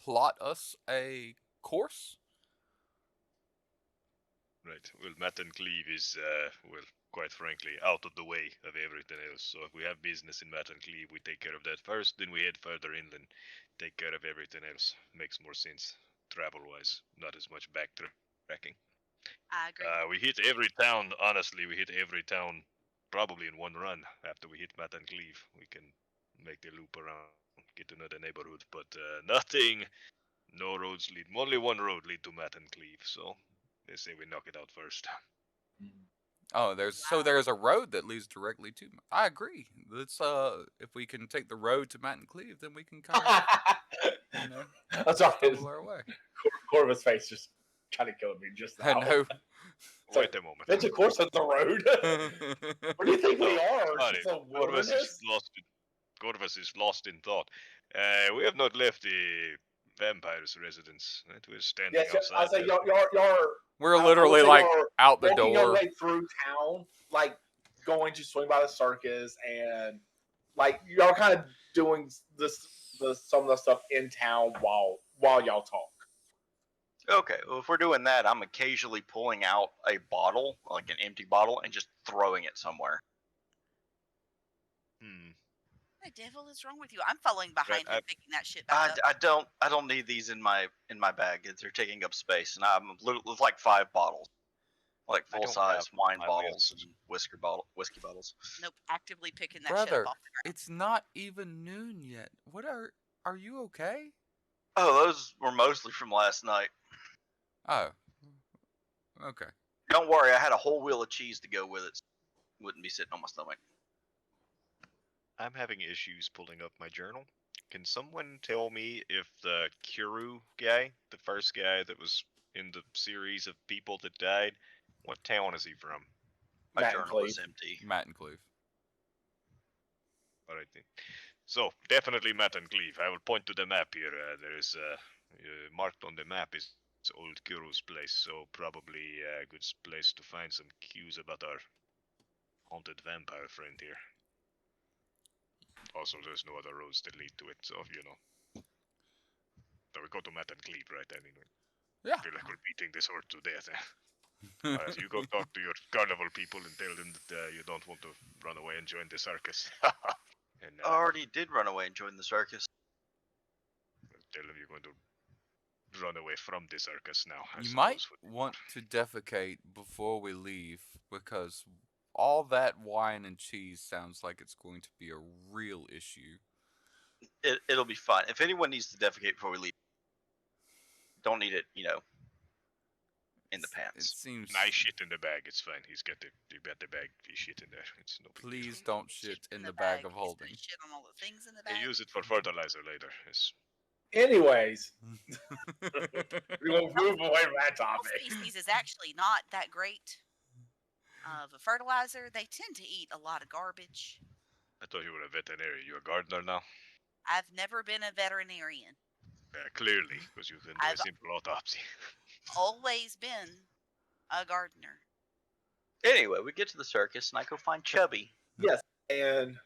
plot us a course. Right. Well, Matt and Cleve is, well, quite frankly, out of the way of everything else. So if we have business in Matt and Cleve, we take care of that first, then we head further inland, take care of everything else. Makes more sense travel-wise, not as much backtracking. I agree. We hit every town, honestly, we hit every town probably in one run after we hit Matt and Cleve. We can make the loop around, get to know the neighborhood, but nothing, no roads lead, only one road lead to Matt and Cleve, so they say we knock it out first. Oh, there's a road that leads directly to. I agree. Let's if we can take the road to Matt and Cleve, then we can kind of That's all. stumble our way. Corvus' face just kind of killed me just I now. know. It's Wait like, a moment. bitch, of course it's the road. What do you think we are? Sorry, Just a Corvus wilderness? is lost in thought. We have not left the vampire's residence. Right? We're standing Yes, outside. I say there. y'all We're I would literally say like y'all out the walking your door. way through town, like going to swing by the circus, and like y'all kind of doing some of the stuff in town while y'all talk. Okay, well, if we're doing that, I'm occasionally pulling out a bottle, like an empty bottle, and just throwing it somewhere. What the devil is wrong with you? I'm following behind him, picking that shit back up. I don't need these in my bag. They're taking up space, and I'm with like 5 bottles, like I don't full size have wine my bottles wheels. and whiskey bottles. Nope, actively picking that shit Brother, up off the ground. it's not even noon yet. What are you okay? Oh, those were mostly from last night. Oh. Okay. Don't worry, I had a whole wheel of cheese to go with it. So it wouldn't be sitting on my stomach. I'm having issues pulling up my journal. Can someone tell me if the Kuru guy, the first guy that was in the series of people that died, what town is he from? My Matt and journal is Cleve. empty. Matt and Cleve. Alright then. So, definitely Matt and Cleve. I will point to the map here. There is marked on the map is old Kuru's place, so probably a good place to find some cues about our haunted vampire friend here. Also, there's no other roads that lead to it, so So we go to Matt and Cleve, right? I mean, Yeah. I feel like we're beating this horse to death. Alright, you go talk to your carnival people and tell them that you don't want to run away and join the circus. And I already did run away and join the circus. tell them you're going to run away from the circus now. You might want to defecate before we leave because all that wine and cheese sounds like it's going to be a real issue. It'll be fine. If anyone needs to defecate before we leave, don't need it, in the It pants. seems. Nice shit in the bag. It's fine. You got the bag. You shit in there. It's no big deal. Please don't shit in the bag of He's holding. putting shit on all the things in the You bag. use it for fertilizer later. Yes. Anyways, we will move away from that All topic. species is actually not that great of a fertilizer. They tend to eat a lot of garbage. I thought you were a veterinarian. You a gardener now? I've never been a veterinarian. Clearly, because you can do a I've- simple autopsy. Always been a gardener. Anyway, we get to the circus, and I go find Chubby. Yes, and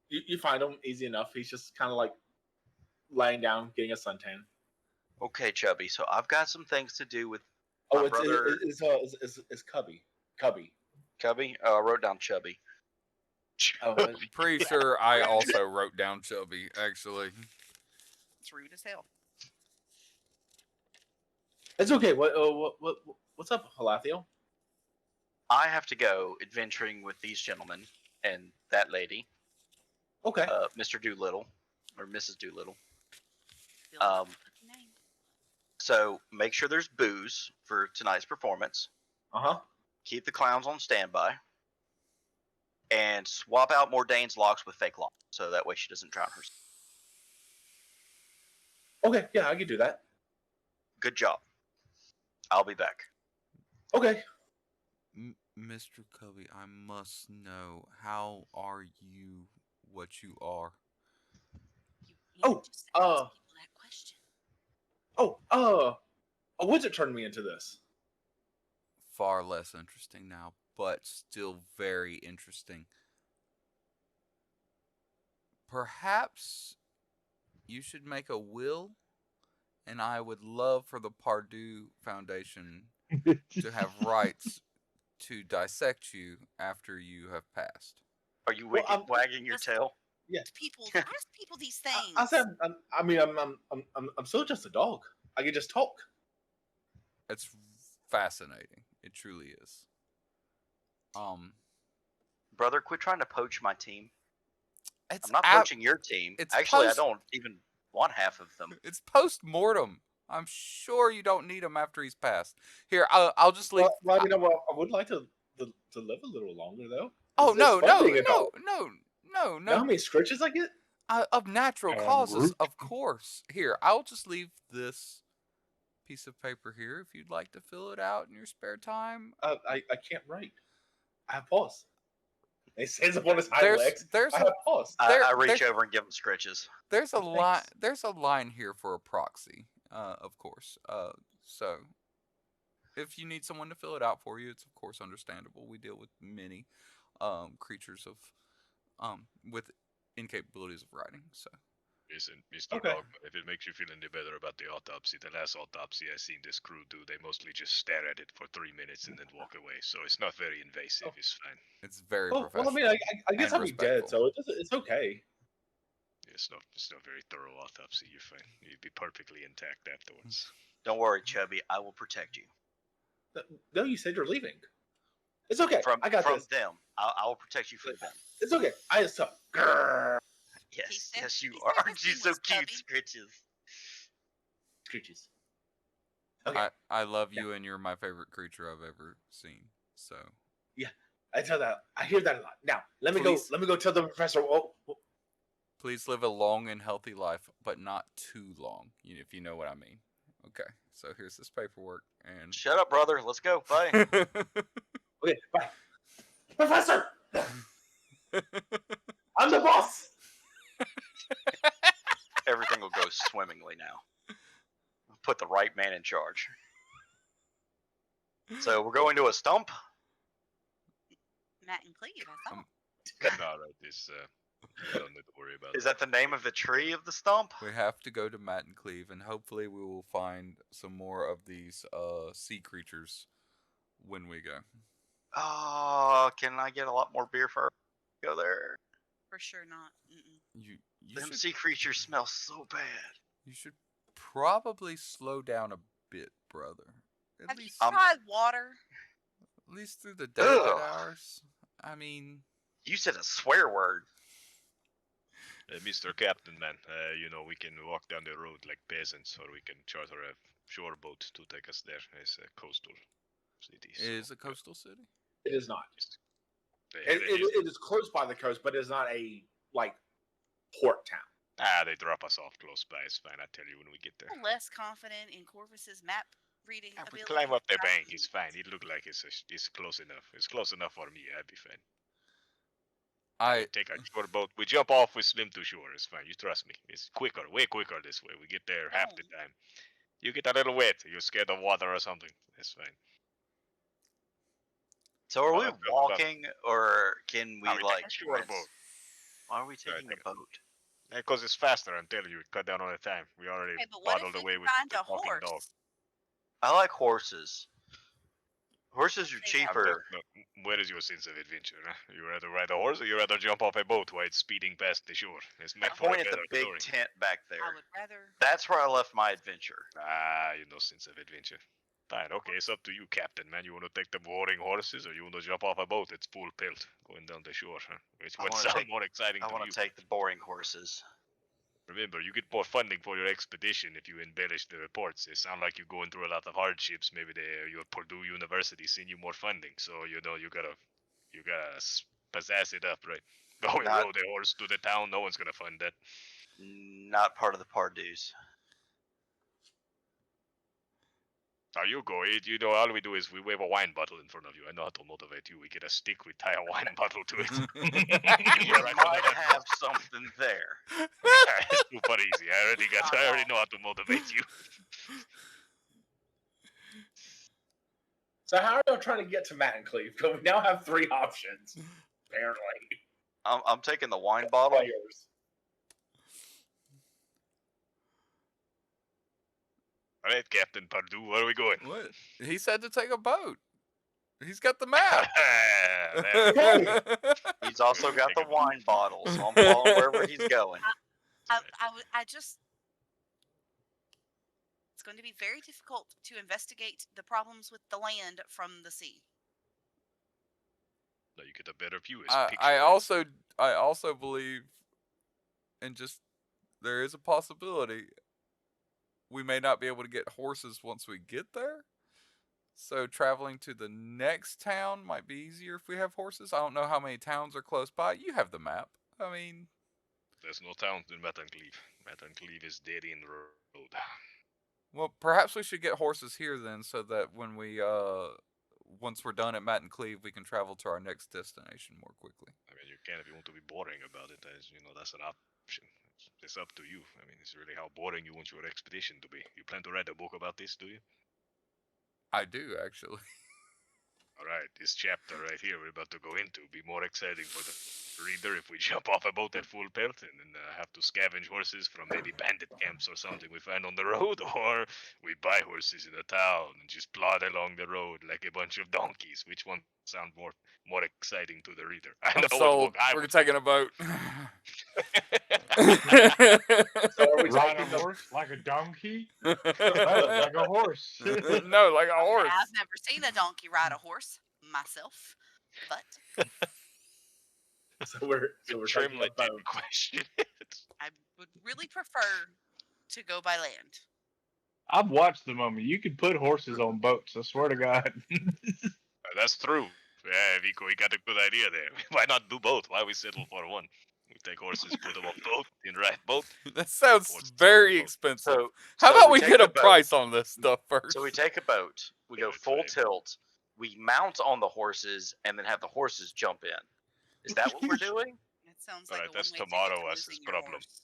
you find him easy enough. He's just kind of like laying down, getting a suntan. Okay, Chubby. So I've got some things to do with Oh, my brother. it's Cubby. Cubby. Cubby. Oh, I wrote down Chubby. Oh, Pretty sure I also wrote down Chubby, actually. It's rude as hell. It's okay. What's up, Halathiel? I have to go adventuring with these gentlemen and that lady, Okay. Mr. Doolittle or Mrs. Doolittle. Feels like Um, a name. So make sure there's booze for tonight's performance. Uh-huh. Keep the clowns on standby. And swap out Mordane's locks with fake locks, so that way she doesn't drown herself. Okay, yeah, I can do that. Good job. I'll be back. Okay. Mr. Covey, I must know, how are you what you are? Oh, just ask people that question. A wizard turned me into this. Far less interesting now, but still very interesting. Perhaps you should make a will, and I would love for the Pardue Foundation to have rights to dissect you after you have passed. Are you Well, wagging your tail? Yeah. Ask people these things. I said, I'm still just a dog. I can just talk. It's fascinating. It truly is. Brother, quit trying to poach my team. It's I'm not poaching your team. it's Actually, post- I don't even want half of them. It's post mortem. I'm sure you don't need him after he's passed. Here, I'll just leave. Well, I would like to live a little longer though. Oh It's fun being a dog. no! You know how many scritches I get? Of natural causes, of course. Here, I'll just leave this piece of paper here if you'd like to fill it out in your spare time. I can't write. I have paws. It stands up on his hind legs. I have paws. I reach over and give him scritches. There's a line. There's a line here for a proxy, of course. So if you need someone to fill it out for you, it's of course understandable. We deal with many creatures of with incapabilities of writing. So Listen, Mr. Okay. Dog, if it makes you feel any better about the autopsy, the last autopsy I seen this crew do, they mostly just stare at it for 3 minutes and then walk away. So it's not very invasive. It's fine. it's very Well, professional. I mean, I guess and I'll be dead, respectful. so it's okay. It's not very thorough autopsy. You're fine. You'd be perfectly intact afterwards. Don't worry, Chubby. I will protect you. No, you said you're leaving. It's okay. I got from this. them. I will protect you from them. It's okay. I just talk. Grrr. Yes, you he are. said Aren't his you name so was cute, Cubby. Scritches? Screeches. Okay. I love you, and you're my favorite creature I've ever seen. So I tell that. I hear that a lot. Now let me Please. go. Let me go tell the professor. please live a long and healthy life, but not too long. If you know what I mean. Okay. So here's this paperwork, and Shut up, brother. Let's go. Bye. Okay, bye, Professor. I'm the boss. Everything will go swimmingly now. Put the right man in charge. So we're going to a stump. Matt and Cleve, I thought. Alright, this you don't need to worry about Is that the name of the tree of the stump? we have to go to Matt and Cleve, and hopefully we will find some more of these sea creatures when we go. Oh, can I get a lot more beer for go there? For sure not. Mm-mm. You Them should sea creatures smell so bad. you should probably slow down a bit, brother. Have you tried water? At least through the daylight Ugh. hours. I mean, You said a swear word. Mr. Captain, man, we can walk down the road like peasants, or we can charter a shore boat to take us there. It's a coastal city. it is a coastal city. It is not. They It is close by the coast, but it's not a port town. they drop us off close by. It's fine. I'll tell you when we get there. I'm less confident in Corvus's map reading Yeah, we ability. climb up the than I bank. am. It's fine. It look like it's close enough. It's close enough for me. I'd be fine. I Take our shore boat. We jump off. We swim to shore. It's fine. You trust me. It's quicker, way quicker this way. We get there half the time. You get a little wet. You're scared of water or something. It's fine. So are we let's go. walking, or can we No, we take like? a shore rent- boat. Why are we Sorry, taking take a boat? Because it's faster. I'm telling you, it cut down all the time. We already Okay, but what if bottled we away with find the a talking horse? dog. I like horses. Horses are They have- cheaper. Look, where is your sense of adventure? Huh? You rather ride a horse or you rather jump off a boat while it's speeding past the shore? Let's make for a Point at the better big story. tent back I there. would rather. That's where I left my adventure. Ah, you no sense of adventure. Fine, okay, it's up to you, Captain, man. You want to take the boring horses or you want to jump off a boat that's full pelt going down the shore? Huh? Which I would wanna sound take- more exciting I to want you? to take the boring horses. Remember, you get more funding for your expedition if you embellish the reports. They sound like you're going through a lot of hardships. Maybe your Purdue University send you more funding, so you gotta pizzazz it up, right? Go and Not- row the horse to the town. No one's gonna fund that. Not part of the Pardues. Now you go. You know, all we do is we wave a wine bottle in front of you. I know how to motivate you. We get a stick, we tie a wine bottle to it. You Right on might that have something there. It's super easy. I already know how to motivate you. So how are you trying to get to Matt and Cleve? Because we now have 3 options, apparently. I'm taking the wine bottle. Players. All right, Captain Pardue, where are we going? What? He said to take a boat. He's got the map. He's also got Take the a boat. wine bottle, so I'm following wherever he's going. I just. It's going to be very difficult to investigate the problems with the land from the sea. No, you get a better view. I also believe, and just there is a possibility we may not be able to get horses once we get there. So traveling to the next town might be easier if we have horses. I don't know how many towns are close by. You have the map. I mean, There's no town in Matancleve. Matancleve is dead end road. well, perhaps we should get horses here then, so that when we once we're done at Matt and Cleve, we can travel to our next destination more quickly. I mean, you can if you want to be boring about it. As you know, that's an option. It's up to you. I mean, it's really how boring you want your expedition to be. You plan to write a book about this, do you? I do actually. All right, this chapter right here we're about to go into be more exciting for the reader if we jump off a boat at full pelt and then have to scavenge horses from maybe bandit camps or something we find on the road, or we buy horses in a town and just plod along the road like a bunch of donkeys. Which one sounds more exciting to the reader? I I'm know sold. what book I We're would taking a boat. So are we Ride taking a the horse like a donkey? no, Like a horse. like a horse. I've never seen a donkey ride a horse myself, but so we're taking a Trimlet boat. didn't question. I would really prefer to go by land. I've watched the movie. You could put horses on boats. I swear to God. That's true. Yeah, Vico, we got a good idea there. Why not do both? Why we settle for one? We take horses, put them on boat, and ride boat. That sounds Horses very on boat. expensive. So How so about we take get the a boat. price on this stuff first? So we take a boat, we go Yeah, full right. tilt, we mount on the horses, and then have the horses jump in. Is that what we're doing? It sounds All like right, a that's one-way tomorrow, ticket to that's his losing your problem. horse.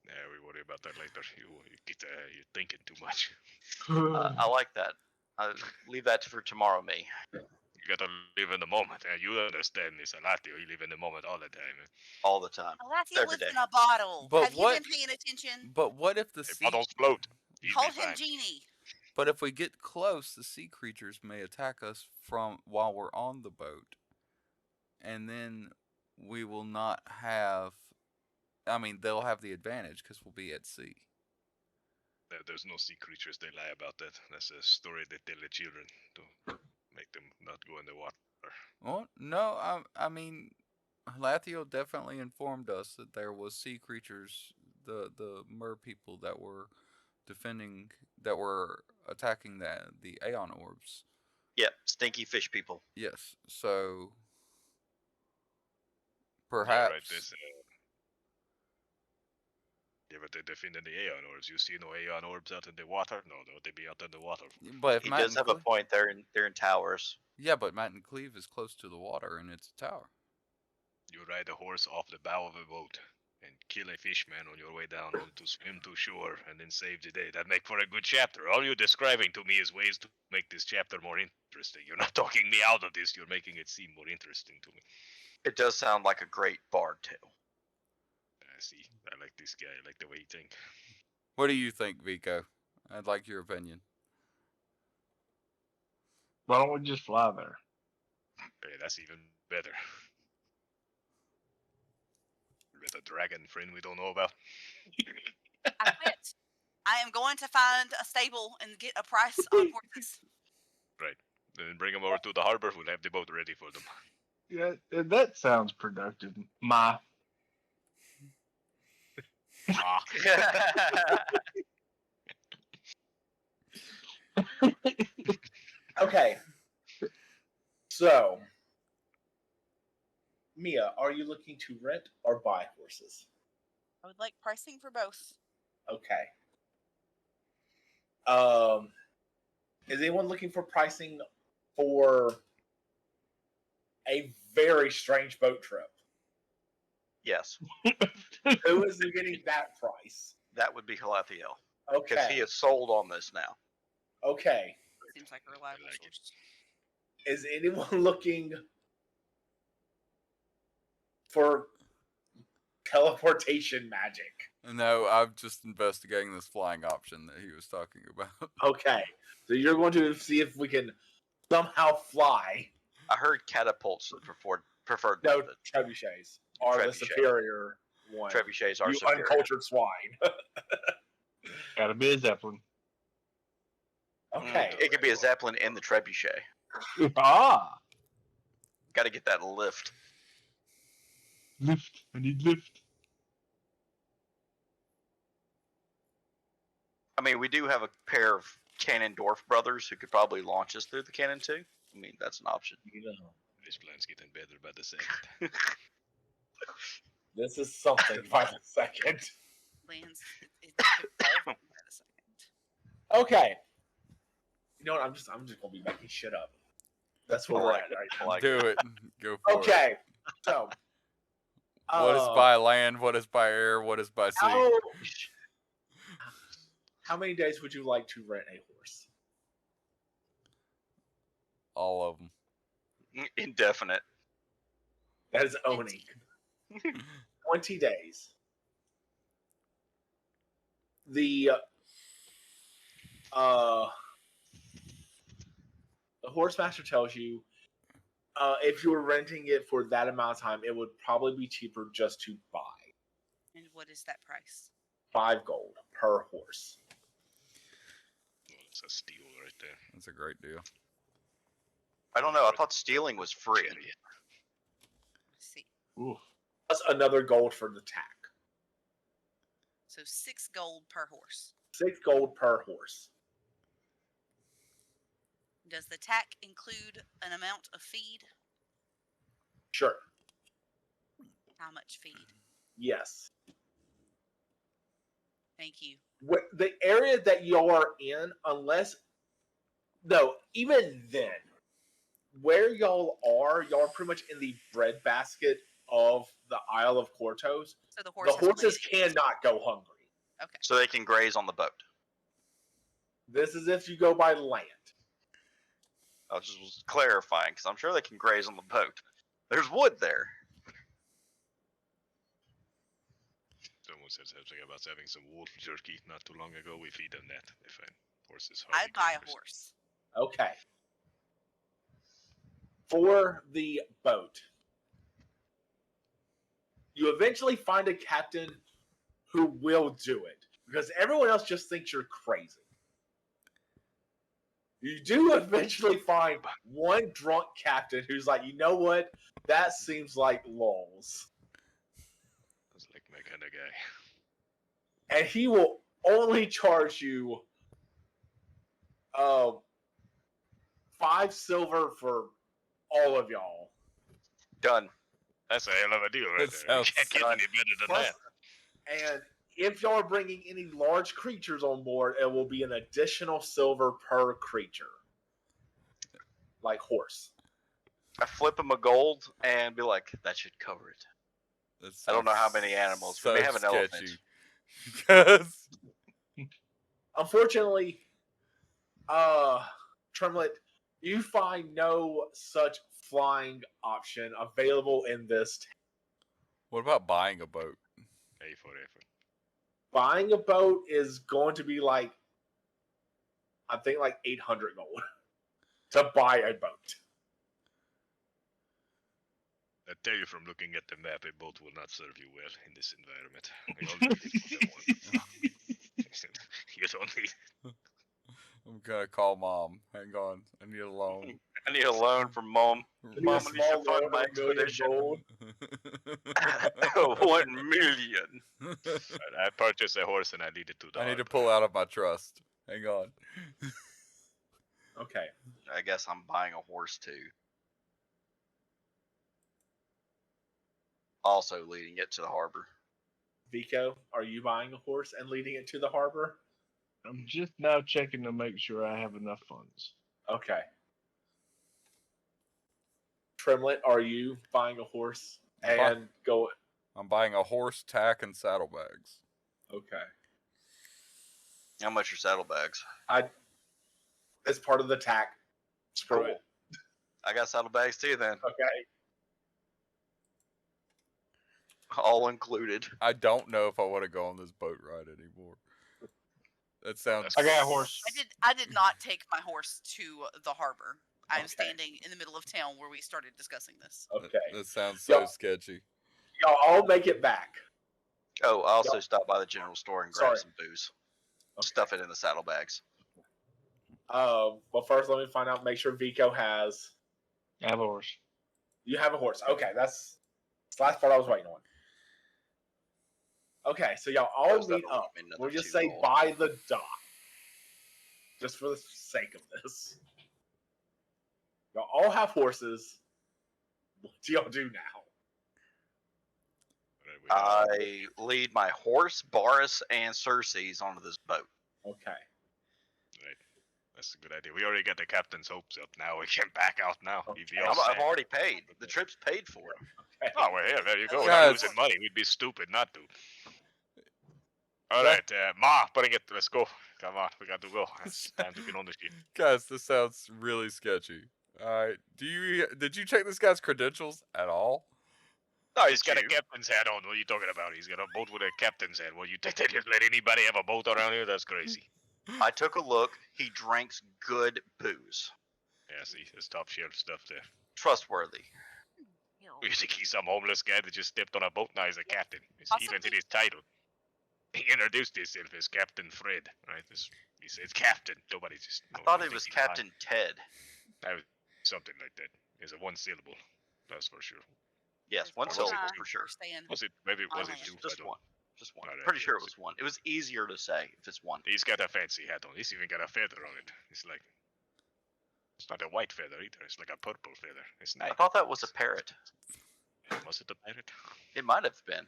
Yeah, we worry about that later. You're thinking too much. I like that. Leave that for tomorrow, me. You gotta live in the moment. You understand this a lot. You live in the moment all the time. All the time. Alethea Every lives day. in a bottle. But Have what- you been paying attention? But what if the If sea? bottles float, you'd Call be him fine. Genie. But if we get close, the sea creatures may attack us from while we're on the boat, and then we will not have. I mean, they'll have the advantage because we'll be at sea. There's no sea creatures. They lie about that. That's a story they tell the children to make them not go in the water. Well, no, I mean, Lathio definitely informed us that there was sea creatures, the mer people that were attacking the Aeon orbs. Yep, stinky fish people. Yes, so Yeah, perhaps. right. Yeah, but they're defending the Aeon orbs. You see no Aeon orbs out in the water? No, they be out in the water. But if He Matt does and have a point. They're in towers. Yeah, but Matt and Cleve is close to the water and it's a tower. You ride a horse off the bow of a boat and kill a fishman on your way down to swim to shore and then save the day. That make for a good chapter. All you're describing to me is ways to make this chapter more interesting. You're not talking me out of this. You're making it seem more interesting to me. It does sound like a great bard tale. I see. I like this guy. I like the way he thinks. What do you think, Vico? I'd like your opinion. Why don't we just fly there? Hey, that's even better. With a dragon friend we don't know about. I quit. I am going to find a stable and get a price on horses. Right. Then bring them over to the harbor. We'll have the boat ready for them. Yeah, that sounds productive. My. Ah. Okay. So, Mia, are you looking to rent or buy horses? I would like pricing for both. Okay. Is anyone looking for pricing for a very strange boat trip? Yes, Who is getting that price? that would be Halathiel. Because he Okay. is sold on this now. Okay. Seems like a reliable I like it. source. Is anyone looking for teleportation magic? No, I'm just investigating this flying option that he was talking about. Okay. So you're going to see if we can somehow fly. I heard catapults preferred No, method. trebuchets are the Trebuchet. superior one. Trebuchets are You superior. uncultured swine. Gotta be a zeppelin. Okay. It could be a zeppelin in the trebuchet. Ah, Got to get that lift. lift. I need lift. I mean, we do have a pair of Cannondorf brothers who could probably launch us through the cannon too. I mean, that's an option. This plan's getting better by the second. This is something by the second. Lands. It's evolving by the second. Okay. You know what? I'm just gonna be making shit up. That's where I we're like at it. right I now. like Do it. Go for it. Okay. So What is by land? What is by air? What is by sea? how many days would you like to rent a horse? All of them. Indefinite. That is owning. 20 days. The horse master tells you if you were renting it for that amount of time, it would probably be cheaper just to buy. And what is that price? 5 gold per horse. Well, it's a steal right there. That's a great deal. I don't know. I thought stealing was free. Let's see. Oof. Plus another gold for the tack. So 6 gold per horse. 6 gold per horse. Does the tack include an amount of feed? Sure. How much feed? Yes. Thank you. The area that you're in, even then, where y'all are pretty much in the breadbasket of the Isle of Kortos. So the The horses plenty. cannot go hungry. Okay. So they can graze on the boat. This is if you go by land. I was just clarifying because I'm sure they can graze on the boat. There's wood there. Someone said something about having some wolf jerky not too long ago. We feed them that. They find horses. I'd buy a horse. Okay. For the boat, you eventually find a captain who will do it because everyone else just thinks you're crazy. You do eventually find one drunk captain who's like, you know what? That seems like lulz. That's like my kind of guy. And he will only charge you 5 silver for all of y'all. Done. That's a hell of a deal right That there. You sounds can't get any better than Plus, that. and if y'all are bringing any large creatures on board, it will be an additional silver per creature. Like horse. I flip him a gold and be like, that should cover it. That I don't know how sounds many animals. So we may have an elephant. sketchy. Because Unfortunately, Tremlet, you find no such flying option available in this town. what about buying a boat? A for effort. Buying a boat is going to be like, I think like 800 gold. to buy a boat. I tell you from looking at the map, a boat will not serve you well in this environment. We only need one. You don't need. I'm gonna call mom. Hang on, I need a loan. I need a loan from Mom. Need Mom, a I need small to fund loan my of $1 million expedition. gold. 1 million. I purchased a horse and I needed to. I need to pull out of my trust. Hang on. Okay. I guess I'm buying a horse too. Also leading it to the harbor. Vico, are you buying a horse and leading it to the harbor? I'm just now checking to make sure I have enough funds. Okay. Trimlet, are you buying a horse I'm and go? I'm buying a horse, tack, and saddlebags. Okay. How much are saddlebags? It's part of the tack. Screw Cool. it. I got saddlebags too then. Okay. All included. I don't know if I want to go on this boat ride anymore. That sounds. I got a horse. I did not take my horse to the harbor. I'm Okay. standing in the middle of town where we started discussing this. Okay. That sounds so Y'all- sketchy. Y'all all make it back. Oh, I also Yep. stopped by the general store and grabbed Sorry. some booze. Okay. Stuff it in the saddlebags. Well, first let me find out. Make sure Vico has. I have a horse. You have a horse. Okay, that's the last part I was waiting on. Okay, so y'all all Those meet that'll up. give me We'll another just 2 say gold. by the dock, just for the sake of this. Y'all all have horses. What do y'all do now? I lead my horse, Boris, and Cersei's onto this boat. Okay. Right. That's a good idea. We already got the captain's hopes up. Now we can back out now. Okay. He'd be all I've sad. already paid. The trip's paid for. Okay. Oh, well, yeah, there you go. We're Guys. not losing money. We'd be stupid not to. All right, Ma, bring it. Let's go. Come on, we got to go. It's time to get on the ship. Guys, this sounds really sketchy. Alright, did you check this guy's credentials at all? No, he's got a you? captain's hat on. What are you talking about? He's got a boat with a captain's hat. Well, you think they just let anybody have a boat around here? That's crazy. I took a look. He drinks good booze. Yeah, see, there's top shelf stuff there. Trustworthy. You think he's some homeless guy that just stepped on a boat? Now he's a captain. He even Possibly. in his title. He introduced himself as Captain Fred, right? He says Captain. Nobody just. I thought nobody it was thinks he's Captain Ted. That was something like that. It's a one syllable. That's for sure. Yes, one was syllable it? for sure. Was it? Maybe was it Oh, two? I Just don't- one. Just one. Alright, Pretty sure it yes. was one. It was easier to say if it's one. He's got a fancy hat on. He's even got a feather on it. It's like. It's not a white feather either. It's like a purple feather. It's nice. I thought that was a parrot. Was it a parrot? It might have been.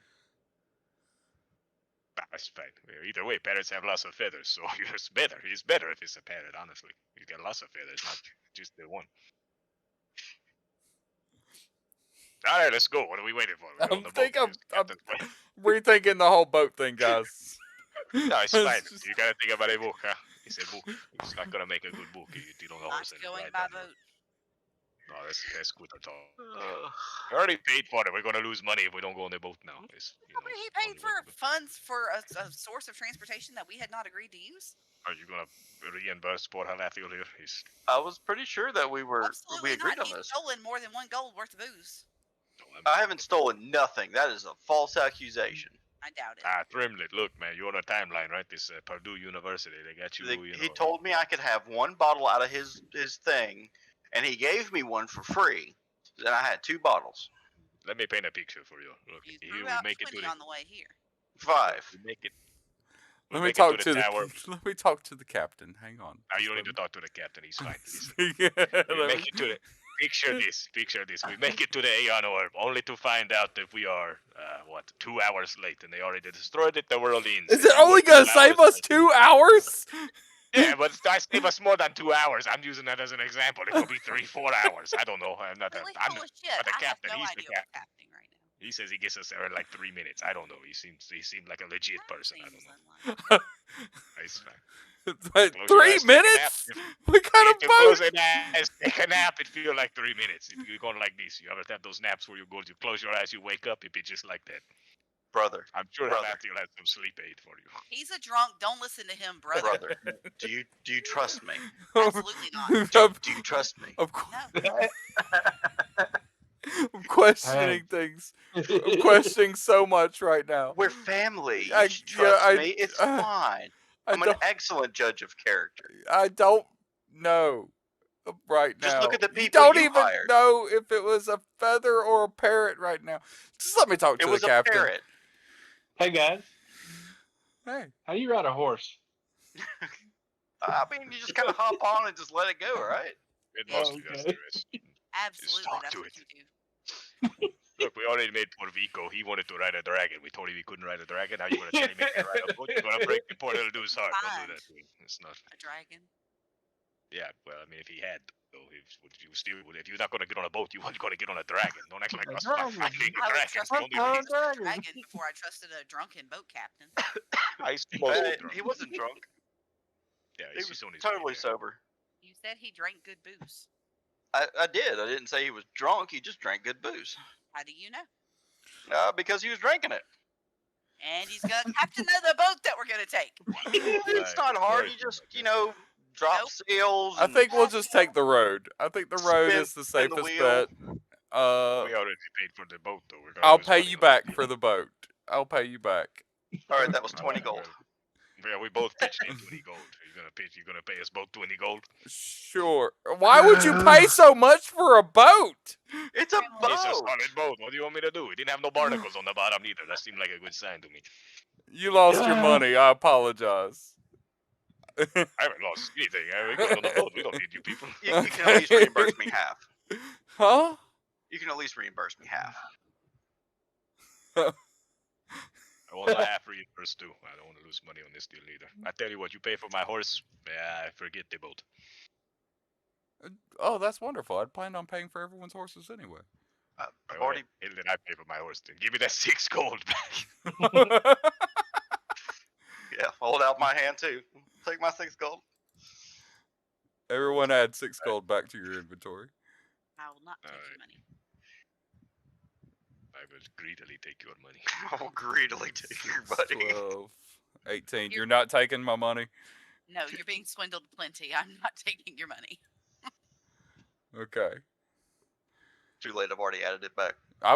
That's fine. Either way, parrots have lots of feathers, so it's better. It's better if it's a parrot, honestly. He's got lots of feathers, not just the one. All right, let's go. What are we waiting for? We're on the boat. It's Captain's boat. Rethinking the whole boat thing, guys. No, it's fine. You gotta think about a book, huh? It's a book. It's not gonna make a good book if you deal on the Not horse and going ride by down the road. vote. No, that's good at all. We already paid for it. We're gonna lose money if we don't go on the boat now. It's, you know, But he it's paid only for way to- funds for a source of transportation that we had not agreed to use. Are you gonna reimburse Port Halathiel here? He's. I was pretty sure that we Absolutely agreed not. on He's this. stolen more than 1 gold worth of booze. I haven't stolen nothing. That is a false accusation. I doubt it. Trimlet, look, man, you're on a timeline, right? This Purdue University, they got you. You He know, told me I could have 1 bottle out of his thing, and he gave me one for free. And I had 2 bottles. Let me paint a picture for you. Look, You here threw we out make it 20 to the. on the way here. 5. We make it. Let we me make it talk to to the tower. let me talk to the captain. Hang on. Now you don't need to talk to the captain. He's fine. Listen. Yeah, We let make me- it to the. Picture this. Picture this. We make it to the Aeon Orb, only to find out that we are 2 hours late, and they already destroyed it. The world ends. Is it only gonna save us 2 hours? Yeah, but I save us more than 2 hours. I'm using that as an example. It could be 3-4 hours. I don't know. I'm not. Really I'm full not of shit. the I have captain. no He's the idea what's captain. happening right now. He says he gets us there in like 3 minutes. I don't know. He seemed like a legit person. I don't Seems know. unlikely. It's fine. Wait, Close your 3 eyes, take a nap. minutes? What kind If of you close boat? your eyes, take a nap, it feel like 3 minutes. If you're going like this, you ever have those naps where you close your eyes, you wake up, it be just like that. brother. I'm sure Brother. Matthew has some sleep aid for you. He's a drunk. Don't listen to him, brother. Brother, do you trust me? Absolutely not. Do you trust me? Of course, No. I'm questioning things. I'm questioning so much right now. We're family. You I- should yeah, trust I- me. It's uh, fine. I I'm an don't, excellent judge of character. I don't know right now. Just look at the You people don't you even hired. know if it was a feather or a parrot right now. Just let me talk It to was the a captain. parrot. Hey guys, Hey, how do you ride a horse? I mean, you just kind of hop on and just let it go, right? It Yeah. mostly does the Okay. rest. Absolutely, talk that's to what it. you do. Look, we already made poor Vico. He wanted to ride a dragon. We told him he couldn't ride a dragon. Now you're gonna tell him he can ride a boat. You're gonna break the poor little dude's heart. Don't do that to him. It's not. A dragon. Yeah, well, I mean, if he had, though, if you still would, if you're not gonna get on a boat, you weren't gonna get on a dragon. Don't act like A us not dragon. finding a I would dragon. trust The a only reason dragon before I trusted a drunken boat captain. I suppose He wasn't drunk. Yeah, He he's was on his totally way there. sober. You said he drank good booze. I did. I didn't say he was drunk. He just drank good booze. How do you know? Because he was drinking it. And he's gonna captain of the boat that we're gonna take. It's not hard. Very You just, good. drop Nope. sails. I and think we'll just take the road. I think the road Spin- is the spin the safest wheel. bet. We already paid for the boat, though. We're gonna I'll lose pay money you on back it. for the boat. I'll pay you back. All right, that was Oh, 20 gold. Yeah, we both pitched in 20 gold. You're gonna pay us both 20 gold. Sure. Why would you pay so much for a boat? It's a It's a boat. solid boat. What do you want me to do? It didn't have no barnacles on the bottom either. That seemed like a good sign to me. You lost your money. I apologize. I haven't lost anything. We got on the boat. We don't need you people. You can at least reimburse me half. Huh? You can at least reimburse me half. I want my half reimbursed too. I don't want to lose money on this deal either. I tell you what, you pay for my horse, forget the boat. Oh, that's wonderful. I'd planned on paying for everyone's horses anyway. I've already. Hell did I pay for my horse then? Give me that 6 gold back. Yeah, hold out my hand too. Take my 6 gold. Everyone add 6 gold back to your inventory. I will not take your Alright. money. I will greedily take your money. I will greedily take your money. 12, 18. You're not taking my money? No, you're being swindled plenty. I'm not taking your money. Okay. Too late. I've already added it back. I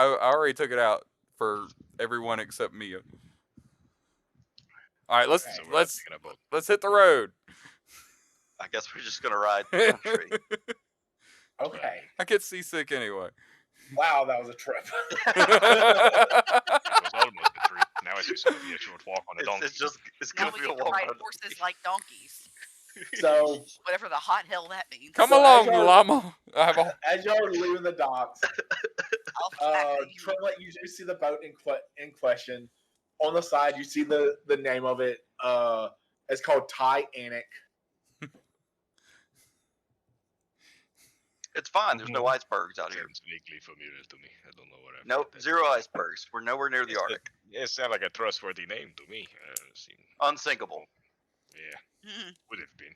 already took it out for everyone except Mia. All right, let's Okay. So we're not taking a boat. let's hit the road. I guess we're just gonna ride the country. Okay. I get seasick anyway. Wow, that was a trip. It was almost a trip. Now it's just gonna be a short walk on a donkey. It's Now gonna we be a get to walk ride on a horses like donkeys. So Whatever the hot hell that means. Come So along, as y'all- llama. I have a, as y'all are leaving the docks, I'll tackle you. Tremlet, you do see the boat in question. On the side, you see the name of it. It's called Titanic. It's fine. There's no icebergs out here. Sounds vaguely familiar to me. I don't know what I've Nope, heard that. 0 icebergs. We're nowhere near the It's a- Arctic. Yeah, it sounds like a trustworthy name to me. Unsinkable. Yeah, Mhm. would have been.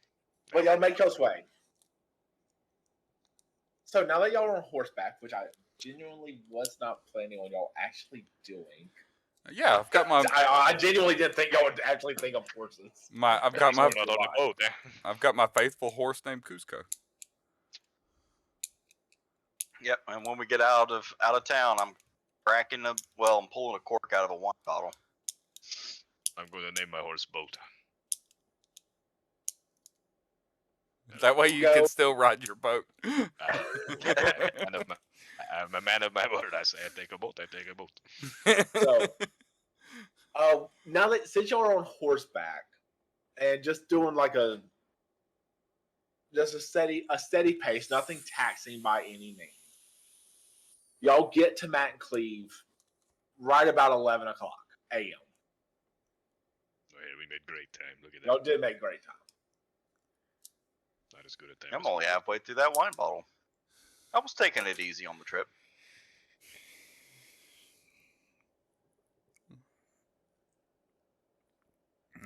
But y'all make your way. So now that y'all are on horseback, which I genuinely was not planning on y'all actually doing. yeah. I've got my I genuinely didn't think y'all would actually think of horses. I've got my Not on the boat. I've got my faithful horse named Cusco. Yep. And when we get out of town, I'm I'm pulling a cork out of a wine bottle. I'm going to name my horse Boat. That way you Go. can still ride your boat. I'm a man of my word. I say I take a boat. I take a boat. So, now that since y'all are on horseback and just doing like a steady pace, nothing taxing by any means, y'all get to Matt and Cleve right about 11 o'clock a.m. Oh, yeah, we made great time. Look at that. Y'all did make great time. Not as good a time. I'm as only we- halfway through that wine bottle. I was taking it easy on the trip.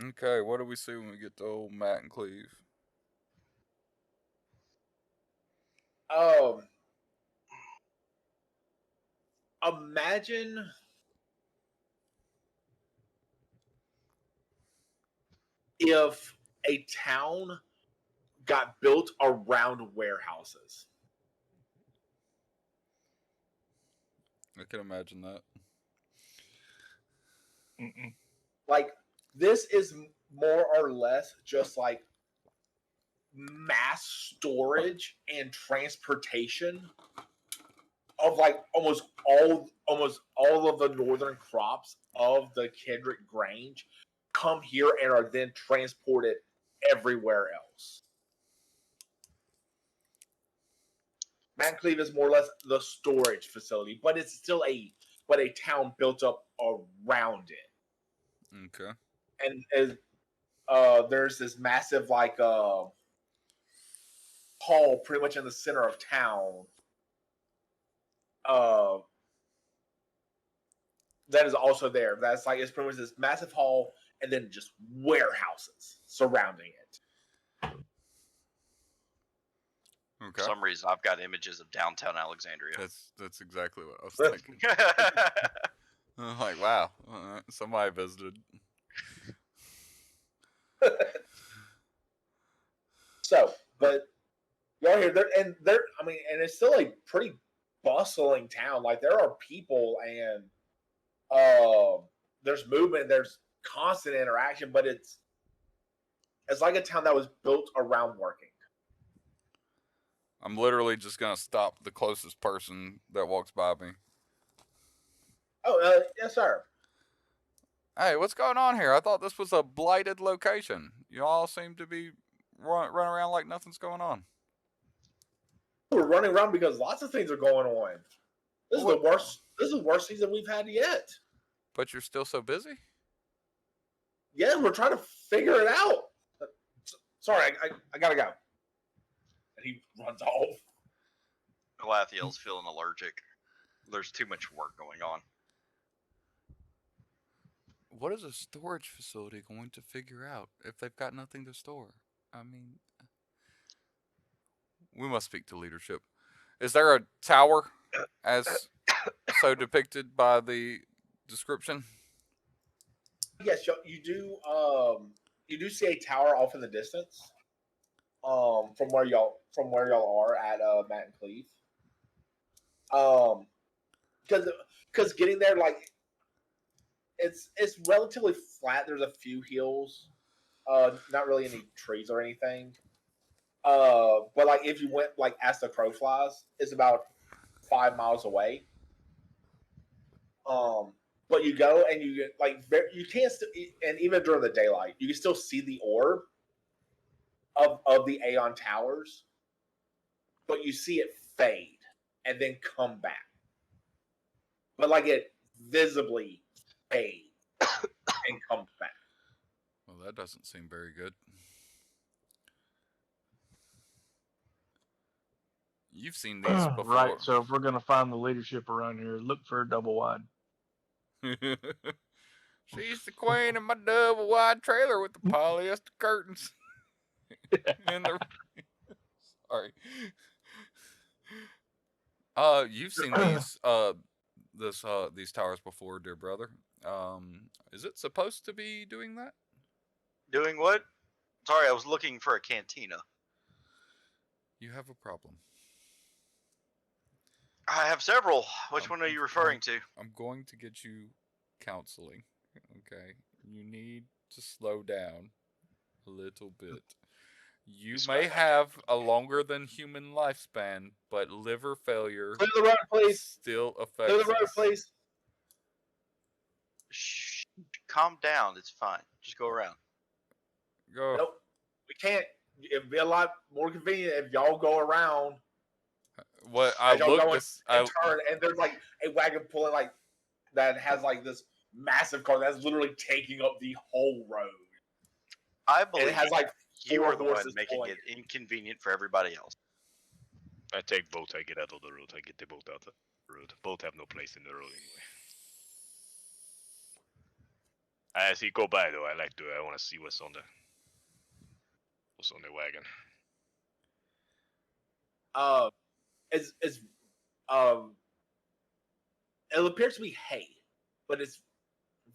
Okay, what do we see when we get to old Matt and Cleve? Imagine if a town got built around warehouses. I can imagine that. Mm-mm. Like, this is more or less just like mass storage and transportation of like almost all of the northern crops of the Kendrick Grange come here and are then transported everywhere else. Mancleve is more or less the storage facility, but it's still a town built up around it. Okay. And as there's this massive like hall pretty much in the center of town. That is also there. That's like it's pretty much this massive hall and then just warehouses surrounding it. Okay. For some reason, I've got images of downtown Alexandria. That's exactly what I was thinking. I'm like, wow, somebody visited. So, but y'all here, and it's still a pretty bustling town. Like there are people and there's movement, there's constant interaction, but it's like a town that was built around working. I'm literally just gonna stop the closest person that walks by me. Oh, yes, sir. Hey, what's going on here? I thought this was a blighted location. You all seem to be running around like nothing's going on. We're running around because lots of things are going on. This is What? the worst. This is the worst season we've had yet. But you're still so busy? Yeah, we're trying to figure it out. Sorry, I gotta go. And he runs off. Galathiel's feeling allergic. There's too much work going on. What is a storage facility going to figure out if they've got nothing to store? I mean, we must speak to leadership. Is there a tower as so depicted by the description? Yes, you do. You do see a tower off in the distance. From where y'all are at Matt and Cleve. Because getting there, like it's relatively flat. There's a few hills, not really any trees or anything. But like if you went like as the crow flies, it's about 5 miles away. But you go and you get like you can't and even during the daylight, you can still see the orb of the Aeon Towers, but you see it fade and then come back. But like it visibly fade and come back. Well, that doesn't seem very good. You've seen these before. Right, so if we're going to find the leadership around here, look for a double wide. She's the queen of my double wide trailer with the polyester curtains. And the sorry. You've seen these towers before, dear brother. Is it supposed to be doing that? Doing what? Sorry, I was looking for a cantina. You have a problem. I have several. Which one are you referring to? I'm going to get you counseling. Okay, you need to slow down a little bit. You may have a longer than human lifespan, but liver failure Clear the road, please. still affects Clear the road, us. please. Shh, calm down. It's fine. Just go around. Go. Nope, we can't. It'd be a lot more convenient if y'all go around. What I Y'all go look, and turn, and there's like a wagon pulling like that has like this massive car that's literally taking up the whole road. I And believe it has like you four are the one horses making pulling it inconvenient for everybody else. I take boat. I get out of the road. I get the boat out of the road. Boat have no place in the road anyway. As he go by though, I want to see what's on the wagon. It's it appears to be hay, but it's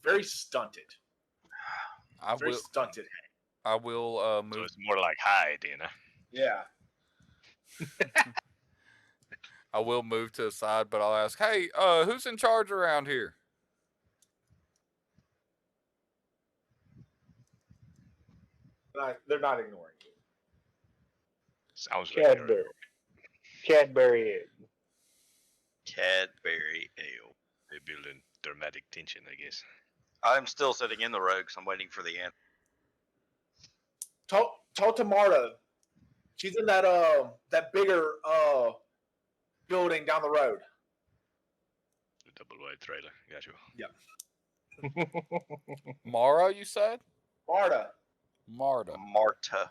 very stunted. I Very will. stunted hay. I will So move. it's more like hide, you know. Yeah. I will move to the side, but I'll ask, hey, who's in charge around here? They're not ignoring you. Sounds like they're Cadbury. Cadbury egg. Cadbury ale. They build in dramatic tension, I guess. I'm still sitting in the road because I'm waiting for the answer. Talk to Marta. She's in that bigger building down the road. The double wide trailer. Got you. Mara, you said? Marta. Marta. Marta.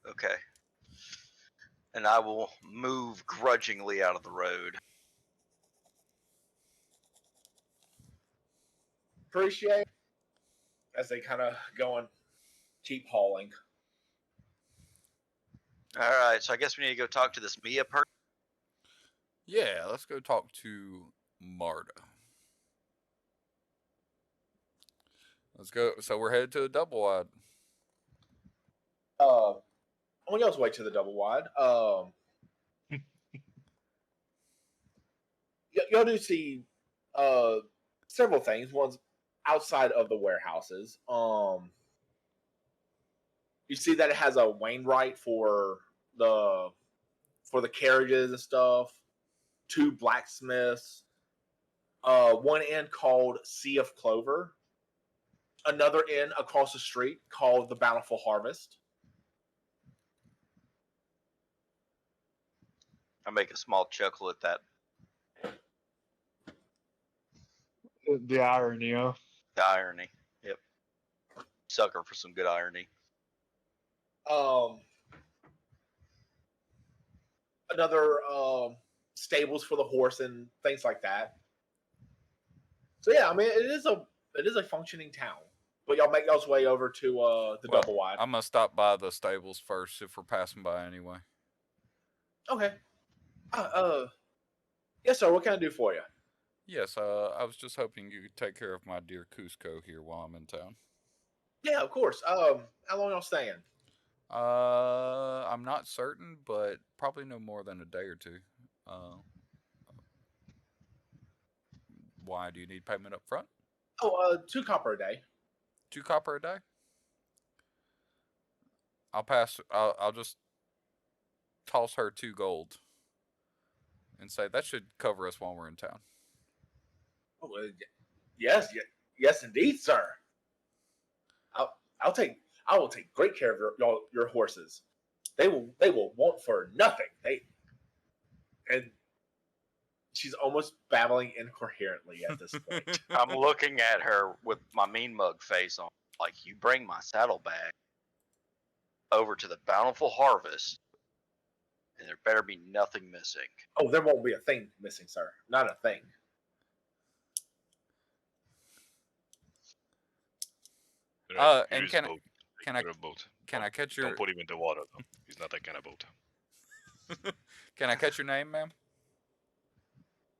Okay. And I will move grudgingly out of the road. Appreciate as they kind of go and keep hauling. All right, so I guess we need to go talk to this Mia person. Yeah, let's go talk to Marta. Let's go. So we're headed to the double wide. I'm gonna go wait to the double wide. Y'all do see several things. One's outside of the warehouses. You see that it has a Wainwright for the carriages and stuff. 2 blacksmiths. One inn called Sea of Clover. Another inn across the street called the Bountiful Harvest. I make a small chuckle at that. The irony, huh? The irony. Yep. Sucker for some good irony. Another stables for the horse and things like that. So yeah, I mean it is a functioning town. But y'all make y'all's way over to the double wide. I'm gonna stop by the stables first if we're passing by anyway. Okay. Yes, sir. What can I do for you? Yes, I was just hoping you could take care of my dear Cusco here while I'm in town. Yeah, of course. How long y'all staying? I'm not certain, but probably no more than a day or two. Why do you need payment up front? Oh, 2 copper a day. 2 copper a day. I'll just toss her 2 gold and say that should cover us while we're in town. Oh, yes, indeed, sir. I will take great care of your horses. They will want for nothing. And she's almost babbling incoherently at this point. I'm looking at her with my mean mug face on, like, you bring my saddlebag over to the Bountiful Harvest, and there better be nothing missing. Oh, there won't be a thing missing, sir. Not a thing. Right, And here's can a I- boat. can I- Here's a boat. Can I catch your Don't put him in the water though. He's not that kind of boat. Can I catch your name, ma'am?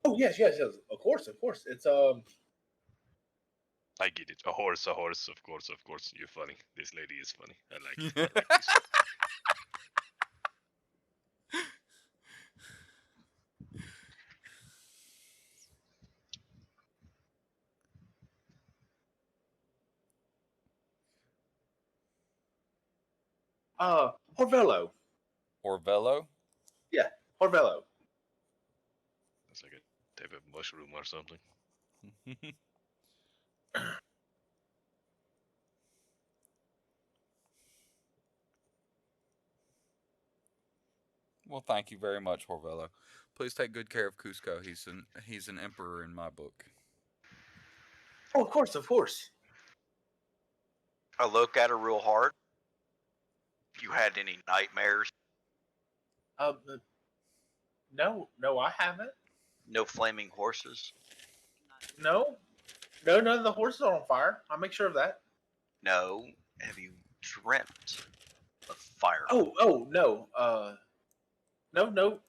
Oh yes. Of course. It's I get it. A horse, of course. You're funny. This lady is funny. I like it. I like this. Horvello. Orvello? Horvello. It's like a type of mushroom or something. Well, thank you very much, Orvello. Please take good care of Cusco. He's an emperor in my book. Oh, of course. I look at her real hard. If you had any nightmares, No, I haven't. no flaming horses, No, none of the horses are on fire. I'll make sure of that. no. Have you dreamt of fire? Oh, no. No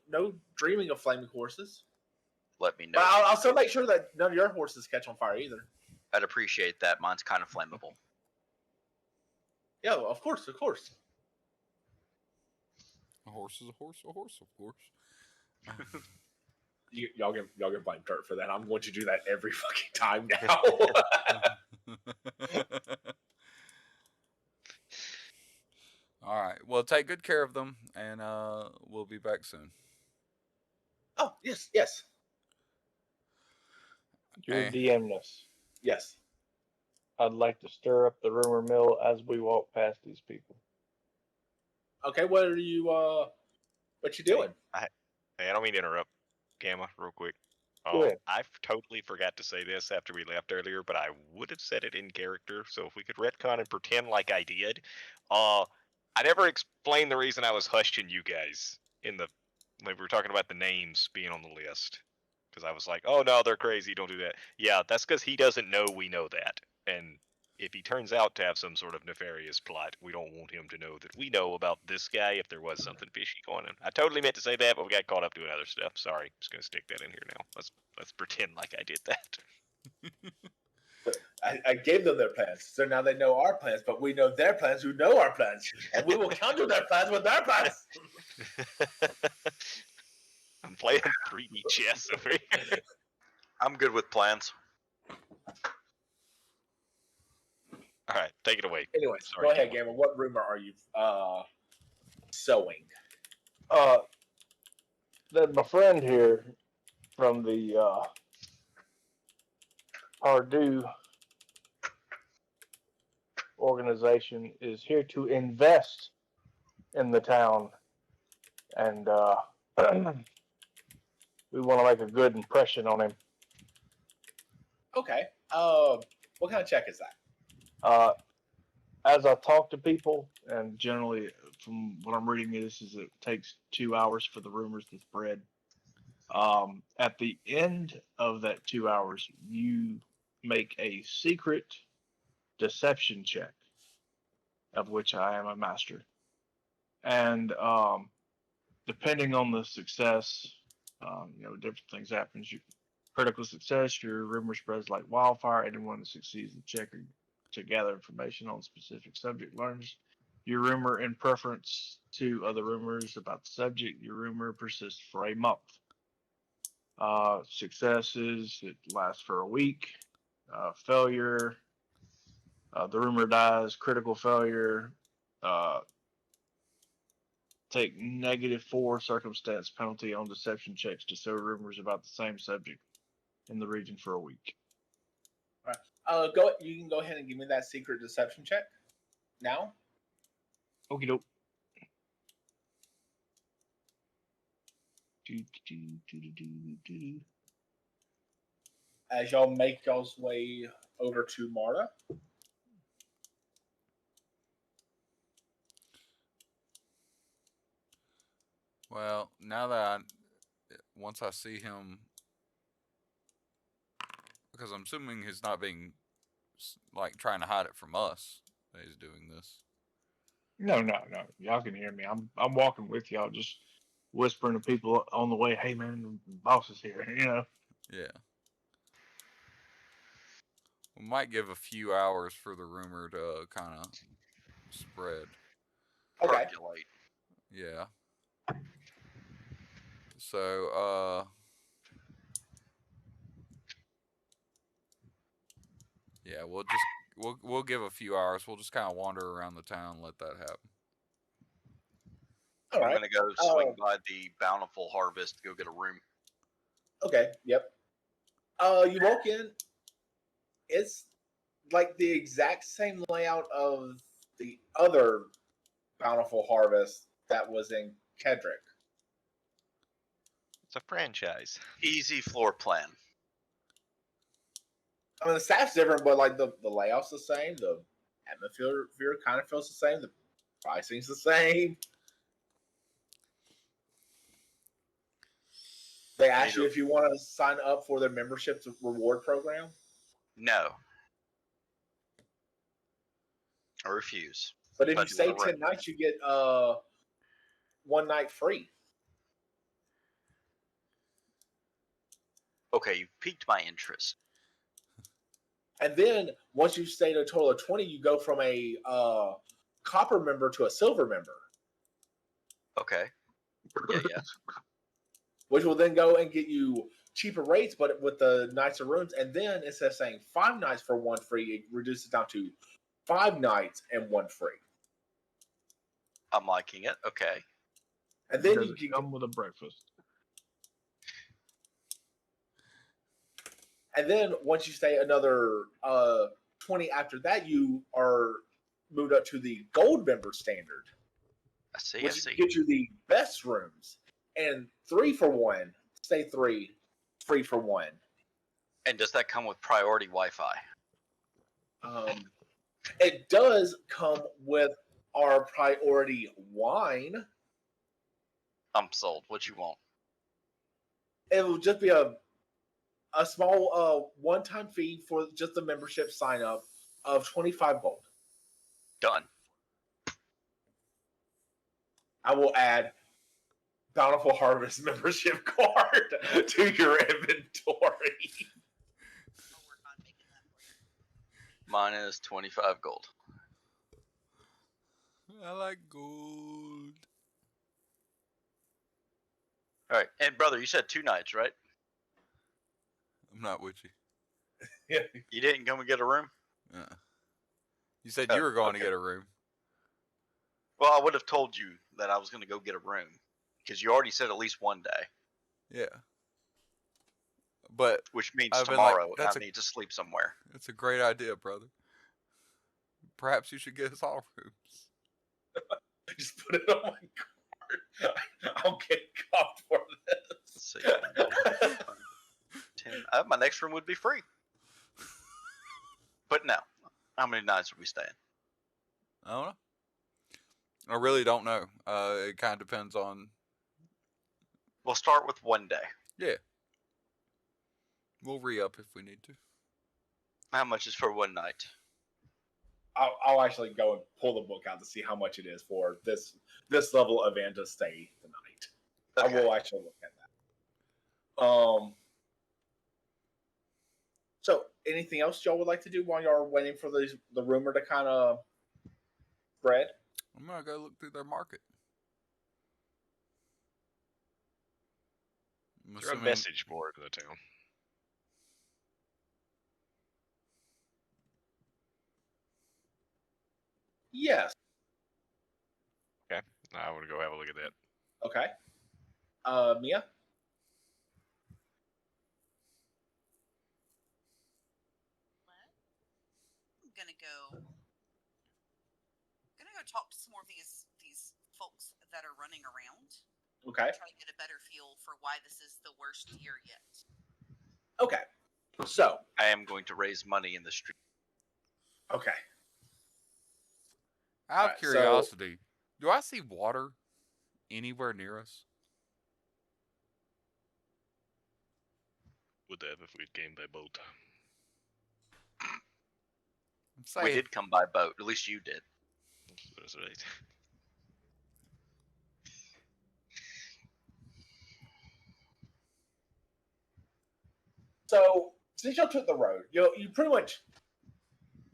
dreaming of flaming horses. Let me know. But I'll still make sure that none of your horses catch on fire either. I'd appreciate that. Mine's kind of flammable. Yeah, of course, of course. A horse is a horse, of course. Y'all can blame Dirt for that. I'm going to do that every fucking time now. All right. Well, take good care of them, and we'll be back soon. Oh, yes, yes, You're Eh. DMing us. yes. I'd like to stir up the rumor mill as we walk past these people. Okay, what you doing? Hey, I don't mean to interrupt, Gamma, real quick. Go ahead. I totally forgot to say this after we left earlier, but I would have said it in character. So if we could retcon and pretend like I did, I never explained the reason I was hushing you guys in the like we were talking about the names being on the list. Because I was like, oh no, they're crazy, don't do that. Yeah, that's because he doesn't know we know that, and if he turns out to have some sort of nefarious plot, we don't want him to know that we know about this guy if there was something fishy going on. I totally meant to say that, but we got caught up doing other stuff. Sorry, just gonna stick that in here now. Let's pretend like I did that. I gave them their plans, so now they know our plans, but we know their plans who know our plans, and we will counter their plans with their plans. I'm playing 3D chess over here. I'm good with plans. All right, take it away. Anyways, Sorry, go ahead, Gamma. Gamer. What rumor are you sowing? That my friend here from the Purdue organization is here to invest in the town, and we want to make a good impression on him. Okay. What kind of check is that? As I talk to people, and generally from what I'm reading, this is it takes 2 hours for the rumors to spread. At the end of that 2 hours, you make a secret deception check, of which I am a master. And depending on the success, different things happen. Critical success, your rumor spreads like wildfire. Anyone that succeeds in checking to gather information on specific subject learns your rumor in preference to other rumors about the subject. Your rumor persists for a month. Successes, it lasts for a week. Failure, the rumor dies. Critical failure, take -4 circumstance penalty on deception checks to sow rumors about the same subject in the region for a week. All right. You can go ahead and give me that secret deception check now. Okie doke. As y'all make y'all's way over to Marta. Well, now that once I see him, because I'm assuming he's not being like trying to hide it from us that he's doing this. No. Y'all can hear me. I'm walking with y'all, just whispering to people on the way. Hey man, the boss is here. Yeah. We might give a few hours for the rumor to kind of spread. Okay. Percolate. Yeah. So, yeah, we'll give a few hours. We'll just kind of wander around the town, and let that happen. All I'm right. gonna go swing by the Bountiful Harvest to go get a room. Okay. Yep. You walk in. It's like the exact same layout of the other Bountiful Harvest that was in Kedrick. It's a franchise. Easy floor plan. I mean, the staff's different, but like the layout's the same. The atmosphere kind of feels the same. The pricing's the same. They ask you if you want to sign up for their membership reward program. No. I refuse. But if But you stay you wanna 10 nights, you get 1 night free. Okay, you piqued my interest. And then once you stay a total of 20, you go from a copper member to a silver member, Okay. Yeah. which will then go and get you cheaper rates, but with the nicer rooms. And then instead of saying 5 nights for 1 free, it reduces down to 5 nights and 1 free. I'm liking it. Okay. And then Does you it can come with a breakfast? And then once you stay another 20 after that, you are moved up to the gold member standard, I see. which gives you the best rooms. And 3 for 1, stay 3, free for 1. And does that come with priority Wi-Fi? It does come with our priority wine. I'm sold. What you want? It will just be a small one-time fee for just the membership sign up of 25 gold. Done. I will add Bountiful Harvest membership card to your inventory. I'll work on making that for you. Mine is 25 gold. I like gold. All right. And brother, you said 2 nights, right? I'm not with you. You didn't come and get a room? You said Oh, you were going okay. to get a room. Well, I would have told you that I was going to go get a room because you already said at least one day, Yeah. But which means I've been like, tomorrow that's I need to sleep somewhere. it's a great idea, brother. Perhaps you should get us all rooms. Just put it on my card. I'll get cuffed for this. Let's see. 10. My next room would be free. But no. How many nights are we staying? I don't know. I really don't know. It kind of depends on. We'll start with 1 day. Yeah. We'll re-up if we need to. How much is for 1 night? I'll actually go and pull the book out to see how much it is for this level of event to stay the night. Okay. I will actually look at that. So, anything else y'all would like to do while y'all are waiting for the rumor to kind of spread? I'm gonna go look through their market. I'm Is there a assuming- message board in the town? Yes. I want to go have a look at that. Okay. Mia? I'm gonna go talk to some more of these folks that are running around. Okay. Try to get a better feel for why this is the worst year yet. Okay. So, I am going to raise money in the street. okay. Out of Alright, so- curiosity, do I see water anywhere near us? Would have if we came by boat. I'm saying, We did come by boat. At least you did. That's right. So, since y'all took the road, you pretty much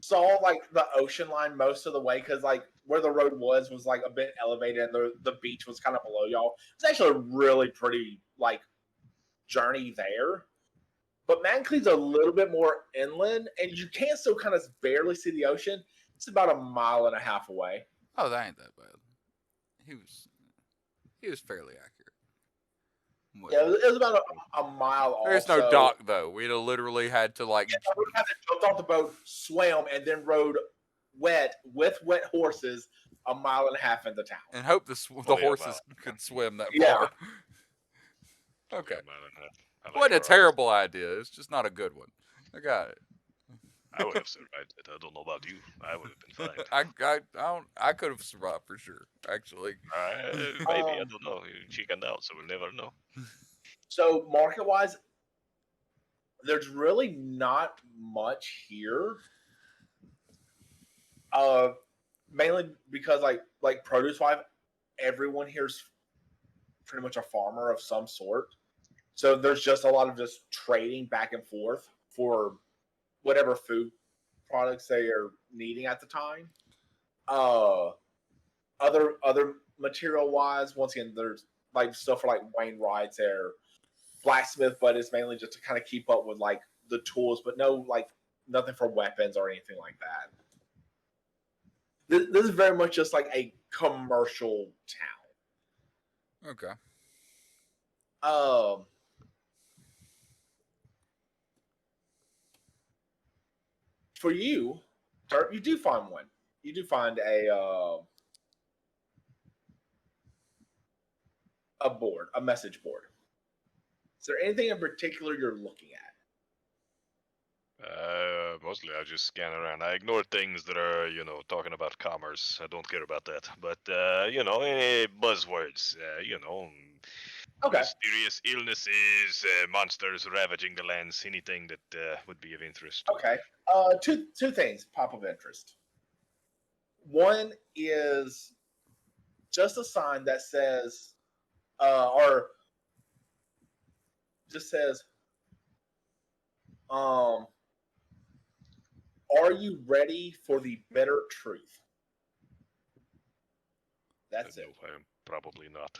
saw like the ocean line most of the way because like where the road was like a bit elevated and the beach was kind of below y'all. It's actually a really pretty like journey there. But Manclean's a little bit more inland, and you can still kind of barely see the ocean. It's about 1.5 miles away. oh, that ain't that bad. He was fairly accurate. Yeah, it was about a mile off. There's no so, dock though. We'd have literally had to like. Yeah, we kind of jumped off the boat, swam, and then rode wet horses 1.5 miles into town. And hope the Oh, yeah, horses wow. could swim that Yeah. far. Okay. Yeah, man, I like Wasn't a your terrible idea. It's just not a good one. I got it. I would have survived it. I don't know about you. I would have been fine. I could have survived for sure. Actually, Maybe, I don't know. You chickened out, so we'll never know. So market-wise, there's really not much here. Mainly because like produce-wise, everyone here's pretty much a farmer of some sort. So there's just a lot of just trading back and forth for whatever food products they are needing at the time. other material wise, once again, there's like stuff for like Wainwright's or blacksmith, but it's mainly just to kind of keep up with like the tools, but no like nothing for weapons or anything like that. This is very much just like a commercial town. Okay. Um, for you, Derp, you do find one. You do find a board, a message board. Is there anything in particular you're looking at? Mostly I just scan around. I ignore things that are, talking about commerce. I don't care about that. But, any buzzwords, Okay. mysterious illnesses, monsters ravaging the lands, anything that would be of interest. Okay. Two things pop of interest. One is just a sign that says, or just says, are you ready for the bitter truth? That's No, it. I am probably not.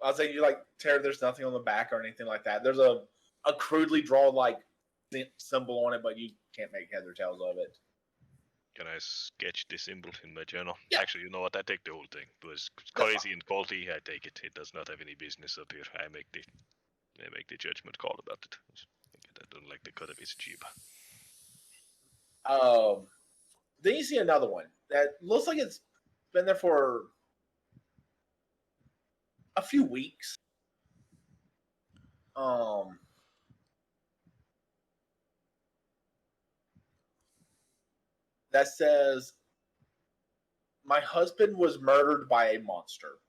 I'll say you like Terry. There's nothing on the back or anything like that. There's a crudely drawn like symbol on it, but you can't make heads or tails of it. Can I sketch the symbol in my journal? Yeah. Actually, you know what? I take the whole thing. It was crazy and faulty. I take it. It does not have any business up here. I make the judgment call about it. I don't like the cut of his jib. Then you see another one that looks like it's been there for a few weeks. That says, "My husband was murdered by a monster."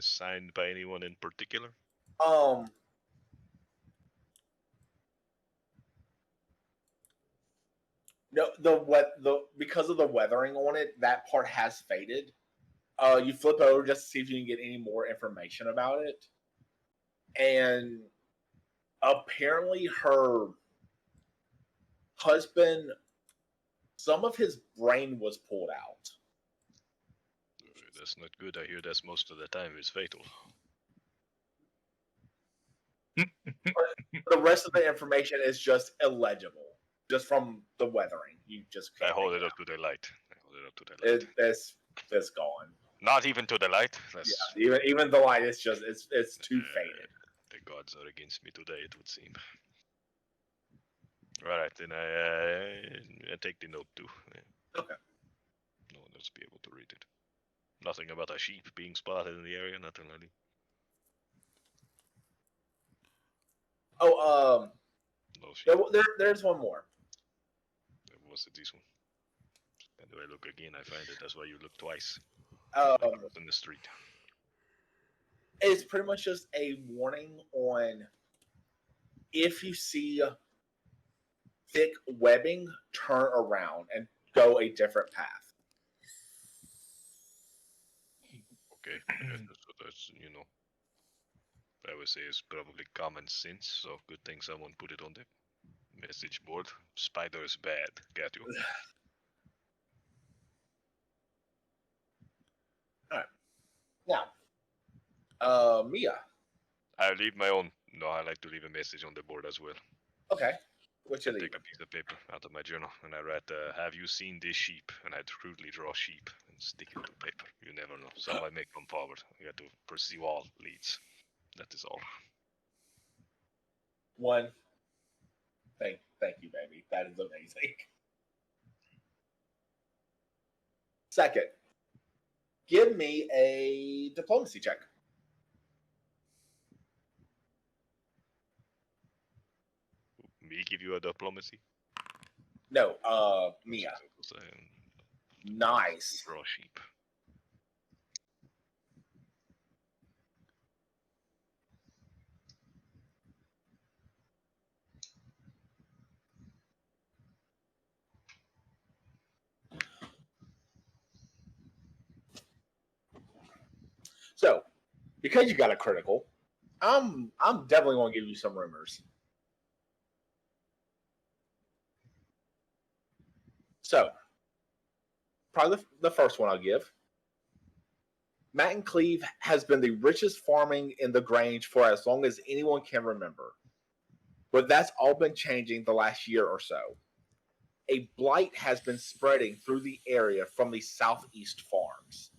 Signed by anyone in particular? No, the because of the weathering on it, that part has faded. You flip over just to see if you can get any more information about it, and apparently her husband, some of his brain was pulled out. That's not good. I hear that's most of the time is fatal. The rest of the information is just illegible, just from the weathering. You just I can't hold make it it up to the light. It's gone. Not even to the light. Yeah, even the light is just it's too faded. The gods are against me today, it would seem. Alright, then I take the note too. Okay. No one else be able to read it. Nothing about a sheep being spotted in the area, nothing like that. Oh, No sheep. there's one more. Was it this one? And do I look again? I find it. That's why you look twice. In the street. It's pretty much just a warning on if you see thick webbing, turn around and go a different path. Okay, that's I would say it's probably common sense. So good thing someone put it on the message board. Spider's bad. Got you. All right. Now, Mia. I leave my own. No, I like to leave a message on the board as well. Okay. What you I leave? take a piece of paper out of my journal and I write, "Have you seen this sheep?" And I crudely draw sheep and stick it to paper. You never know. Someone may come forward. You got to pursue all leads. That is all. One. Thank you, baby. That is amazing. Second, give me a diplomacy check. Me give you a diplomacy? No, Mia. Nice. Draw sheep. So, because you got a critical, I'm definitely going to give you some rumors. So, probably the first one I'll give. Matt and Cleve has been the richest farming in the Grange for as long as anyone can remember. But that's all been changing the last year or so. A blight has been spreading through the area from the southeast farms.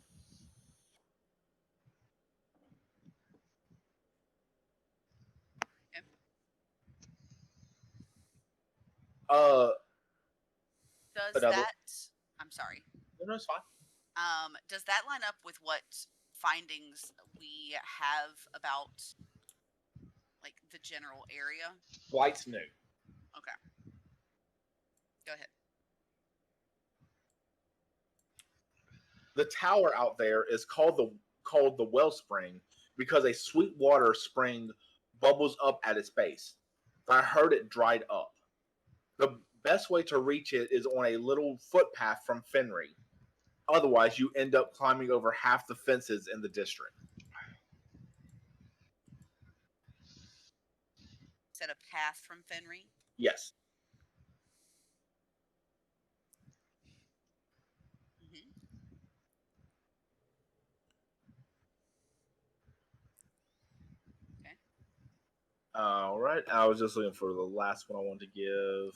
Okay. Does Another. that? I'm sorry. No, it's fine. Does that line up with what findings we have about like the general area? Blight's new. Okay. Go ahead. The tower out there is called the Wellspring because a sweet water spring bubbles up at its base. I heard it dried up. The best way to reach it is on a little footpath from Fenry. Otherwise, you end up climbing over half the fences in the district. Set a path from Fenry. Yes. Mm-hmm. Okay. All right. I was just looking for the last one I wanted to give.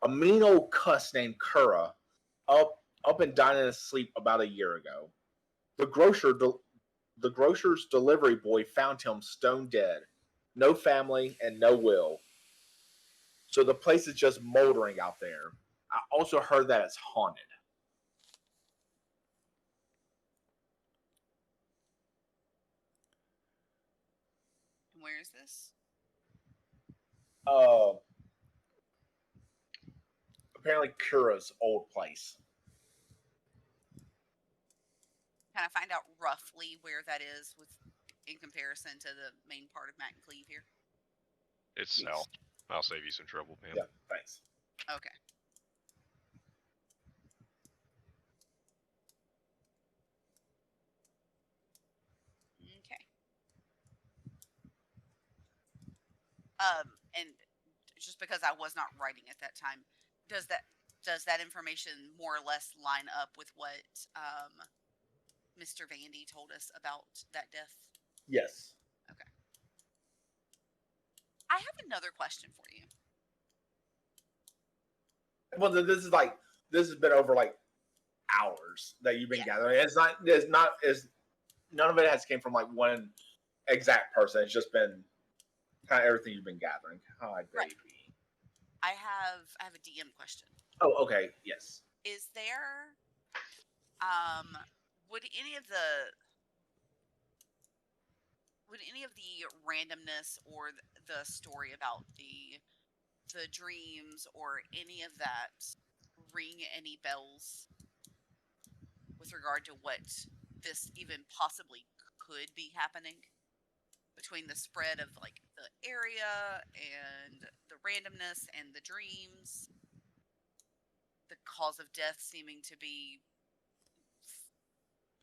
A mean old cuss named Kura up and died in his sleep about a year ago. The grocer's delivery boy found him stone dead. No family and no will. So the place is just moldering out there. I also heard that it's haunted. And where is this? Uh, apparently Kura's old place. Can I find out roughly where that is with in comparison to the main part of Matt and Cleve here? It's Yes. hell. I'll save you some trouble, man. Yeah, thanks. Okay. Okay. And just because I was not writing at that time, does that information more or less line up with what Mr. Vandy told us about that death? Yes. Okay. I have another question for you. Well, this has been over like hours that you've been Yeah. gathering. It's none of it has came from like one exact person. It's just been kind of everything you've been gathering. Hi, baby. Right. I have a DM question. Oh, okay. Yes. Is there would any of the randomness or the story about the dreams or any of that ring any bells with regard to what this even possibly could be happening between the spread of like the area and the randomness and the dreams, the cause of death seeming to be,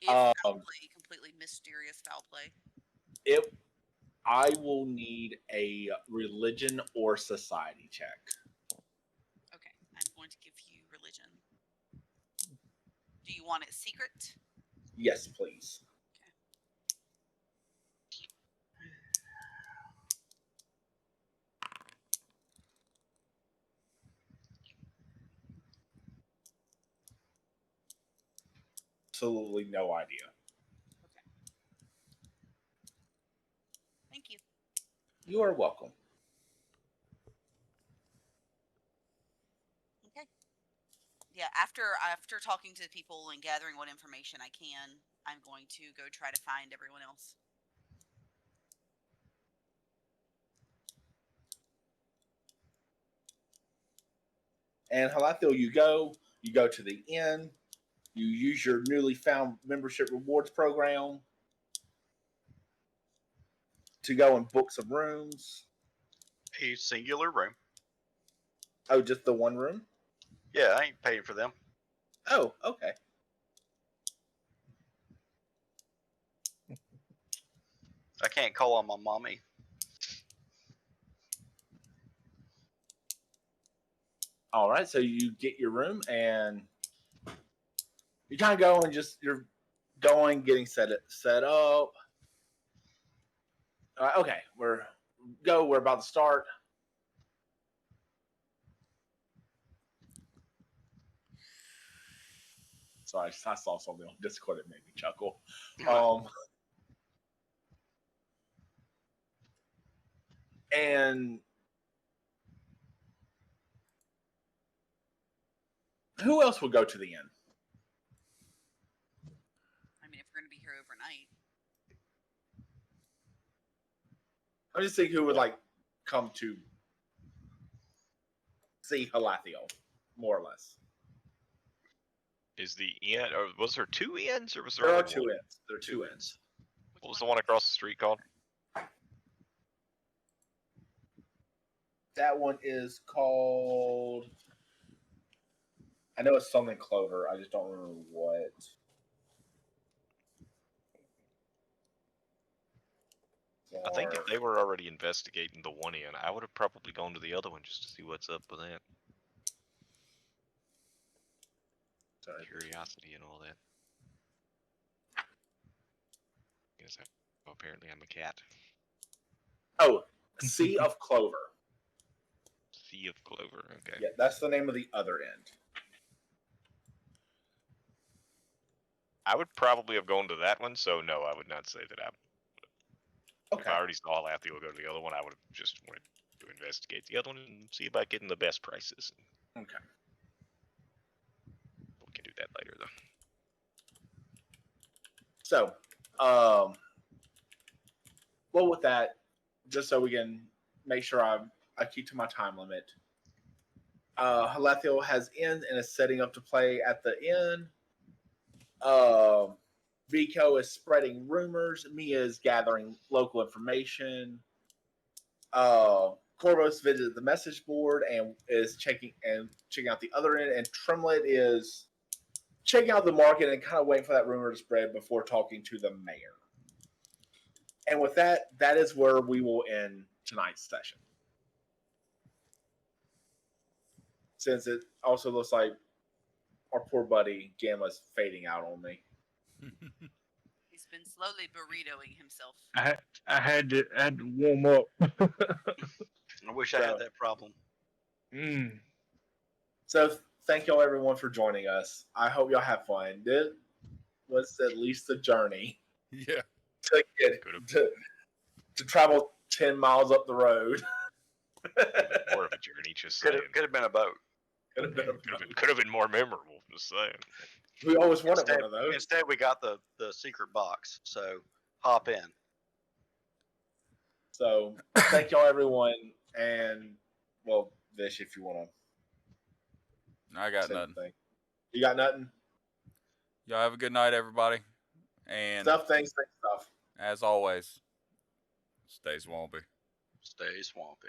if foul play, completely mysterious foul play? It. I will need a religion or society check. Okay, I'm going to give you religion. Do you want it secret? Yes, please. Absolutely no idea. Okay. Thank you. You are welcome. Okay. Yeah, after talking to people and gathering what information I can, I'm going to go try to find everyone else. And Halathiel, you go to the inn, you use your newly found membership rewards program to go and book some rooms. A singular room. Oh, just the one room? Yeah, I ain't paying for them. Oh, okay. I can't call on my mommy. All right, so you get your room and you kind of go and you're going, getting set up. Okay, we're about to start. Sorry, I saw something on Discord that made me chuckle. And who else would go to the inn? I mean, if we're going to be here overnight. I'm just thinking who would like come to see Halathiel, more or less. Is the inn, or was there 2 inns, or was there There are only 2 one? inns. There are 2 inns. What was the one across the street called? That one is called. I know it's something Clover. I just don't remember what. I think if they were already investigating the one inn, I would have probably gone to the other one just to see what's up with that. Sorry. Curiosity and all that. Guess apparently I'm a cat. Oh, Sea of Clover. Sea of Clover. Okay. Yeah, that's the name of the other end. I would probably have gone to that one, so no, I would not say that I. Okay. If I already saw Lathiel go to the other one, I would have just wanted to investigate the other one and see about getting the best prices. Okay. We can do that later, though. So, well, with that, just so we can make sure I keep to my time limit. Halathiel has inn and is setting up to play at the inn. Vico is spreading rumors. Mia is gathering local information. Corvus visited the message board and is checking out the other end. And Tremlet is checking out the market and kind of waiting for that rumor to spread before talking to the mayor. And with that, that is where we will end tonight's session. Since it also looks like our poor buddy Gamma's fading out on me. He's been slowly burritoing himself. I had to warm up. I wish I had that problem. So thank y'all everyone for joining us. I hope y'all have fun. This was at least a journey. Yeah. To get to travel 10 miles up the road. More of a journey, just Could saying. have been a boat. Could have been more memorable, just saying. We always wanted one of those. Instead, we got the secret box. So hop in. So thank y'all everyone, and well, Vish, if you want to. I got nothing. You got nothing? Y'all have a good night, everybody. And Thanks. as always, stay swampy. Stay swampy.